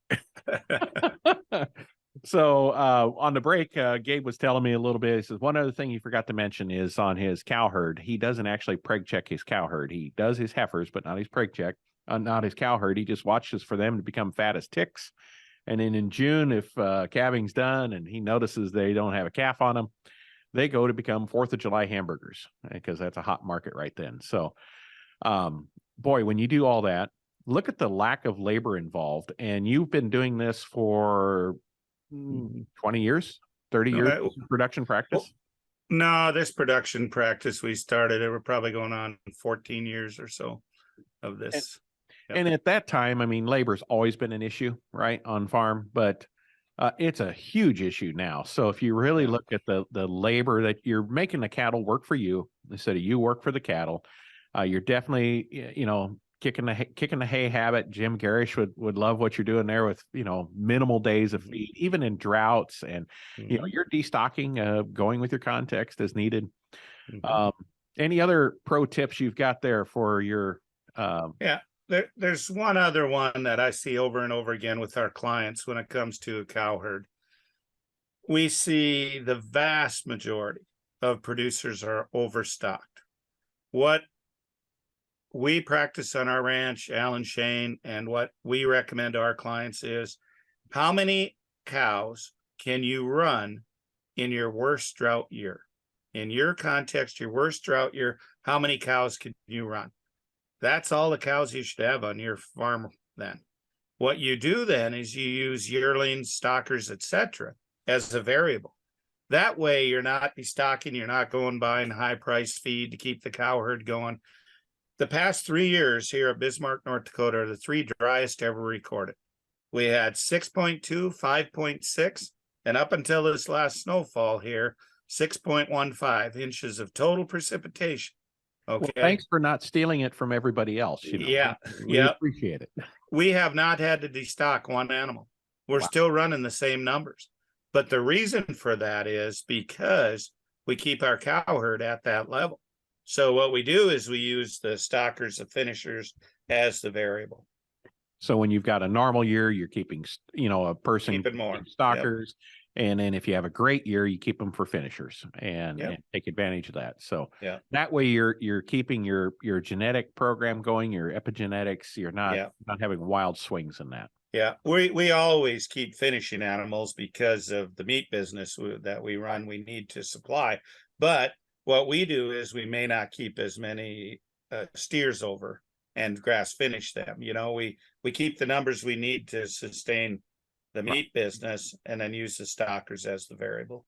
So on the break, Gabe was telling me a little bit. He says one other thing he forgot to mention is on his cow herd. He doesn't actually preg check his cow herd. He does his heifers, but not his preg check, not his cow herd. He just watches for them to become fat as ticks. And then in June, if calving's done and he notices they don't have a calf on them, they go to become 4th of July hamburgers because that's a hot market right then. So, boy, when you do all that, look at the lack of labor involved. And you've been doing this for 20 years, 30 years of production practice? No, this production practice we started, we're probably going on 14 years or so of this. And at that time, I mean, labor's always been an issue, right, on farm, but it's a huge issue now. So if you really look at the labor that you're making the cattle work for you instead of you work for the cattle, you're definitely, kicking the hay habit. Jim Garish would love what you're doing there with, minimal days of feed, even in droughts. And, you're destocking, going with your context as needed. Any other pro tips you've got there for your? There's one other one that I see over and over again with our clients when it comes to a cow herd. We see the vast majority of producers are overstocked. What we practice on our ranch, Alan Shane, and what we recommend to our clients is how many cows can you run in your worst drought year? In your context, your worst drought year, how many cows can you run? That's all the cows you should have on your farm then. What you do then is you use yearlings, stockers, etc. as a variable. That way you're not destocking, you're not going buying high price feed to keep the cow herd going. The past 3 years here at Bismarck, North Dakota are the 3 driest ever recorded. We had 6.2, 5.6, and up until this last snowfall here, 6.15 inches of total precipitation. Okay. Well, thanks for not stealing it from everybody else. We appreciate it. We have not had to destock one animal. We're still running the same numbers. But the reason for that is because we keep our cow herd at that level. So what we do is we use the stockers, the finishers as the variable. So when you've got a normal year, you're keeping, a person keeping more stockers. Yep. And then if you have a great year, you keep them for finishers and take advantage of that. So that way you're keeping your genetic program going, your epigenetics. You're not having wild swings in that. Yeah, we always keep finishing animals because of the meat business that we run. We need to supply. But what we do is we may not keep as many steers over and grass finish them. We keep the numbers we need to sustain the meat business and then use the stockers as the variable.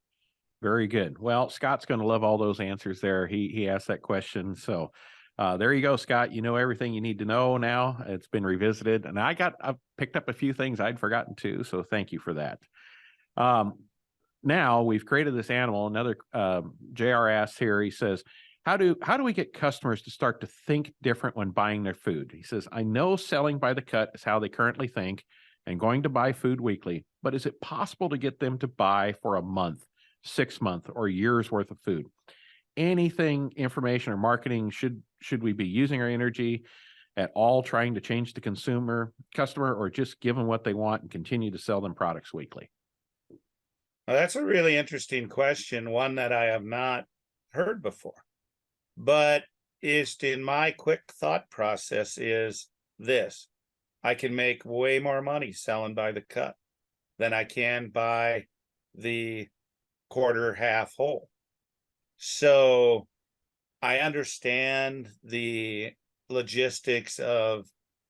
Very good. Well, Scott's going to love all those answers there. He asked that question. So there you go, Scott. You know everything you need to know now. It's been revisited. And I've picked up a few things I'd forgotten too. So thank you for that. Now we've created this animal. Another JR asks here, he says, how do we get customers to start to think different when buying their food? He says, I know selling by the cut is how they currently think and going to buy food weekly, but is it possible to get them to buy for a month, 6 month, or a year's worth of food? Anything, information or marketing, should we be using our energy at all trying to change the customer, or just give them what they want and continue to sell them products weekly? Well, that's a really interesting question, one that I have not heard before. But in my quick thought process is this. I can make way more money selling by the cut than I can by the quarter, half, whole. So I understand the logistics of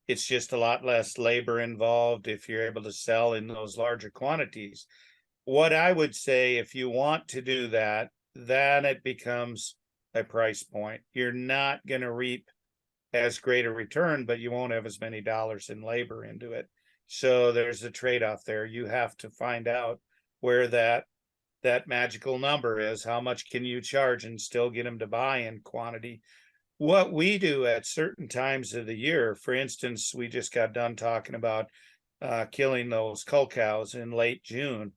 it's just a lot less labor involved if you're able to sell in those larger quantities. What I would say, if you want to do that, then it becomes a price point. You're not going to reap as great a return, but you won't have as many dollars in labor into it. So there's a trade-off there. You have to find out where that that magical number is. How much can you charge and still get them to buy in quantity? What we do at certain times of the year, for instance, we just got done talking about killing those cull cows in late June.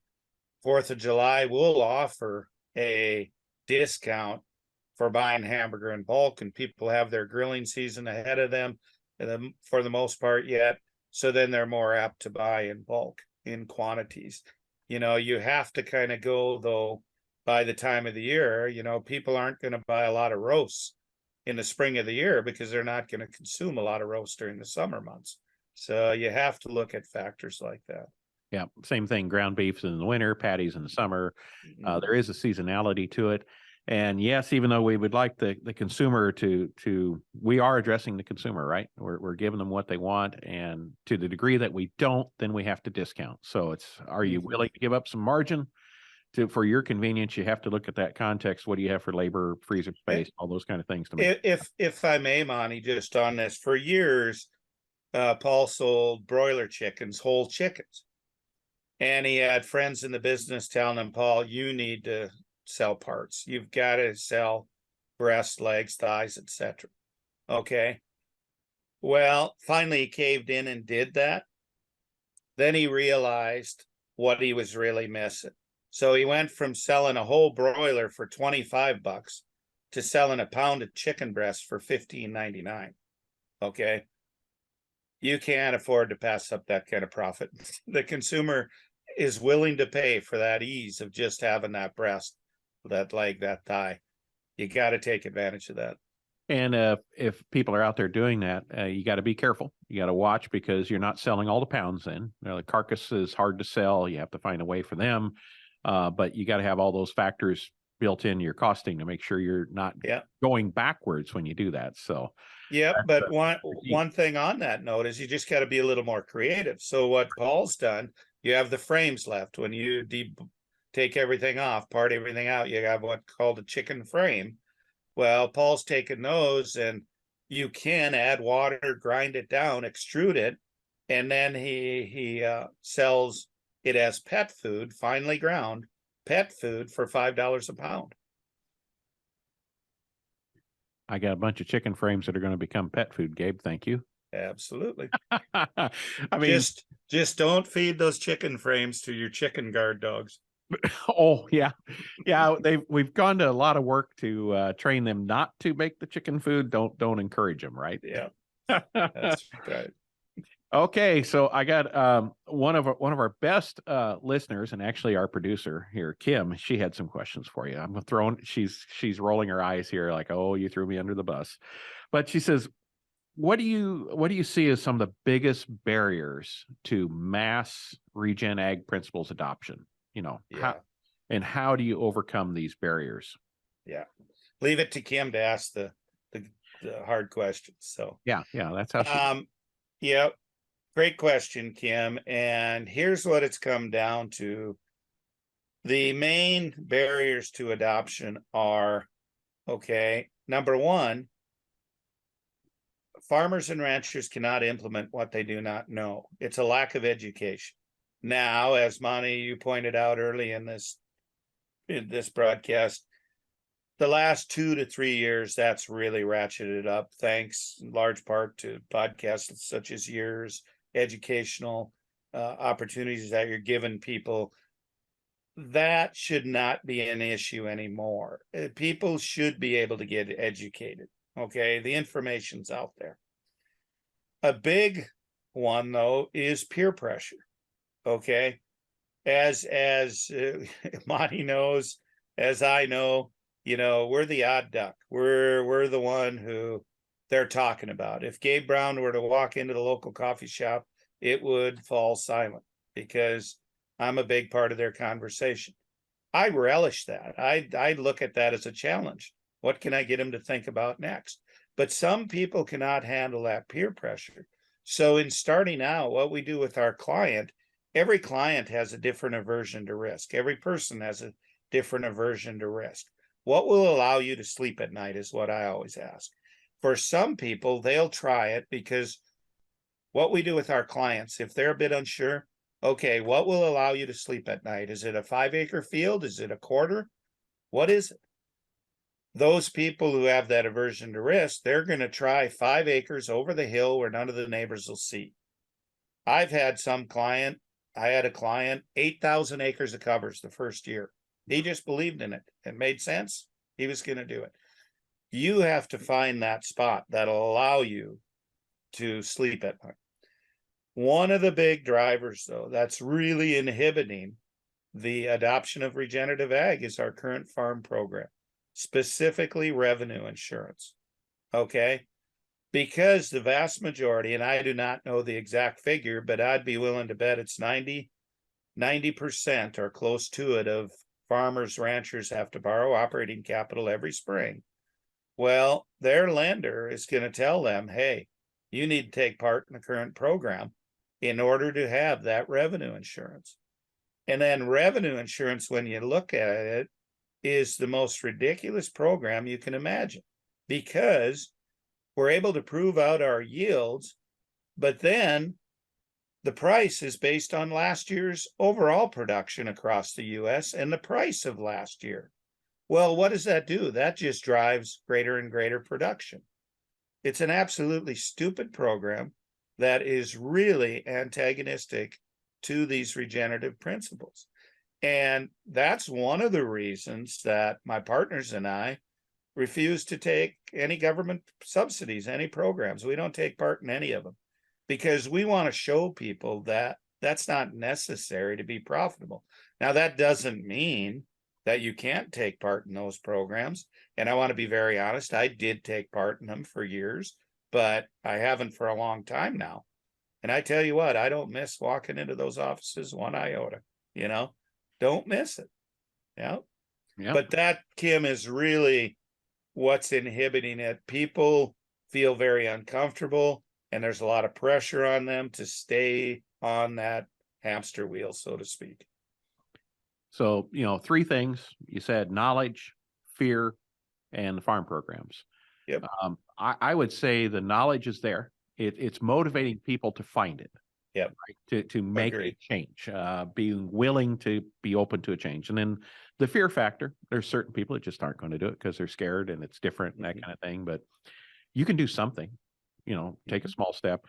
4th of July, we'll offer a discount for buying hamburger in bulk, and people have their grilling season ahead of them for the most part yet. So then they're more apt to buy in bulk in quantities. You know, you have to kind of go though by the time of the year. You know, people aren't going to buy a lot of roasts in the spring of the year because they're not going to consume a lot of roast during the summer months. So you have to look at factors like that. Yeah, same thing. Ground beefs in the winter, patties in the summer. There is a seasonality to it. And yes, even though we would like the consumer to we are addressing the consumer, right? We're giving them what they want, and to the degree that we don't, then we have to discount. So it's, are you willing to give up some margin for your convenience? You have to look at that context. What do you have for labor, freezer space, all those kind of things to make. If I may, Monty, just on this, for years, Paul sold broiler chickens, whole chickens. And he had friends in the business telling him, Paul, you need to sell parts. You've got to sell breasts, legs, thighs, etc. Okay. Well, finally he caved in and did that. Then he realized what he was really missing. So he went from selling a whole broiler for $25 to selling a pound of chicken breast for $15.99. Okay. You can't afford to pass up that kind of profit. The consumer is willing to pay for that ease of just having that breast, that leg, that thigh. You got to take advantage of that. And if people are out there doing that, you got to be careful. You got to watch, because you're not selling all the pounds in. You know, the carcass is hard to sell. You have to find a way for them. But you got to have all those factors built into your costing to make sure you're not going backwards when you do that. So yeah, but one thing on that note is you just got to be a little more creative. So what Paul's done, you have the frames left. When you take everything off, part everything out, you have what's called a chicken frame. Well, Paul's taken those, and you can add water, grind it down, extrude it, and then he sells it as pet food, finely ground pet food, for $5 a pound. I got a bunch of chicken frames that are going to become pet food, Gabe. Thank you. Absolutely. I mean, just don't feed those chicken frames to your chicken guard dogs. Oh yeah. We've gone to a lot of work to train them not to make the chicken food. Don't encourage them, right? Yeah, that's right. Okay, so I got one of our best listeners, and actually our producer here, Kim. She had some questions for you. I'm throwing. She's rolling her eyes here, like, oh, you threw me under the bus. But she says, what do you see as some of the biggest barriers to mass regen ag principles adoption? You know, how do you overcome these barriers? Yeah, leave it to Kim to ask the hard questions. So yeah, that's how she. Yeah. Great question, Kim. And here's what it's come down to. The main barriers to adoption are, number one, farmers and ranchers cannot implement what they do not know. It's a lack of education. Now, as Monty, you pointed out early in this broadcast, the last 2 to 3 years, that's really ratcheted up, thanks in large part to podcasts such as yours, educational opportunities that you're giving people. That should not be an issue anymore. People should be able to get educated. The information's out there. A big one, though, is peer pressure. As Monty knows, as I know, we're the odd duck. We're the one who they're talking about. If Gabe Brown were to walk into the local coffee shop, it would fall silent because I'm a big part of their conversation. I relish that. I look at that as a challenge. What can I get them to think about next? But some people cannot handle that peer pressure. So in starting out, what we do with our client, every client has a different aversion to risk. Every person has a different aversion to risk. What will allow you to sleep at night is what I always ask. For some people, they'll try it because what we do with our clients, if they're a bit unsure, Okay, what will allow you to sleep at night? Is it a 5-acre field? Is it a quarter? What is it? Those people who have that aversion to risk, they're going to try 5 acres over the hill where none of the neighbors will see. I had a client, 8,000 acres of covers the first year. He just believed in it. It made sense. He was going to do it. You have to find that spot that'll allow you to sleep at night. One of the big drivers, though, that's really inhibiting the adoption of regenerative ag is our current farm program, specifically revenue insurance. Okay. Because the vast majority, and I do not know the exact figure, but I'd be willing to bet it's 90% or close to it of farmers, ranchers have to borrow operating capital every spring. Well, their lender is going to tell them, hey, you need to take part in the current program in order to have that revenue insurance. And then revenue insurance, when you look at it, is the most ridiculous program you can imagine, because we're able to prove out our yields, but then the price is based on last year's overall production across the US and the price of last year. Well, what does that do? That just drives greater and greater production. It's an absolutely stupid program that is really antagonistic to these regenerative principles. And that's one of the reasons that my partners and I refuse to take any government subsidies, any programs. We don't take part in any of them because we want to show people that that's not necessary to be profitable. Now, that doesn't mean that you can't take part in those programs. And I want to be very honest, I did take part in them for years, but I haven't for a long time now. And I tell you what, I don't miss walking into those offices one iota, don't miss it. Yeah. But that, Kim, is really what's inhibiting it. People feel very uncomfortable and there's a lot of pressure on them to stay on that hamster wheel, so to speak. So, 3 things you said: knowledge, fear, and the farm programs. Yep. I would say the knowledge is there. It's motivating people to find it. Yep. Right? To make Agreed. a change, being willing to be open to a change. And then the fear factor, there's certain people that just aren't going to do it because they're scared and it's different and that kind of thing. But you can do something, take a small step.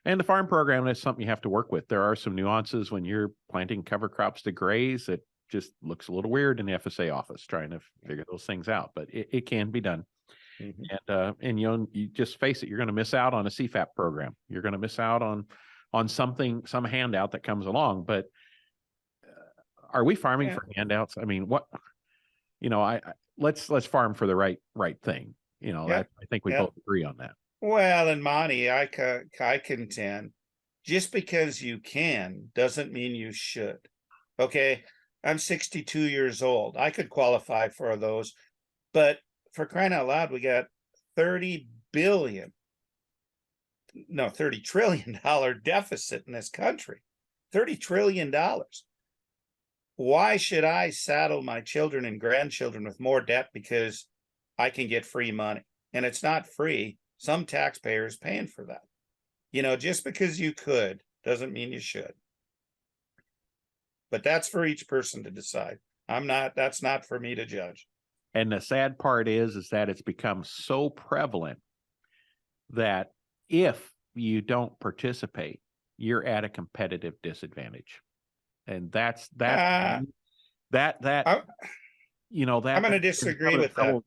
And the farm program is something you have to work with. There are some nuances when you're planting cover crops to graze that just looks a little weird in the FSA office trying to figure those things out, but it can be done. And you just face it, you're going to miss out on a CFAP program. You're going to miss out on some handout that comes along. But are we farming for handouts? I mean, what, let's farm for the right thing. I think we both agree on that. Well, and Monty, I contend just because you can doesn't mean you should. Okay. I'm 62 years old. I could qualify for those, but for crying out loud, we got $30 trillion deficit in this country. $30 trillion. Why should I saddle my children and grandchildren with more debt because I can get free money? And it's not free. Some taxpayer is paying for that. Just because you could doesn't mean you should. But that's for each person to decide. That's not for me to judge. And the sad part is that it's become so prevalent that if you don't participate, you're at a competitive disadvantage. And that's I'm going to disagree with that.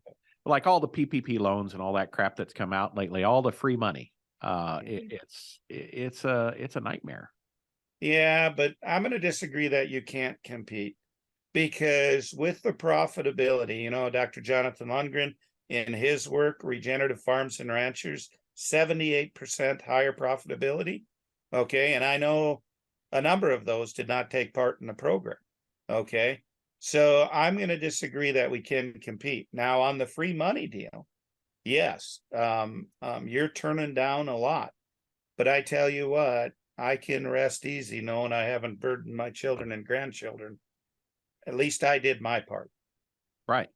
Like all the PPP loans and all that crap that's come out lately, all the free money, it's a nightmare. Yeah, but I'm going to disagree that you can't compete, because with the profitability, Dr. Jonathan Lundgren in his work, Regenerative Farms and Ranchers, 78% higher profitability. Okay. And I know a number of those did not take part in the program. Okay. So I'm going to disagree that we can compete. Now, on the free money deal, yes, you're turning down a lot. But I tell you what, I can rest easy knowing I haven't burdened my children and grandchildren. At least I did my part. Right.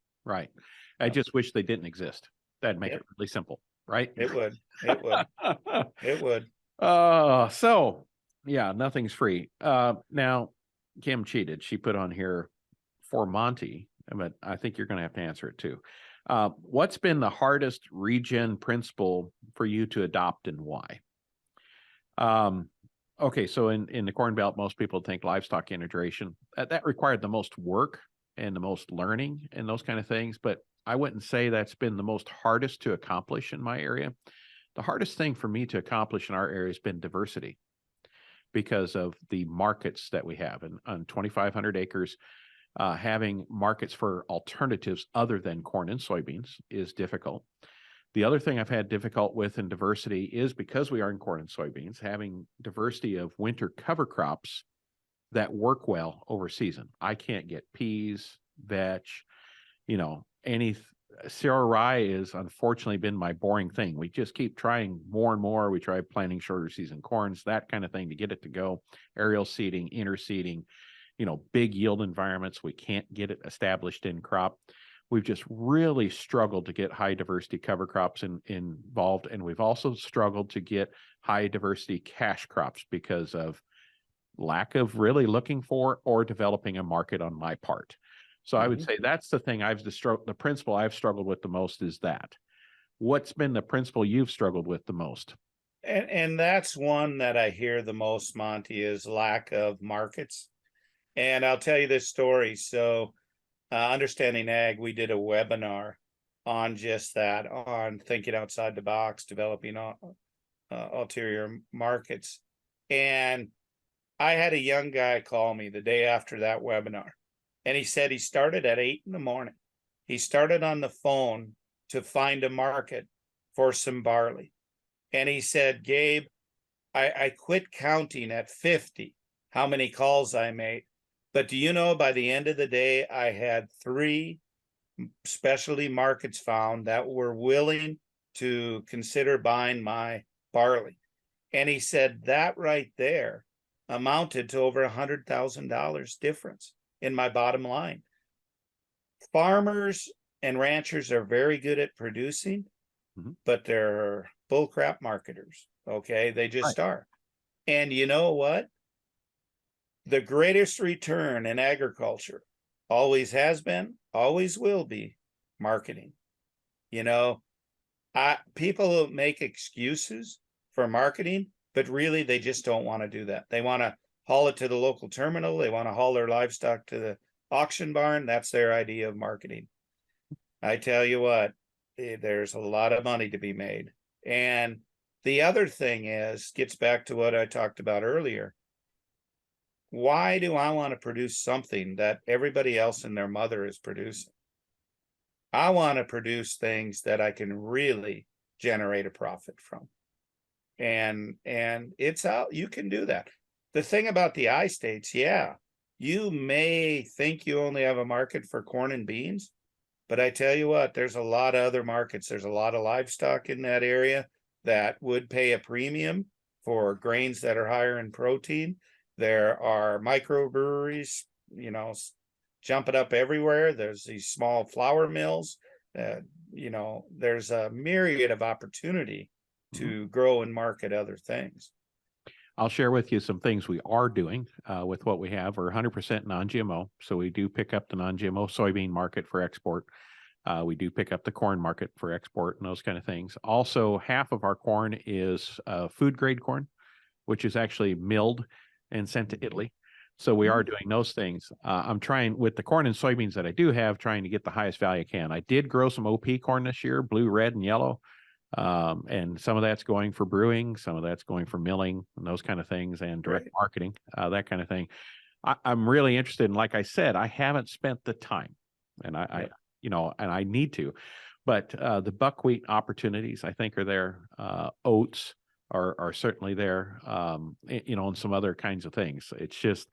I just wish they didn't exist. That'd make it really simple, right? It would. It would. So Yeah, nothing's free. Now, Kim cheated. She put on here for Monte, but I think you're going to have to answer it too. What's been the hardest regen principle for you to adopt and why? Okay, so in the Corn Belt, most people think livestock integration. That required the most work and the most learning and those kind of things, but I wouldn't say that's been the most hardest to accomplish in my area. The hardest thing for me to accomplish in our area has been diversity because of the markets that we have. And on 2,500 acres, having markets for alternatives other than corn and soybeans is difficult. The other thing I've had difficult with in diversity is because we are in corn and soybeans, having diversity of winter cover crops that work well over season. I can't get peas, vetch, any Sierra rye is unfortunately been my boring thing. We just keep trying more and more. We try planting shorter season corns, that kind of thing to get it to go. Aerial seeding, interseeding, big yield environments. We can't get it established in crop. We've just really struggled to get high diversity cover crops involved. And we've also struggled to get high diversity cash crops because of lack of really looking for or developing a market on my part. So I would say that's the thing the principle I've struggled with the most is that. What's been the principle you've struggled with the most? And that's one that I hear the most, Monte, is lack of markets. And I'll tell you this story. So Understanding Ag, we did a webinar on just that, on thinking outside the box, developing ulterior markets. And I had a young guy call me the day after that webinar. And he said he started at 8 a.m. He started on the phone to find a market for some barley. And he said, Gabe, I quit counting at 50, how many calls I made. But do you know, by the end of the day, I had 3 specialty markets found that were willing to consider buying my barley. And he said that right there amounted to over $100,000 difference in my bottom line. Farmers and ranchers are very good at producing, but they're bullcrap marketers. Okay, they just are. And you know what? The greatest return in agriculture always has been, always will be marketing. People make excuses for marketing, but really they just don't want to do that. They want to haul it to the local terminal. They want to haul their livestock to the auction barn. That's their idea of marketing. I tell you what, there's a lot of money to be made. And the other thing gets back to what I talked about earlier. Why do I want to produce something that everybody else and their mother is producing? I want to produce things that I can really generate a profit from. And it's out, you can do that. The thing about the I-states, you may think you only have a market for corn and beans, but I tell you what, there's a lot of other markets. There's a lot of livestock in that area that would pay a premium for grains that are higher in protein. There are microbreweries, jumping up everywhere. There's these small flour mills. There's a myriad of opportunity to grow and market other things. I'll share with you some things we are doing with what we have. We're 100% non-GMO. So we do pick up the non-GMO soybean market for export. We do pick up the corn market for export and those kind of things. Also, half of our corn is food grade corn, which is actually milled and sent to Italy. So we are doing those things. I'm trying with the corn and soybeans that I do have, trying to get the highest value I can. I did grow some OP corn this year, blue, red, and yellow. And some of that's going for brewing, some of that's going for milling and those kind of things, and direct marketing, that kind of thing. I'm really interested in, like I said, I haven't spent the time, and I need to, but the buckwheat opportunities I think are there. Oats are certainly there, and some other kinds of things. It's just,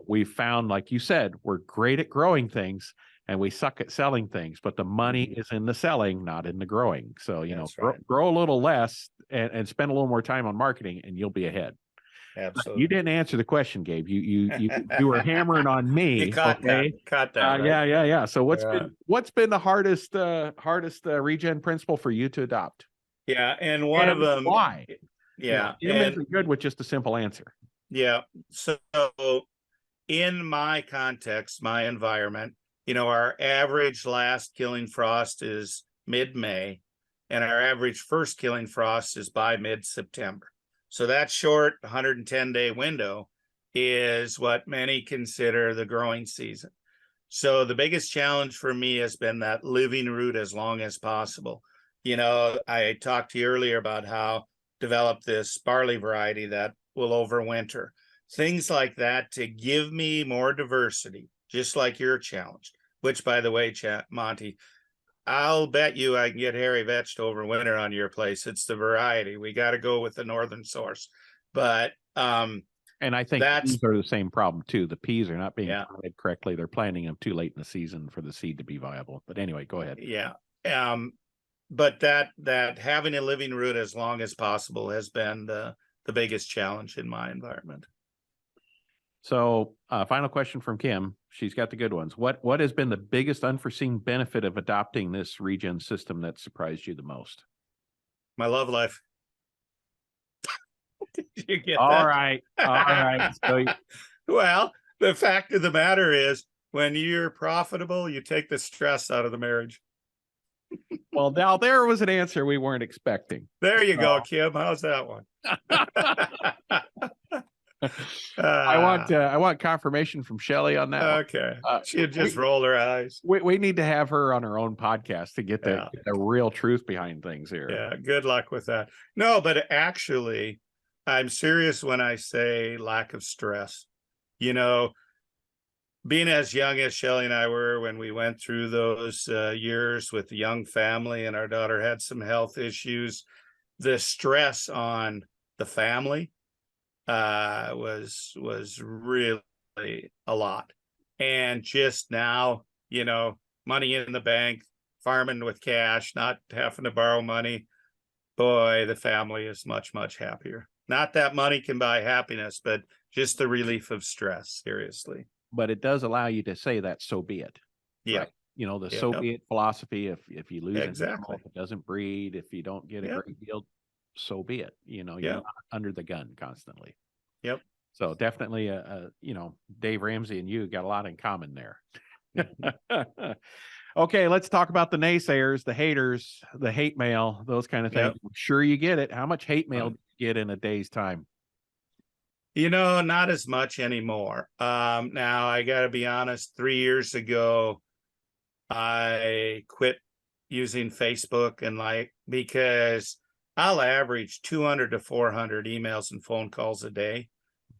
we've found, like you said, we're great at growing things and we suck at selling things, but the money is in the selling, not in the growing. So, grow a little less and spend a little more time on marketing and you'll be ahead. Absolutely. You didn't answer the question, Gabe. You were hammering on me. You caught that. Right? Yeah. So what's been the hardest regen principle for you to adopt? Yeah, and one of them, why? Yeah. Jim And isn't good with just a simple answer. yeah. So in my context, my environment, our average last killing frost is mid-May, and our average first killing frost is by mid-September. So that short 110-day window is what many consider the growing season. So the biggest challenge for me has been that living root as long as possible. I talked to you earlier about how develop this barley variety that will overwinter. Things like that to give me more diversity, just like your challenge, which, by the way, Monty, I'll bet you I can get hairy vetch to overwinter on your place. It's the variety. We got to go with the northern source. But and I think that's peas are the same problem too. The peas are not being Yeah. planted correctly. They're planting them too late in the season for the seed to be viable. But anyway, go ahead. Yeah. But that having a living root as long as possible has been the biggest challenge in my environment. So, final question from Kim. She's got the good ones. What has been the biggest unforeseen benefit of adopting this regen system that surprised you the most? My love life. Did you get All that? right. All right. So, well, the fact of the matter is, when you're profitable, you take the stress out of the marriage. well, now there was an answer we weren't expecting. There you go, Kim. How's that one? I want confirmation from Shelly on that one. Okay. She'd just roll her eyes. We need to have her on her own podcast to get the real truth behind things here. Yeah, good luck with that. No, but actually, I'm serious when I say lack of stress. Being as young as Shelly and I were when we went through those years with the young family, and our daughter had some health issues, the stress on the family was really a lot. And just now, money in the bank, farming with cash, not having to borrow money, boy, the family is much, much happier. Not that money can buy happiness, but just the relief of stress, seriously. But it does allow you to say that so be it. Yeah. Right? The so be it philosophy. If you lose an animal, if it doesn't breed, if you don't get a great yield, so be it. You're not under the gun constantly. Yep. So definitely, Dave Ramsey and you got a lot in common there. Okay, let's talk about the naysayers, the haters, the hate mail, those kind of things. I'm sure you get it. How much hate mail do you get in a day's time? Not as much anymore. Now I got to be honest, 3 years ago, I quit using Facebook because I'll average 200 to 400 emails and phone calls a day.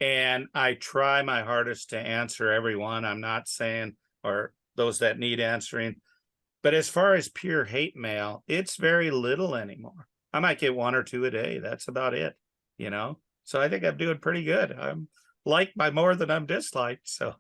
And I try my hardest to answer everyone. I'm not saying, or those that need answering, but as far as pure hate mail, it's very little anymore. I might get 1 or 2 a day. That's about it, So I think I'm doing pretty good. I'm liked by more than I'm disliked. So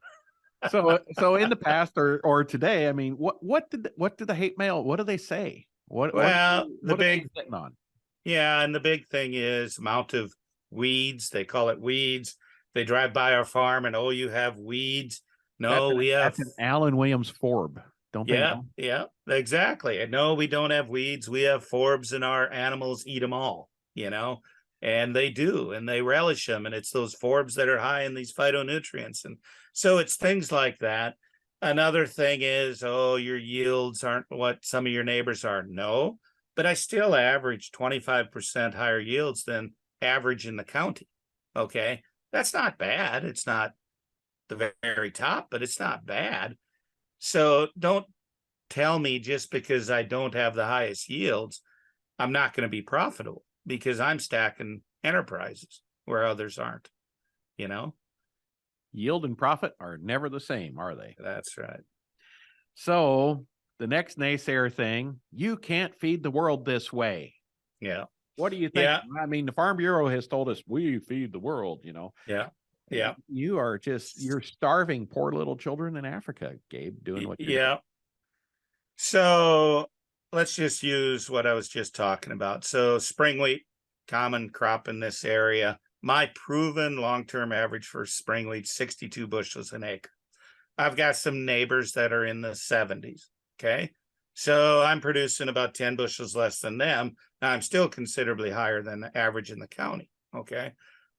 in the past or today, I mean, what did the hate mail? What do they say? What are they sitting on? Yeah, and the big thing is amount of weeds. They call it weeds. They drive by our farm and you have weeds. No, that's an Alan Williams Forb. Don't they know? Yeah, exactly. And no, we don't have weeds. We have forbs, and our animals eat them all. And they do, and they relish them. And it's those forbs that are high in these phytonutrients. And so it's things like that. Another thing is, your yields aren't what some of your neighbors are. No, but I still average 25% higher yields than average in the county. Okay, that's not bad. It's not the very top, but it's not bad. So don't tell me just because I don't have the highest yields, I'm not going to be profitable, because I'm stacking enterprises where others aren't, Yield and profit are never the same, are they? That's right. So the next naysayer thing, you can't feed the world this way. Yeah. What do you think? Yeah. I mean, the Farm Bureau has told us we feed the world, Yeah. Yeah. You're starving poor little children in Africa, Gabe, doing what you're doing. So let's just use what I was just talking about. So spring wheat, common crop in this area. My proven long-term average for spring wheat, 62 bushels an acre. I've got some neighbors that are in the 70s. Okay. So I'm producing about 10 bushels less than them. Now I'm still considerably higher than the average in the county. Okay.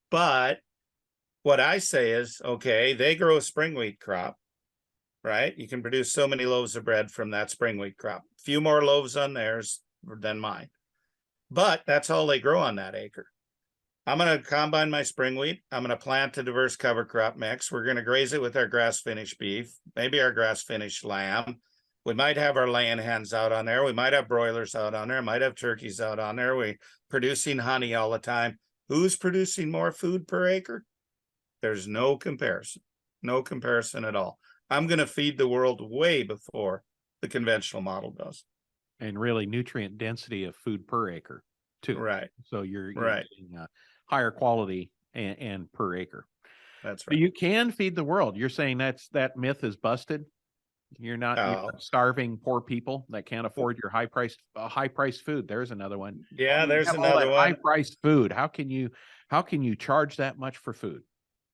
But what I say is, okay, they grow a spring wheat crop, right? You can produce so many loaves of bread from that spring wheat crop. A few more loaves on theirs than mine. But that's all they grow on that acre. I'm going to combine my spring wheat. I'm going to plant a diverse cover crop mix. We're going to graze it with our grass finished beef, maybe our grass finished lamb. We might have our laying hens out on there. We might have broilers out on there. Might have turkeys out on there. We're producing honey all the time. Who's producing more food per acre? There's no comparison. No comparison at all. I'm going to feed the world way before the conventional model does. And really nutrient density of food per acre too. Right. So you're Right. getting higher quality and per acre. That's But right. you can feed the world. You're saying that myth is busted. You're not starving poor people that can't afford your high priced food. There's another one. Yeah, there's All another that one. high priced food. How can you charge that much for food?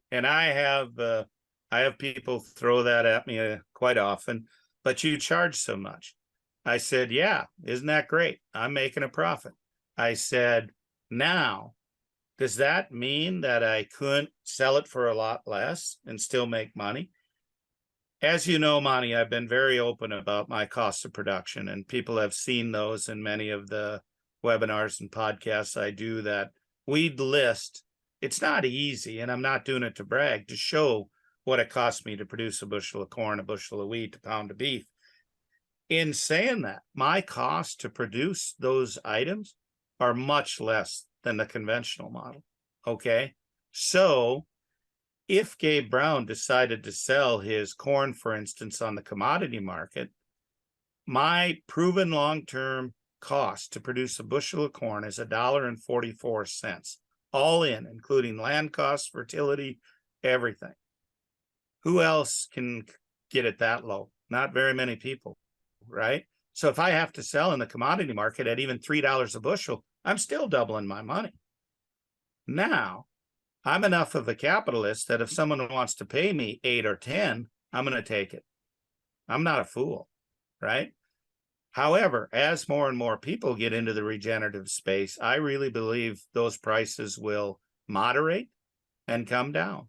And I have people throw that at me quite often, but you charge so much. I said, yeah, isn't that great? I'm making a profit. I said, now, does that mean that I couldn't sell it for a lot less and still make money? As you know, Monty, I've been very open about my cost of production, and people have seen those in many of the webinars and podcasts I do that we'd list. It's not easy, and I'm not doing it to brag, to show what it costs me to produce a bushel of corn, a bushel of wheat, a pound of beef. In saying that, my cost to produce those items are much less than the conventional model. Okay. So if Gabe Brown decided to sell his corn, for instance, on the commodity market, my proven long-term cost to produce a bushel of corn is $1.44, all in, including land costs, fertility, everything. Who else can get it that low? Not very many people, right? So if I have to sell in the commodity market at even $3 a bushel, I'm still doubling my money. Now, I'm enough of a capitalist that if someone wants to pay me 8 or 10, I'm going to take it. I'm not a fool, right? However, as more and more people get into the regenerative space, I really believe those prices will moderate and come down.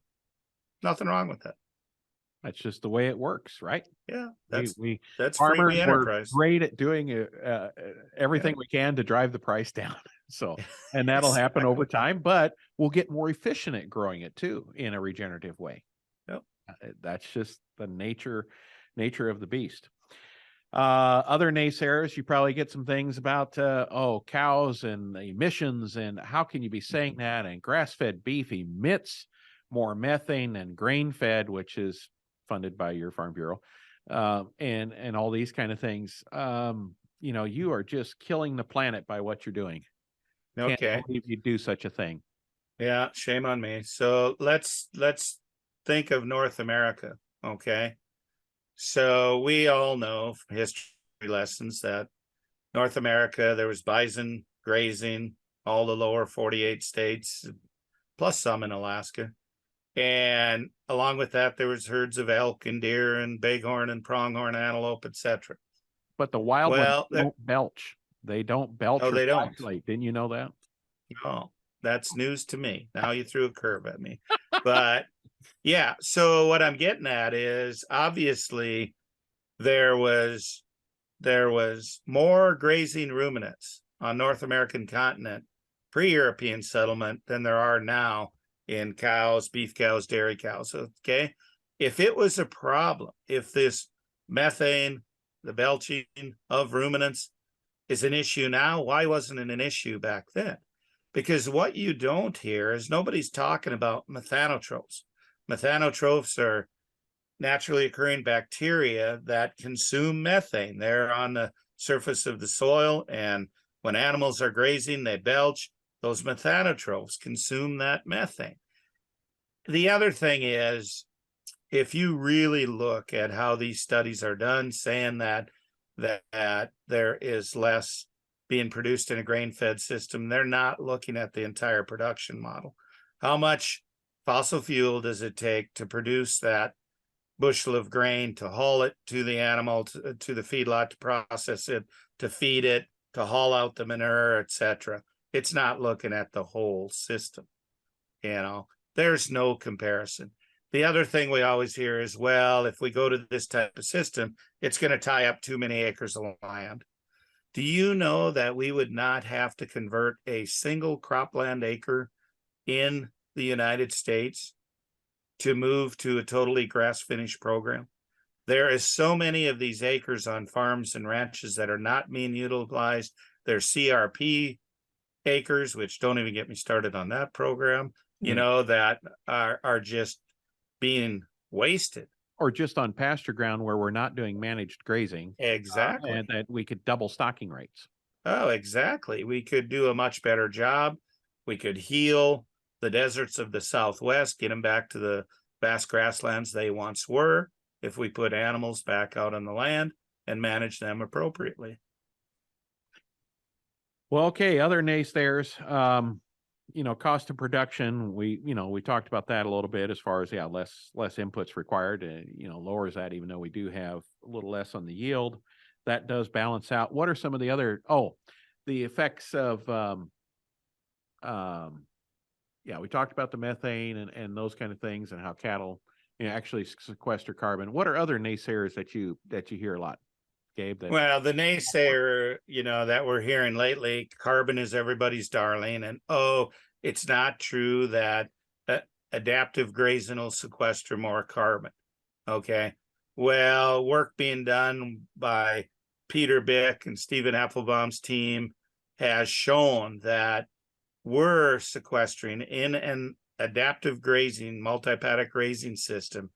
Nothing wrong with that. That's just the way it works, right? Yeah, that's farmers free enterprise. We're great at doing everything we can to drive the price down. So, and that'll happen over time, but we'll get more efficient at growing it too in a regenerative way. Yep. That's just the nature of the beast. Other naysayers, you probably get some things about cows and emissions, and how can you be saying that? And grass-fed beef emits more methane than grain-fed, which is funded by your Farm Bureau, and all these kind of things. You are just killing the planet by what you're doing. Okay. Can't believe you do such a thing. Yeah, shame on me. So let's think of North America. Okay. So we all know from history lessons that North America, there was bison grazing all the lower 48 states, plus some in Alaska. And along with that, there was herds of elk and deer and bighorn and pronghorn antelope, etc. But the wild ones don't belch. They don't belch. Oh, they don't. Didn't you know that? Oh, that's news to me. Now you threw a curve at me. But yeah, so what I'm getting at is obviously there was more grazing ruminants on North American continent pre-European settlement than there are now in cows, beef cows, dairy cows. Okay. If it was a problem, if this methane, the belching of ruminants is an issue now, why wasn't it an issue back then? Because what you don't hear is nobody's talking about methanotrophs. Methanotrophs are naturally occurring bacteria that consume methane. They're on the surface of the soil, and when animals are grazing, they belch. Those methanotrophs consume that methane. The other thing is, if you really look at how these studies are done, saying that there is less being produced in a grain-fed system, they're not looking at the entire production model. How much fossil fuel does it take to produce that bushel of grain to haul it to the animal, to the feedlot to process it, to feed it, to haul out the manure, etc. It's not looking at the whole system. There's no comparison. The other thing we always hear is, well, if we go to this type of system, it's going to tie up too many acres of land. Do you know that we would not have to convert a single cropland acre in the United States to move to a totally grass finished program? There is so many of these acres on farms and ranches that are not being utilized. There's CRP acres, which don't even get me started on that program, that are just being wasted. Or just on pasture ground where we're not doing managed grazing. Exactly. And that we could double stocking rates. Oh, exactly. We could do a much better job. We could heal the deserts of the Southwest, get them back to the vast grasslands they once were, if we put animals back out on the land and manage them appropriately. Well, okay, other naysayers, cost of production, we talked about that a little bit as far as, less inputs required, lowers that, even though we do have a little less on the yield. That does balance out. What are some of the other, the effects of, we talked about the methane and those kind of things, and how cattle actually sequester carbon. What are other naysayers that you hear a lot, Gabe? Well, the naysayer, that we're hearing lately, carbon is everybody's darling. And, it's not true that adaptive grazing will sequester more carbon. Okay. Well, work being done by Peter Bick and Stephen Applebaum's team has shown that we're sequestering in an adaptive grazing, multi-paddock grazing system.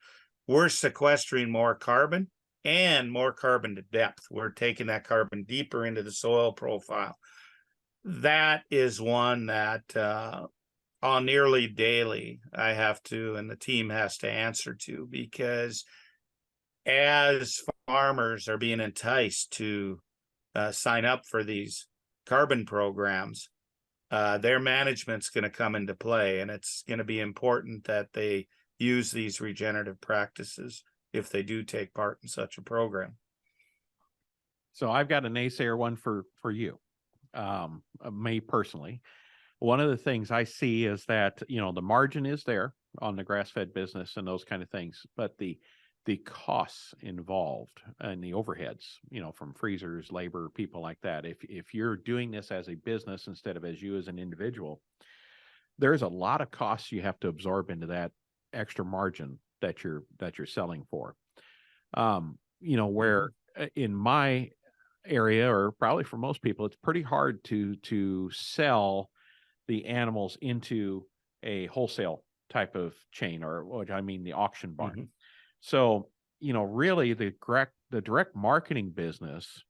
We're sequestering more carbon and more carbon to depth. We're taking that carbon deeper into the soil profile. That is one that on nearly daily I have to, and the team has to answer to, because as farmers are being enticed to sign up for these carbon programs, their management's going to come into play, and it's going to be important that they use these regenerative practices if they do take part in such a program. So I've got a naysayer one for you, me personally. One of the things I see is that, the margin is there on the grass-fed business and those kind of things, but the costs involved and the overheads, from freezers, labor, people like that. If you're doing this as a business instead of as you as an individual, there's a lot of costs you have to absorb into that extra margin that you're selling for. Where in my area, or probably for most people, it's pretty hard to sell the animals into a wholesale type of chain, or what I mean, the auction barn. Mm-hmm. So, really the direct marketing business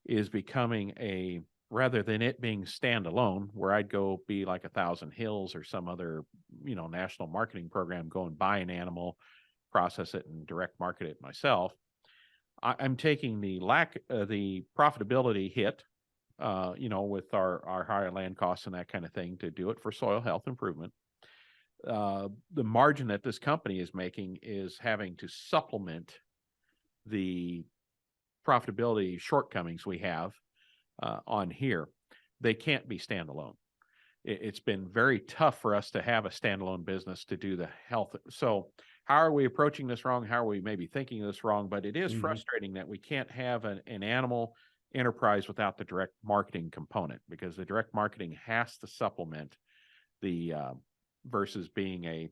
is becoming rather than it being standalone, where I'd go be like 1,000 Hills or some other, national marketing program, go and buy an animal, process it, and direct market it myself. I'm taking the profitability hit, with our higher land costs and that kind of thing, to do it for soil health improvement. The margin that this company is making is having to supplement the profitability shortcomings we have on here. They can't be standalone. It's been very tough for us to have a standalone business to do the health. So how are we approaching this wrong? How are we maybe thinking this wrong? But it is frustrating that we can't have an animal enterprise without the direct marketing component, because the direct marketing has to supplement the versus being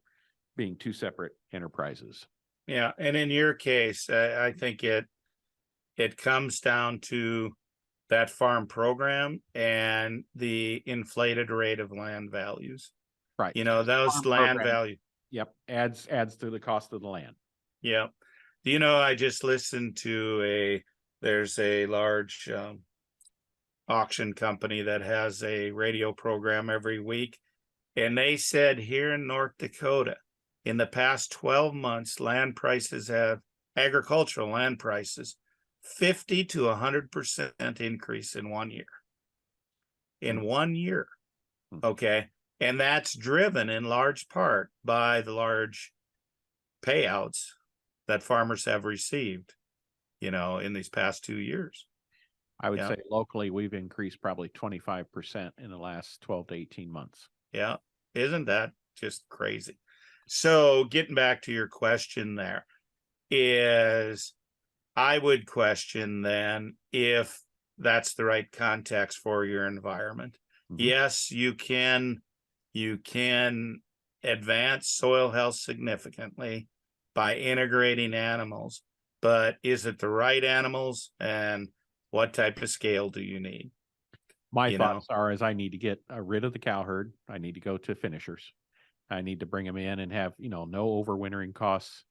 two separate enterprises. Yeah, and in your case, I think it comes down to that farm program and the inflated rate of land values. Right. Those land value. Yep. Adds to the cost of the land. Yeah. I just listened to there's a large auction company that has a radio program every week. And they said here in North Dakota, in the past 12 months, agricultural land prices, 50 to 100% increase in 1 year. In 1 year. Okay. And that's driven in large part by the large payouts that farmers have received, in these past 2 years. I would Yeah. say locally, we've increased probably 25% in the last 12 to 18 months. Yeah. Isn't that just crazy? So getting back to your question there is, I would question then if that's the right context for your environment. Mhm. Yes, you can advance soil health significantly by integrating animals, but is it the right animals, and what type of scale do you need? My You know? thoughts are is I need to get rid of the cow herd. I need to go to finishers. I need to bring them in and have, no overwintering costs.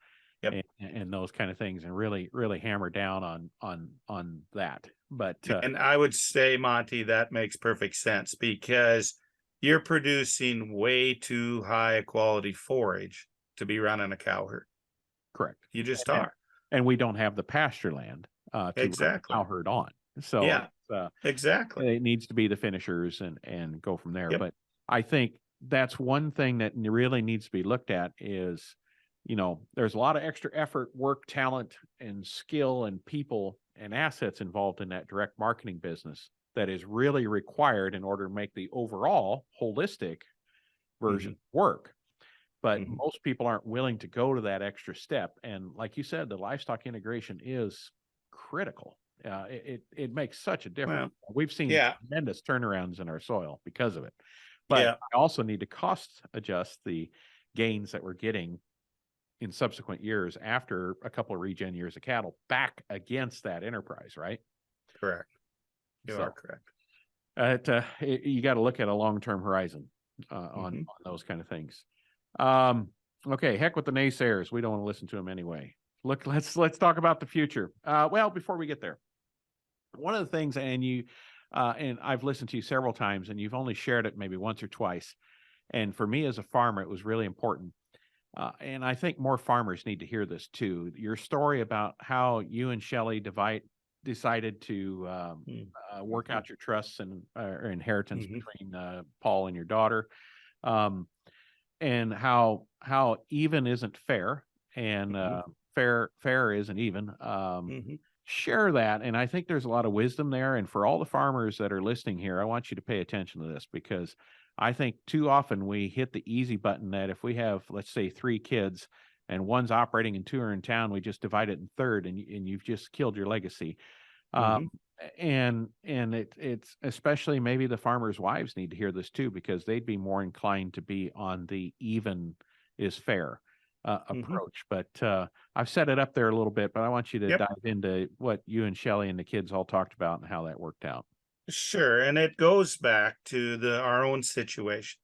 Yep. And those kind of things, and really hammer down on that. But And I would say, Monty, that makes perfect sense, because you're producing way too high a quality forage to be running a cow herd. correct. You just And- are. And we don't have the pasture land to run the Exactly. cow herd on. So Yeah. it's, Exactly. it needs to be the finishers and go from there. Yep. But I think that's one thing that really needs to be looked at is, there's a lot of extra effort, work, talent, and skill and people and assets involved in that direct marketing business that is really required in order to make the overall holistic version work. But Mhm. most people aren't willing to go to that extra step. And like you said, the livestock integration is critical. It makes such a difference. We've seen Yeah. tremendous turnarounds in our soil because of it. But Yeah. I also need to cost adjust the gains that we're getting in subsequent years after a couple of regen years of cattle back against that enterprise, right? Correct. You So, are correct. you got to look at a long-term horizon on those kind of things. Okay, heck with the naysayers. We don't want to listen to them anyway. Look, let's talk about the future. Well, before we get there, one of the things, and I've listened to you several times, and you've only shared it maybe once or twice. And for me as a farmer, it was really important. And I think more farmers need to hear this too. Your story about how you and Shelly decided to work out your trusts and inheritance between Paul and your daughter, and how even isn't fair, and fair isn't even. Share that, and I think there's a lot of wisdom there. And for all the farmers that are listening here, I want you to pay attention to this, because I think too often we hit the easy button that if we have, let's say, 3 kids and one's operating and 2 are in town, we just divide it in third, and you've just killed your legacy. And it's especially maybe the farmers' wives need to hear this too, because they'd be more inclined to be on the even is fair approach. But I've set it up there a little bit, but I want you to dive into what you and Shelly and the kids all talked about and how that worked out. Sure. And it goes back to our own situation.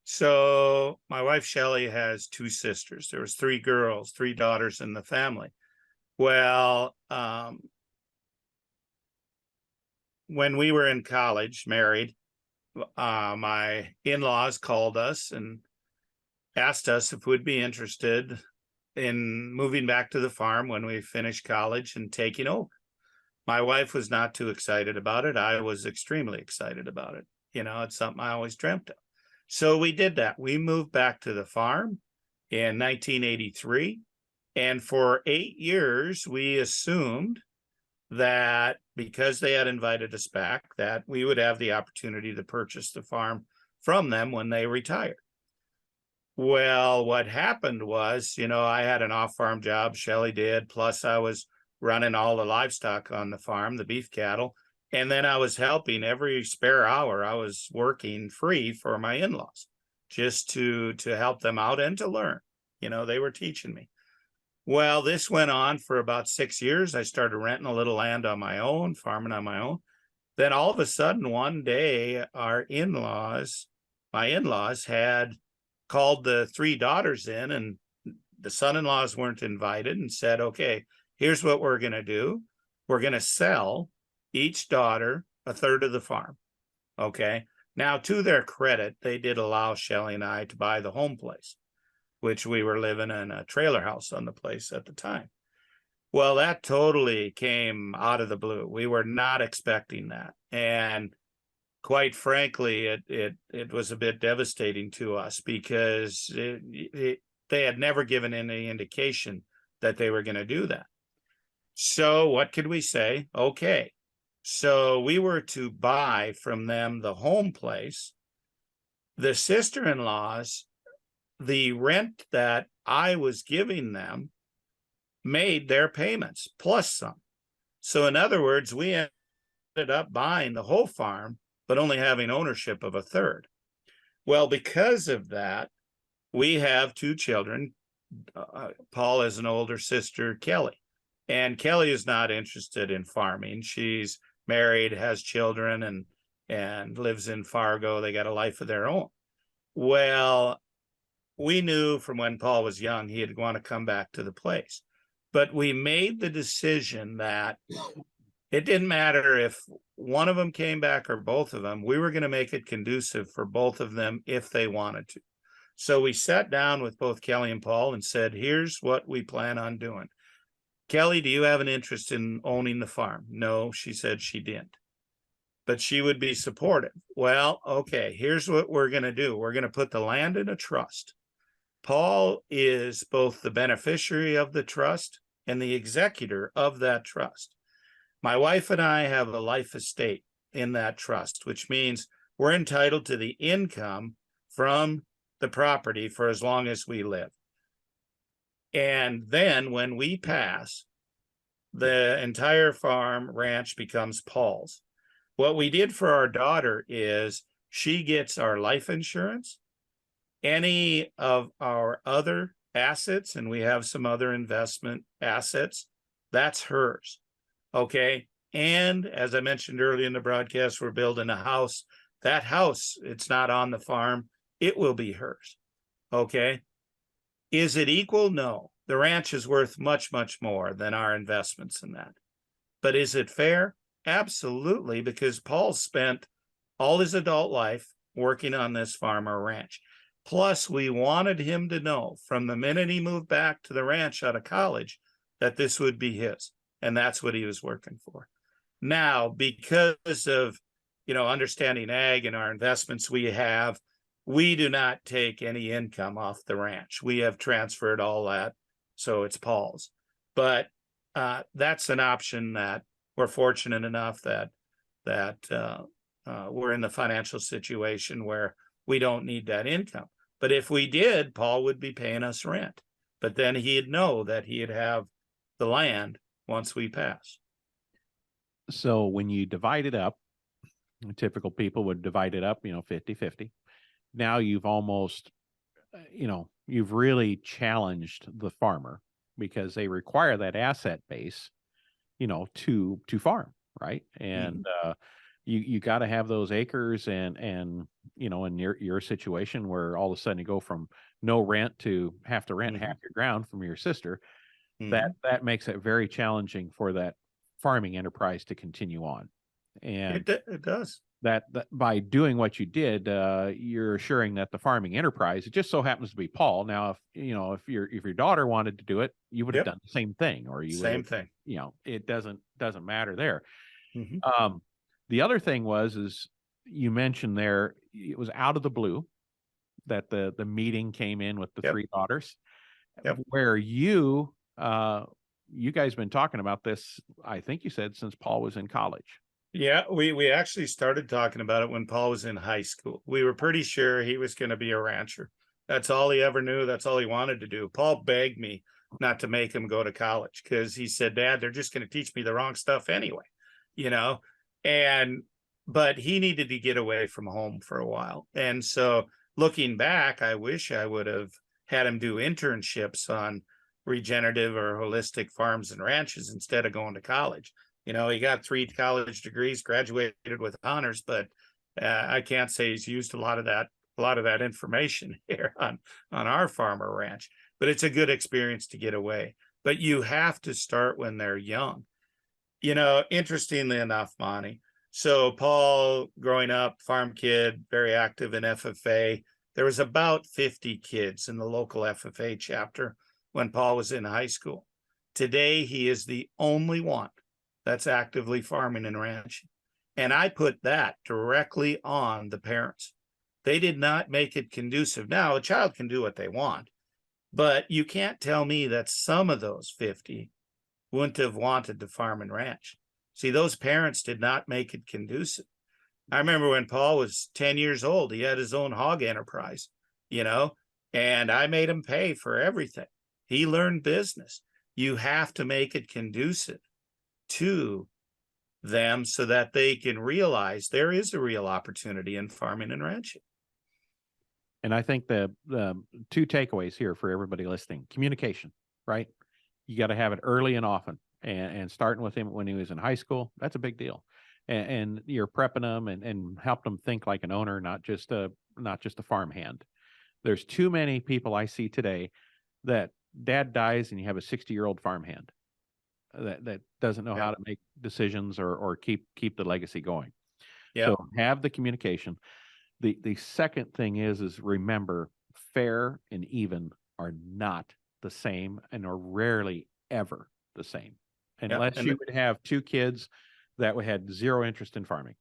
So my wife, Shelly, has 2 sisters. There was 3 girls, 3 daughters in the family. Well, when we were in college, married, my in-laws called us and asked us if we'd be interested in moving back to the farm when we finished college and taking over. My wife was not too excited about it. I was extremely excited about it. It's something I always dreamt of. So we did that. We moved back to the farm in 1983. And for 8 years, we assumed that because they had invited us back, that we would have the opportunity to purchase the farm from them when they retired. Well, what happened was, I had an off-farm job, Shelly did, plus I was running all the livestock on the farm, the beef cattle, and then I was helping every spare hour. I was working free for my in-laws just to help them out and to learn. They were teaching me. Well, this went on for about 6 years. I started renting a little land on my own, farming on my own. Then all of a sudden, one day, my in-laws had called the 3 daughters in, and the son-in-laws weren't invited, and said, okay, here's what we're going to do. We're going to sell each daughter a third of the farm. Okay. Now, to their credit, they did allow Shelly and I to buy the home place, which we were living in a trailer house on the place at the time. Well, that totally came out of the blue. We were not expecting that. And quite frankly, it was a bit devastating to us, because they had never given any indication that they were going to do that. So what could we say? Okay. So we were to buy from them the home place. The sister-in-laws, the rent that I was giving them made their payments plus some. So in other words, we ended up buying the whole farm, but only having ownership of a third. Well, because of that, we have two children. Paul has an older sister, Kelly, and Kelly is not interested in farming. She's married, has children, and lives in Fargo. They got a life of their own. Well, we knew from when Paul was young, he'd want to come back to the place. But we made the decision that it didn't matter if one of them came back or both of them, we were going to make it conducive for both of them if they wanted to. So we sat down with both Kelly and Paul and said, here's what we plan on doing. Kelly, do you have an interest in owning the farm? No, she said she didn't, but she would be supportive. Well, okay, here's what we're going to do. We're going to put the land in a trust. Paul is both the beneficiary of the trust and the executor of that trust. My wife and I have a life estate in that trust, which means we're entitled to the income from the property for as long as we live. And then when we pass, the entire farm ranch becomes Paul's. What we did for our daughter is she gets our life insurance, any of our other assets, and we have some other investment assets, that's hers. Okay. And as I mentioned earlier in the broadcast, we're building a house. That house, it's not on the farm. It will be hers. Okay. Is it equal? No. The ranch is worth much, much more than our investments in that. But is it fair? Absolutely, because Paul spent all his adult life working on this farm or ranch. Plus, we wanted him to know from the minute he moved back to the ranch out of college that this would be his. And that's what he was working for. Now, because of, understanding ag and our investments we do not take any income off the ranch. We have transferred all that, so it's Paul's. But that's an option that we're fortunate enough that we're in the financial situation where we don't need that income. But if we did, Paul would be paying us rent. But then he'd know that he'd have the land once we pass. So when you divide it up, typical people would divide it up, 50-50. Now you've almost, you've really challenged the farmer because they require that asset base, to farm, right? And you got to have those acres and in your situation where all of a sudden you go from no rent to have to rent half your ground from your sister, that makes it very challenging for that farming enterprise to continue on. And it does. That by doing what you did, you're assuring that the farming enterprise, it just so happens to be Paul. Now, if your daughter wanted to do it, you would have done the same thing, or you same thing. It doesn't matter there. The other thing is you mentioned there, it was out of the blue that the meeting came in with the three daughters, where you guys been talking about this, I think you said, since Paul was in college. Yeah, we actually started talking about it when Paul was in high school. We were pretty sure he was going to be a rancher. That's all he ever knew. That's all he wanted to do. Paul begged me not to make him go to college because he said, Dad, they're just going to teach me the wrong stuff anyway, but he needed to get away from home for a while. And so looking back, I wish I would have had him do internships on regenerative or holistic farms and ranches instead of going to college. He got 3 college degrees, graduated with honors, but I can't say he's used a lot of that information here on our farm or ranch. But it's a good experience to get away. But you have to start when they're young. Interestingly enough, Monty. So Paul, growing up, farm kid, very active in FFA. There was about 50 kids in the local FFA chapter when Paul was in high school. Today, he is the only one that's actively farming and ranching. And I put that directly on the parents. They did not make it conducive. Now, a child can do what they want, But you can't tell me that some of those 50 wouldn't have wanted to farm and ranch. See, those parents did not make it conducive. I remember when Paul was 10 years old, he had his own hog enterprise, and I made him pay for everything. He learned business. You have to make it conducive to them so that they can realize there is a real opportunity in farming and ranching. And I think the two takeaways here for everybody listening: communication, right? You got to have it early and often, and starting with him when he was in high school, that's a big deal. And you're prepping them and helping them think like an owner, not just a farm hand. There's too many people I see today that dad dies and you have a 60-year-old farmhand that doesn't know how to make decisions or keep the legacy going. So have the communication. The second thing is remember, fair and even are not the same and are rarely ever the same, unless you would have two kids that had zero interest in farming.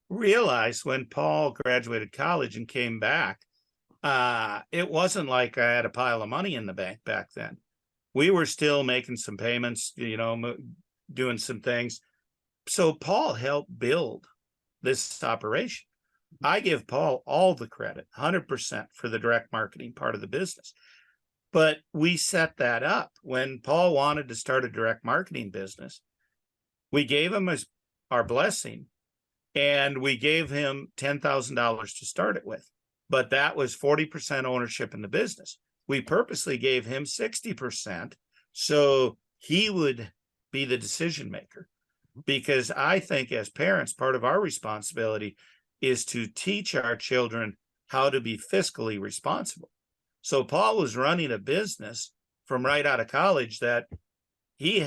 Realize when Paul graduated college and came back, it wasn't like I had a pile of money in the bank back then. We were still making some payments, doing some things. So Paul helped build this operation. I give Paul all the credit, 100% for the direct marketing part of the business. But we set that up. When Paul wanted to start a direct marketing business, we gave him our blessing, and we gave him $10,000 to start it with. But that was 40% ownership in the business. We purposely gave him 60% so he would be the decision maker. Because I think as parents, part of our responsibility is to teach our children how to be fiscally responsible. So Paul was running a business from right out of college that he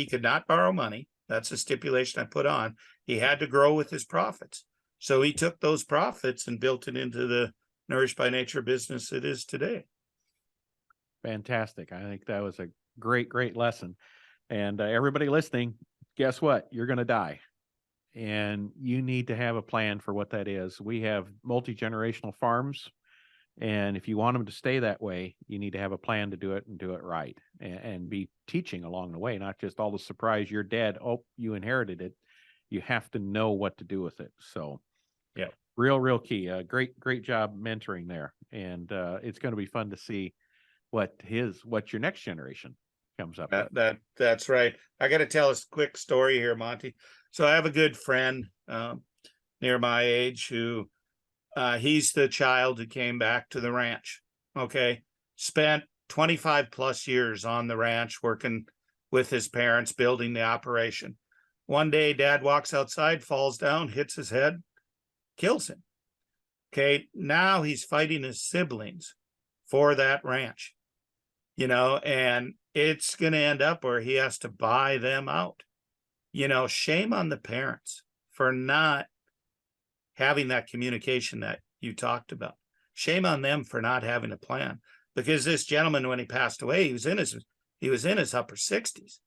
could not borrow money. That's a stipulation I put on. He had to grow with his profits. So he took those profits and built it into the Nourished by Nature business it is today. Fantastic. I think that was a great lesson. And everybody listening, guess what? You're going to die. And you need to have a plan for what that is. We have multi-generational farms. And if you want them to stay that way, you need to have a plan to do it and do it right, and be teaching along the way, not just all the surprise you're dead. Oh, you inherited it. You have to know what to do with it. So real key. Great job mentoring there. And it's going to be fun to see what your next generation comes up with. That's right. I got to tell a quick story here, Monty. So I have a good friend near my age who he's the child who came back to the ranch. Okay. Spent 25 plus years on the ranch working with his parents, building the operation. One day, dad walks outside, falls down, hits his head, kills him. Okay. Now he's fighting his siblings for that ranch, and it's going to end up where he has to buy them out. Shame on the parents for not having that communication that you talked about. Shame on them for not having a plan, because this gentleman, when he passed away, he was in his upper 60s.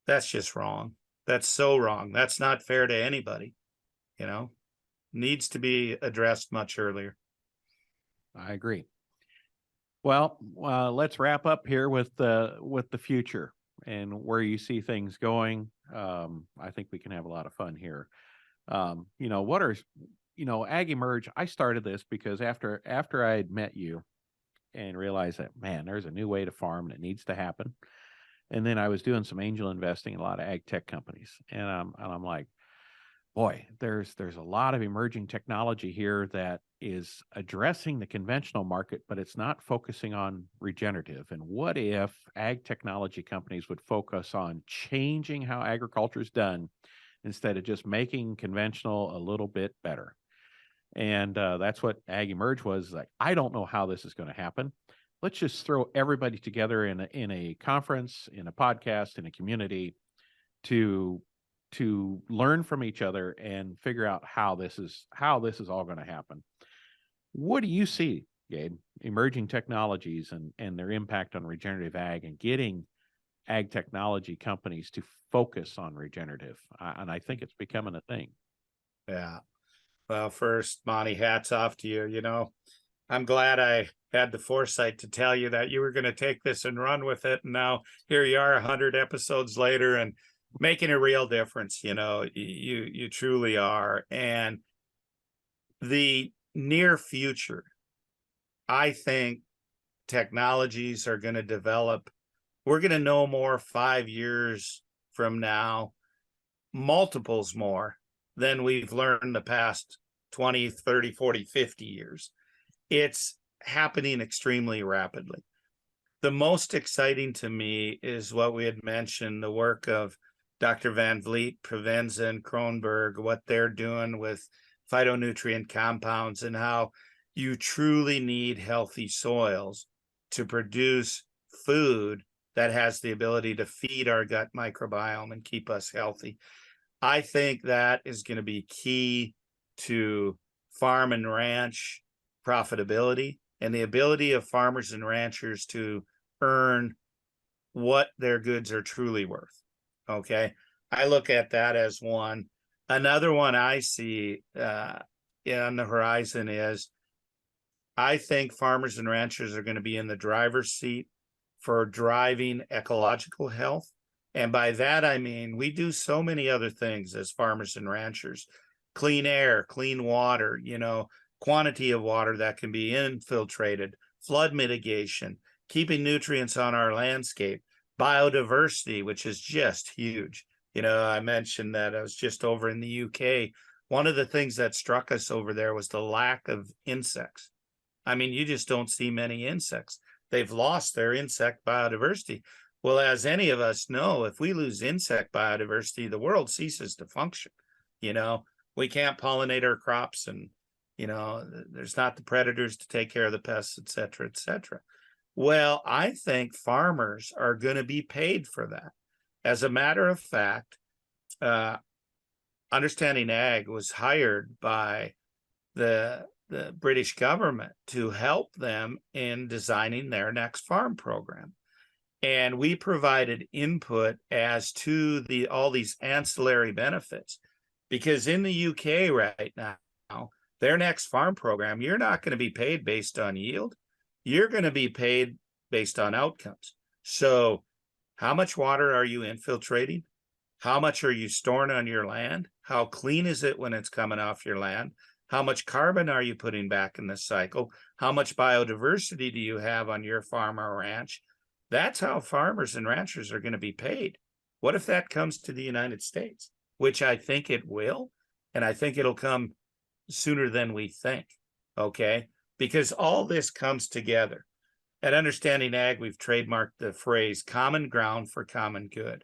That's just wrong. That's so wrong. That's not fair to anybody. Needs to be addressed much earlier. I agree. Well, let's wrap up here with the future and where you see things going. I think we can have a lot of fun here. AgEmerge, I started this because after I had met you and realized that, man, there's a new way to farm and it needs to happen. And then I was doing some angel investing in a lot of ag tech companies. And I'm like, boy, there's a lot of emerging technology here that is addressing the conventional market, but it's not focusing on regenerative. And what if ag technology companies would focus on changing how agriculture is done instead of just making conventional a little bit better? And that's what AgEmerge was like. I don't know how this is going to happen. Let's just throw everybody together in a conference, in a podcast, in a community to learn from each other and figure out how this is all going to happen. What do you see, Gabe, emerging technologies and their impact on regenerative ag and getting ag technology companies to focus on regenerative? And I think it's becoming a thing. Yeah. Well, first, Monty, hats off to you. I'm glad I had the foresight to tell you that you were going to take this and run with it. And now here you are 100 episodes later and making a real difference. You truly are. And the near future, I think technologies are going to develop. We're going to know more 5 years from now, multiples more than we've learned the past 20, 30, 40, 50 years. It's happening extremely rapidly. The most exciting to me is what we had mentioned, the work of Dr. Van Vliet, Provenza, and Kronberg, what they're doing with phytonutrient compounds and how you truly need healthy soils to produce food that has the ability to feed our gut microbiome and keep us healthy. I think that is going to be key to farm and ranch profitability and the ability of farmers and ranchers to earn what their goods are truly worth. Okay. I look at that as one. Another one I see on the horizon is I think farmers and ranchers are going to be in the driver's seat for driving ecological health. And by that, I mean, we do so many other things as farmers and ranchers: clean air, clean water, quantity of water that can be infiltrated, flood mitigation, keeping nutrients on our landscape, biodiversity, which is just huge. I mentioned that I was just over in the UK. One of the things that struck us over there was the lack of insects. I mean, you just don't see many insects. They've lost their insect biodiversity. Well, as any of us know, if we lose insect biodiversity, the world ceases to function. We can't pollinate our crops, and, there's not the predators to take care of the pests, et cetera, et cetera. Well, I think farmers are going to be paid for that. As a matter of fact, Understanding Ag was hired by the British government to help them in designing their next farm program. And we provided input as to all these ancillary benefits, because in the UK right now, their next farm program, you're not going to be paid based on yield. You're going to be paid based on outcomes. So how much water are you infiltrating? How much are you storing on your land? How clean is it when it's coming off your land? How much carbon are you putting back in the cycle? How much biodiversity do you have on your farm or ranch? That's how farmers and ranchers are going to be paid. What if that comes to the United States, which I think it will, and I think it'll come sooner than we think, okay? Because all this comes together. At Understanding Ag, we've trademarked the phrase common ground for common good.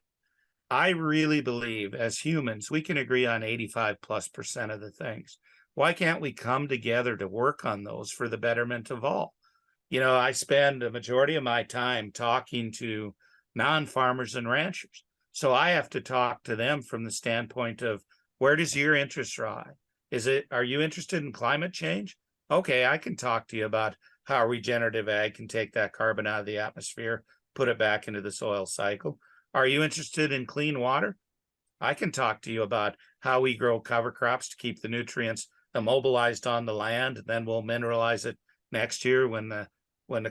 I really believe as humans, we can agree on 85+% of the things. Why can't we come together to work on those for the betterment of all? I spend a majority of my time talking to non-farmers and ranchers. So I have to talk to them from the standpoint of, where does your interest lie? Are you interested in climate change? Okay, I can talk to you about how regenerative ag can take that carbon out of the atmosphere, put it back into the soil cycle. Are you interested in clean water? I can talk to you about how we grow cover crops to keep the nutrients immobilized on the land, then we'll mineralize it next year when the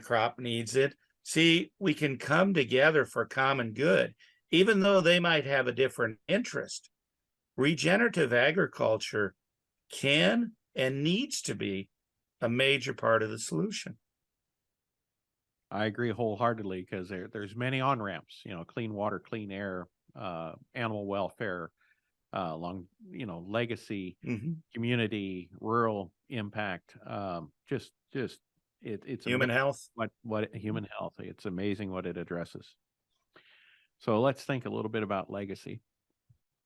crop needs it. See, we can come together for common good, even though they might have a different interest. Regenerative agriculture can and needs to be a major part of the solution. I agree wholeheartedly, because there's many on-ramps, clean water, clean air, animal welfare, legacy, community, rural impact, it's human health. What human health. It's amazing what it addresses. So let's think a little bit about legacy.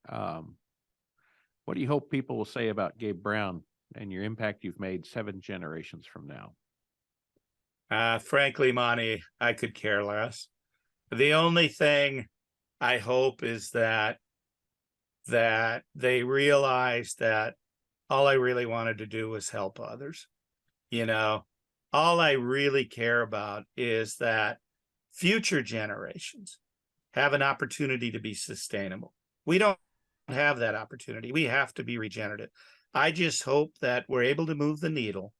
What do you hope people will say about Gabe Brown and your impact you've made 7 generations from now? Frankly, Monty, I could care less. The only thing I hope is that they realize that all I really wanted to do was help others. All I really care about is that future generations have an opportunity to be sustainable. We don't have that opportunity. We have to be regenerative. I just hope that we're able to move the needle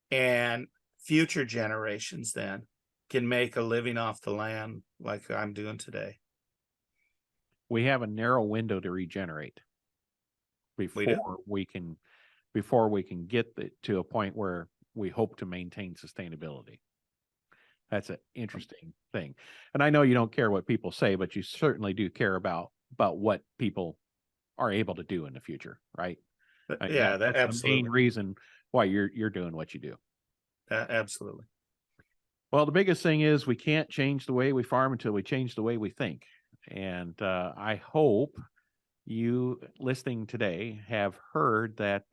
and future generations then can make a living off the land like I'm doing today. We have a narrow window to regenerate before we can get to a point where we hope to maintain sustainability. That's an interesting thing. And I know you don't care what people say, but you certainly do care about what people are able to do in the future, right? Yeah, that's absolutely. the main reason why you're doing what you do. Absolutely. Well, the biggest thing is we can't change the way we farm until we change the way we think. And I hope you listening today have heard that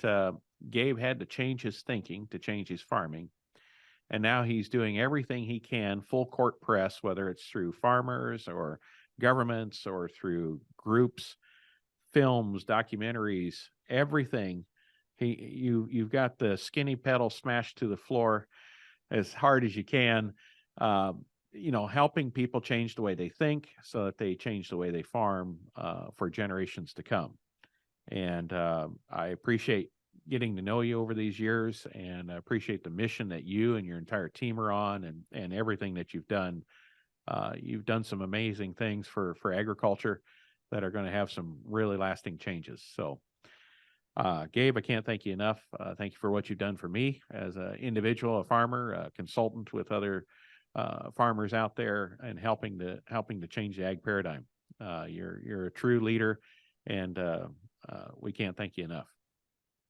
Gabe had to change his thinking to change his farming. And now he's doing everything he can, full court press, whether it's through farmers or governments or through groups, films, documentaries, everything. You've got the skinny pedal smashed to the floor as hard as you can, helping people change the way they think so that they change the way they farm for generations to come. And I appreciate getting to know you over these years, and I appreciate the mission that you and your entire team are on, and everything that you've done. You've done some amazing things for agriculture that are going to have some really lasting changes. So, Gabe, I can't thank you enough. Thank you for what you've done for me as an individual, a farmer, a consultant with other farmers out there, and helping to change the ag paradigm. You're a true leader, and we can't thank you enough.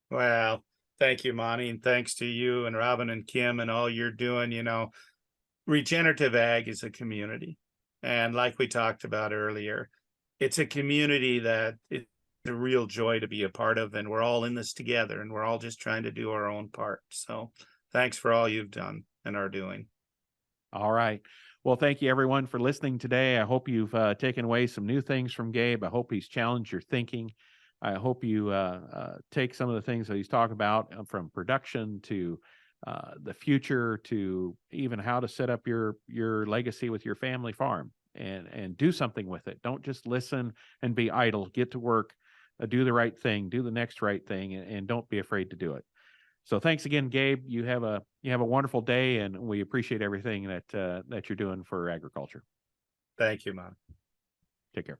Well, thank you, Monty, and thanks to you and Robin and Kim and all you're doing. Regenerative ag is a community. And like we talked about earlier, it's a community that it's a real joy to be a part of. And we're all in this together, and we're all just trying to do our own part. So thanks for all you've done and are doing. All right. Well, thank you, everyone, for listening today. I hope you've taken away some new things from Gabe. I hope he's challenged your thinking. I hope you take some of the things that he's talking about, from production to the future, to even how to set up your legacy with your family farm, and do something with it. Don't just listen and be idle. Get to work, do the right thing, do the next right thing, and don't be afraid to do it. So thanks again, Gabe. You have a wonderful day, and we appreciate everything that you're doing for agriculture. Thank you, Mom. Take care.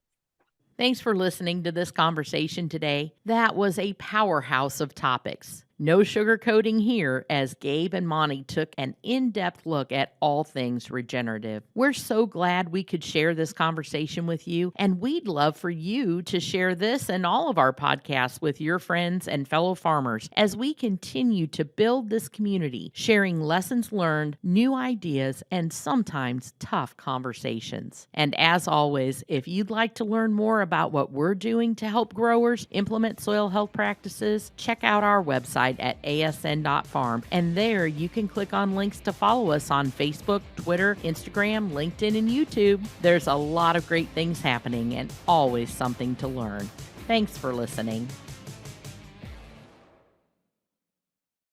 Thanks for listening to this conversation today. That was a powerhouse of topics. No sugarcoating here, as Gabe and Monty took an in-depth look at all things regenerative. We're so glad we could share this conversation with you, and we'd love for you to share this and all of our podcasts with your friends and fellow farmers as we continue to build this community, sharing lessons learned, new ideas, and sometimes tough conversations. And as always, if you'd like to learn more about what we're doing to help growers implement soil health practices, check out our website at asn.farm, and there you can click on links to follow us on Facebook, Twitter, Instagram, LinkedIn, and YouTube. There's a lot of great things happening and always something to learn. Thanks for listening.